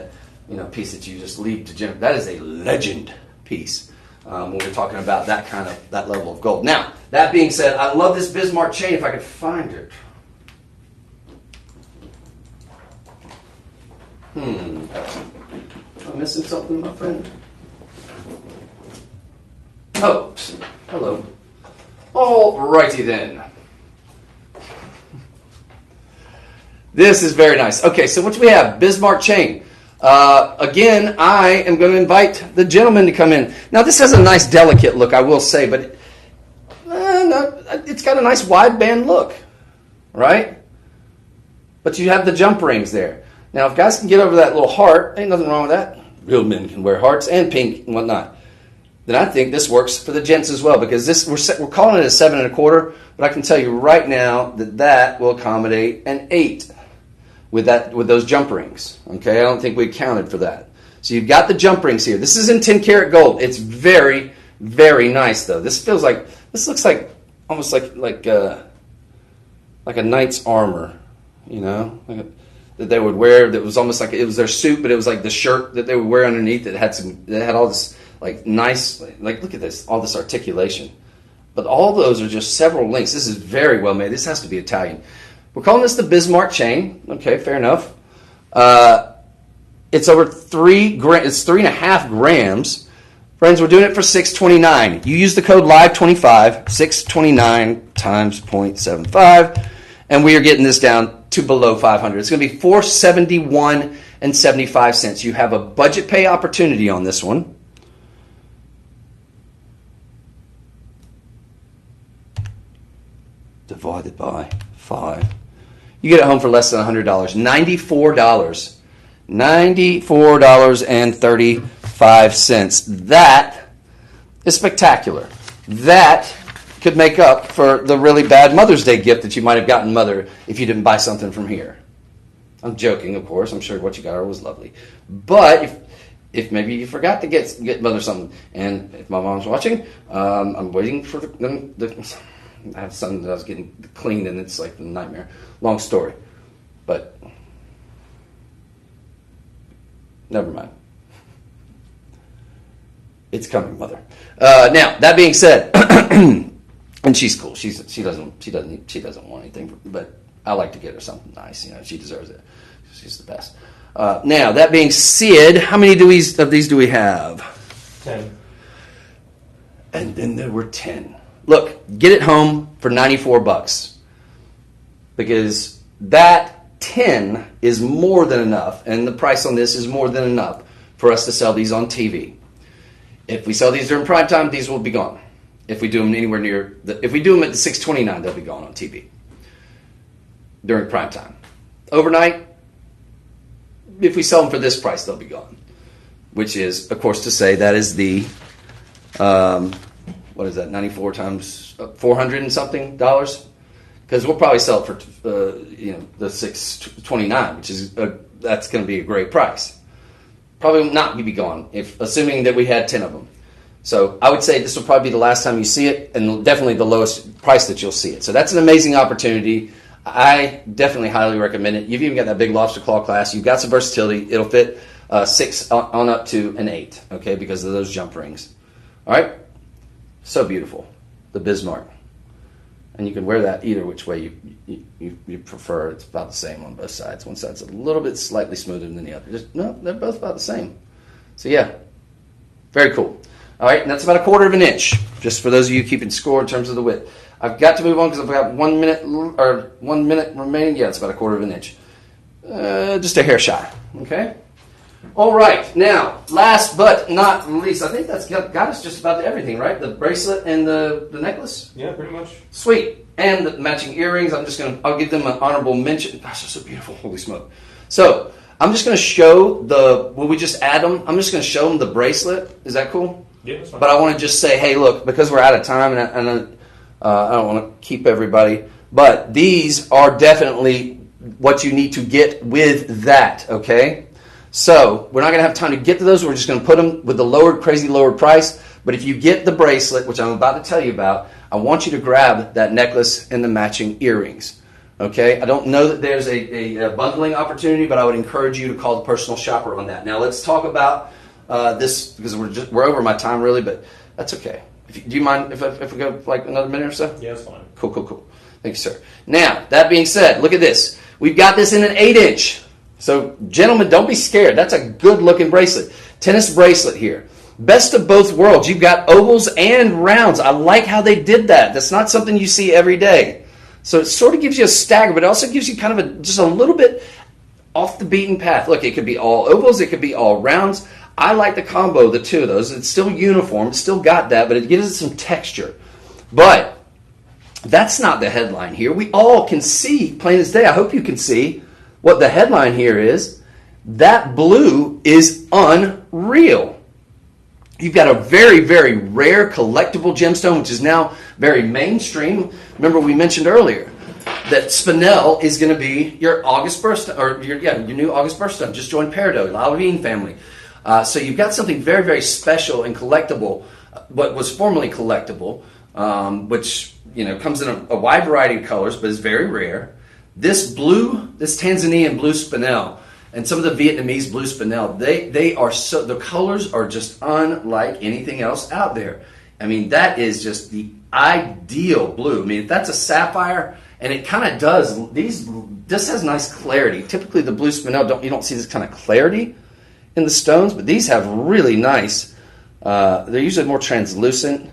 a piece that you just leave to Jim. That is a legend piece when we're talking about that level of gold. Now, that being said, I love this Bismarck chain if I could find it. Am I missing something, my friend? Oh, hello. All righty then. This is very nice. Okay, so what do we have? Bismarck chain. Again, I am going to invite the gentleman to come in. Now, this has a nice, delicate look, I will say, but it's got a nice wide band look, right? But you have the jump rings there. Now, if guys can get over that little heart, ain't nothing wrong with that. Real men can wear hearts and pink and whatnot. Then I think this works for the gents as well because we're calling it a 7 1/4, but I can tell you right now that will accommodate an 8 with those jump rings. Okay, I don't think we accounted for that. So you've got the jump rings here. This is in 10 karat gold. It's very, very nice though. This looks like almost like a knight's armor, that they would wear. That was almost like it was their suit, but it was like the shirt that they would wear underneath. That had all this nice, look at this, all this articulation. But all those are just several links. This is very well made. This has to be Italian. We're calling this the Bismarck chain. Okay, fair enough. It's over 3 grams. It's 3.5 grams. Friends, we're doing it for $6.29. You use the code LIVE25, $6.29 times 0.75, and we are getting this down to below $500. It's going to be $471.75. You have a budget pay opportunity on this one. Divided by 5. You get it home for less than $100. $94. $94.35. That is spectacular. That could make up for the really bad Mother's Day gift that you might have gotten Mother if you didn't buy something from here. I'm joking, of course. I'm sure what you got her was lovely. But if maybe you forgot to get Mother something, and if my mom's watching, I'm waiting for the I have something that I was getting cleaned, and it's like a nightmare. Long story. But never mind. It's coming, Mother. Now, that being said, and she's cool. She doesn't want anything, but I like to get her something nice. You know, she deserves it. She's the best. Now, that being said, how many of these do we have? 10. And then there were 10. Look, get it home for $94, because that 10 is more than enough, and the price on this is more than enough for us to sell these on TV. If we sell these during prime time, these will be gone. If we do them anywhere near, if we do them at the $6.29, they'll be gone on TV during prime time. Overnight, if we sell them for this price, they'll be gone. Which is, of course, to say that is the, what is that, 94 times 400 and something dollars? Because we'll probably sell it for, the $6.29, which is that's going to be a great price. Probably not be gone, assuming that we had 10 of them. So I would say this will probably be the last time you see it, and definitely the lowest price that you'll see it. So that's an amazing opportunity. I definitely highly recommend it. You've even got that big lobster claw class. You've got some versatility. It'll fit 6 on up to an 8, okay, because of those jump rings. All right? So beautiful. The Bismarck. And you can wear that either which way you prefer. It's about the same on both sides. One side's a little bit slightly smoother than the other. No, they're both about the same. So yeah, very cool. All right, and that's about 1/4 of an inch, just for those of you keeping score in terms of the width. I've got to move on because I've got 1 minute remaining. Yeah, it's about 1/4 of an inch. Just a hair shy. Okay. All right, now, last but not least, I think that's got us just about everything, right? The bracelet and the necklace? Yeah, pretty much. Sweet. And the matching earrings, I'll give them an honorable mention. Gosh, they're so beautiful, holy smoke. So, I'm just going to show will we just add them? I'm just going to show them the bracelet. Is that cool? Yeah, that's fine. But I want to just say, hey, look, because we're out of time, and I don't want to keep everybody, but these are definitely what you need to get with that, okay? So, we're not going to have time to get to those. We're just going to put them with the crazy lowered price. But if you get the bracelet, which I'm about to tell you about, I want you to grab that necklace and the matching earrings. Okay? I don't know that there's a bundling opportunity, but I would encourage you to call the personal shopper on that. Now, let's talk about this, because we're over my time, really, but that's okay. Do you mind if we go like another minute or so? Yeah, that's fine. Cool. Thank you, sir. Now, that being said, look at this. We've got this in an 8-inch. So, gentlemen, don't be scared. That's a good-looking bracelet. Tennis bracelet here. Best of both worlds. You've got ovals and rounds. I like how they did that. That's not something you see every day. So, it sort of gives you a stagger, but it also gives you kind of just a little bit off the beaten path. Look, it could be all ovals. It could be all rounds. I like the combo, the two of those. It's still uniform. It's still got that, but it gives it some texture. But that's not the headline here. We all can see, plain as day, I hope you can see, what the headline here is. That blue is unreal. You've got a very, very rare collectible gemstone, which is now very mainstream. Remember, we mentioned earlier that spinel is going to be your August birthstone, or your new August birthstone. Just joined Peridot, Lalvine family. So you've got something very, very special and collectible, what was formerly collectible, which comes in a wide variety of colors, but is very rare. This Tanzanian blue spinel, and some of the Vietnamese blue spinel, the colors are just unlike anything else out there. I mean, that is just the ideal blue. I mean, if that's a sapphire, and it kind of this has nice clarity. Typically, the blue spinel, you don't see this kind of clarity. in the stones, but these have really nice. They're usually more translucent,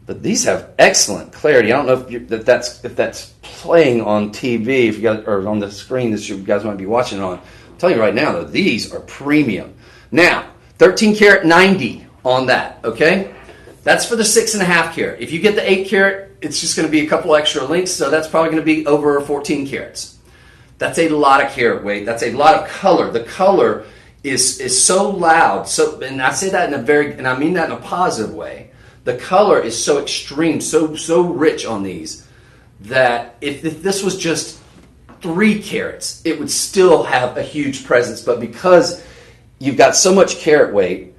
but these have excellent clarity. I don't know if that's playing on TV, if you got or on the screen that you guys might be watching on. I'm telling you right now, though, these are premium. Now, 13 karat 90 on that. Okay, that's for the 6.5 carat. If you get the 8 carat, it's just going to be a couple extra links, so that's probably going to be over 14 carats. That's a lot of carat weight. That's a lot of color. The color is so loud. So, and I say that and I mean that in a positive way. The color is so extreme, so rich on these that if this was just 3 carats, it would still have a huge presence. But because you've got so much carat weight,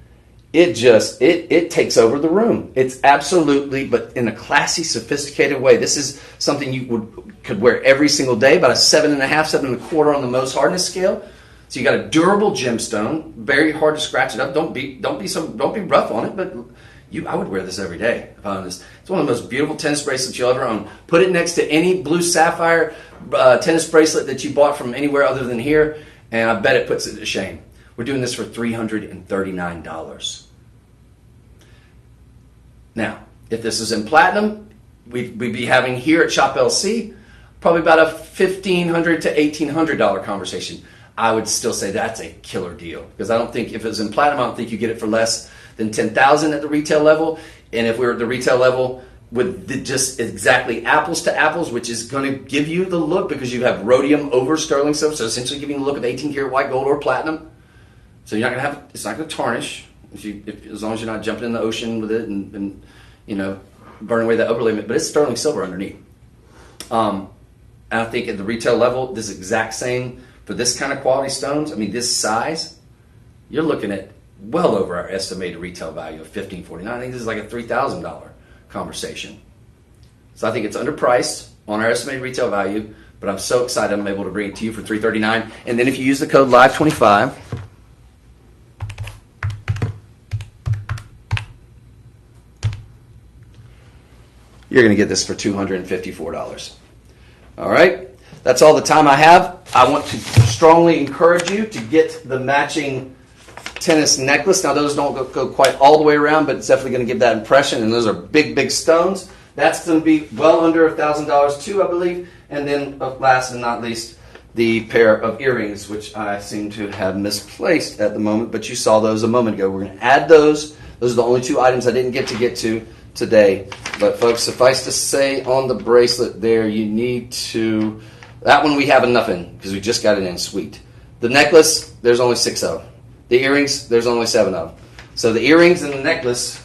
it takes over the room. It's absolutely, but in a classy, sophisticated way. This is something you could wear every single day, about a 7.5, 7.25 on the most hardness scale. So you got a durable gemstone, very hard to scratch it up. Don't be rough on it, but I would wear this every day if I owned this. It's one of the most beautiful tennis bracelets you'll ever own. Put it next to any blue sapphire tennis bracelet that you bought from anywhere other than here, and I bet it puts it to shame. We're doing this for $339. Now, if this is in platinum, we'd be having here at Shop LC probably about a $1,500 to $1,800 conversation. I would still say that's a killer deal because I don't think if it was in platinum, I don't think you get it for less than $10,000 at the retail level. And if we were at the retail level with just exactly apples to apples, which is going to give you the look because you have rhodium over sterling silver, so essentially giving you the look of 18 karat white gold or platinum. So you're not going to have it's not going to tarnish as long as you're not jumping in the ocean with it and burning away that overlay. But it's sterling silver underneath. And I think at the retail level, this exact same. For this kind of quality stones, I mean, this size, you're looking at well over our estimated retail value of $1,549. I think this is like a $3,000 conversation. So I think it's underpriced on our estimated retail value, but I'm so excited I'm able to bring it to you for $339. And then if you use the code LIVE25, you're going to get this for $254. All right? That's all the time I have. I want to strongly encourage you to get the matching tennis necklace. Now, those don't go quite all the way around, but it's definitely going to give that impression. And those are big, big stones. That's going to be well under $1,000 too, I believe. And then last and not least, the pair of earrings, which I seem to have misplaced at the moment. But you saw those a moment ago. We're going to add those. Those are the only 2 items I didn't get to today. But folks, suffice to say on the bracelet there, you need to... That one we have enough in because we just got it in sweet. The necklace, there's only 6 of. The earrings, there's only 7 of. So the earrings and the necklace,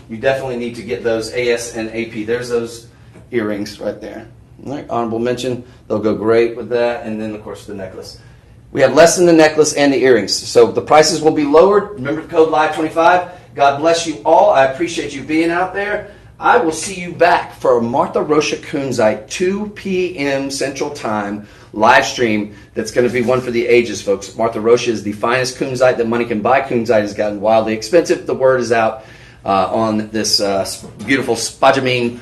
you definitely need to get those AS and AP. There's those earrings right there. All right, honorable mention. They'll go great with that. And then, of course, the necklace. We have less than the necklace and the earrings. So the prices will be lowered. Remember the code LIVE25. God bless you all. I appreciate you being out there. I will see you back for a Martha Rocha Kunzite 2 p.m. Central Time live stream that's going to be one for the ages, folks. Martha Rocha is the finest kunzite that money can buy. Kunzite has gotten wildly expensive. The word is out on this beautiful spodumene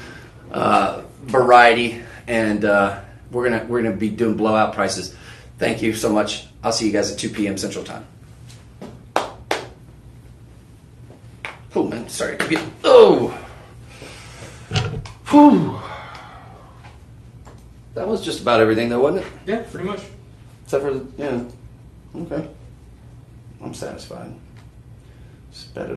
variety, and we're gonna be doing blowout prices. Thank you so much. I'll see you guys at 2 p.m. Central Time. Oh man, sorry. Oh. Whew. That was just about everything, though, wasn't it? Yeah, pretty much. Except for, okay. I'm satisfied. It's better.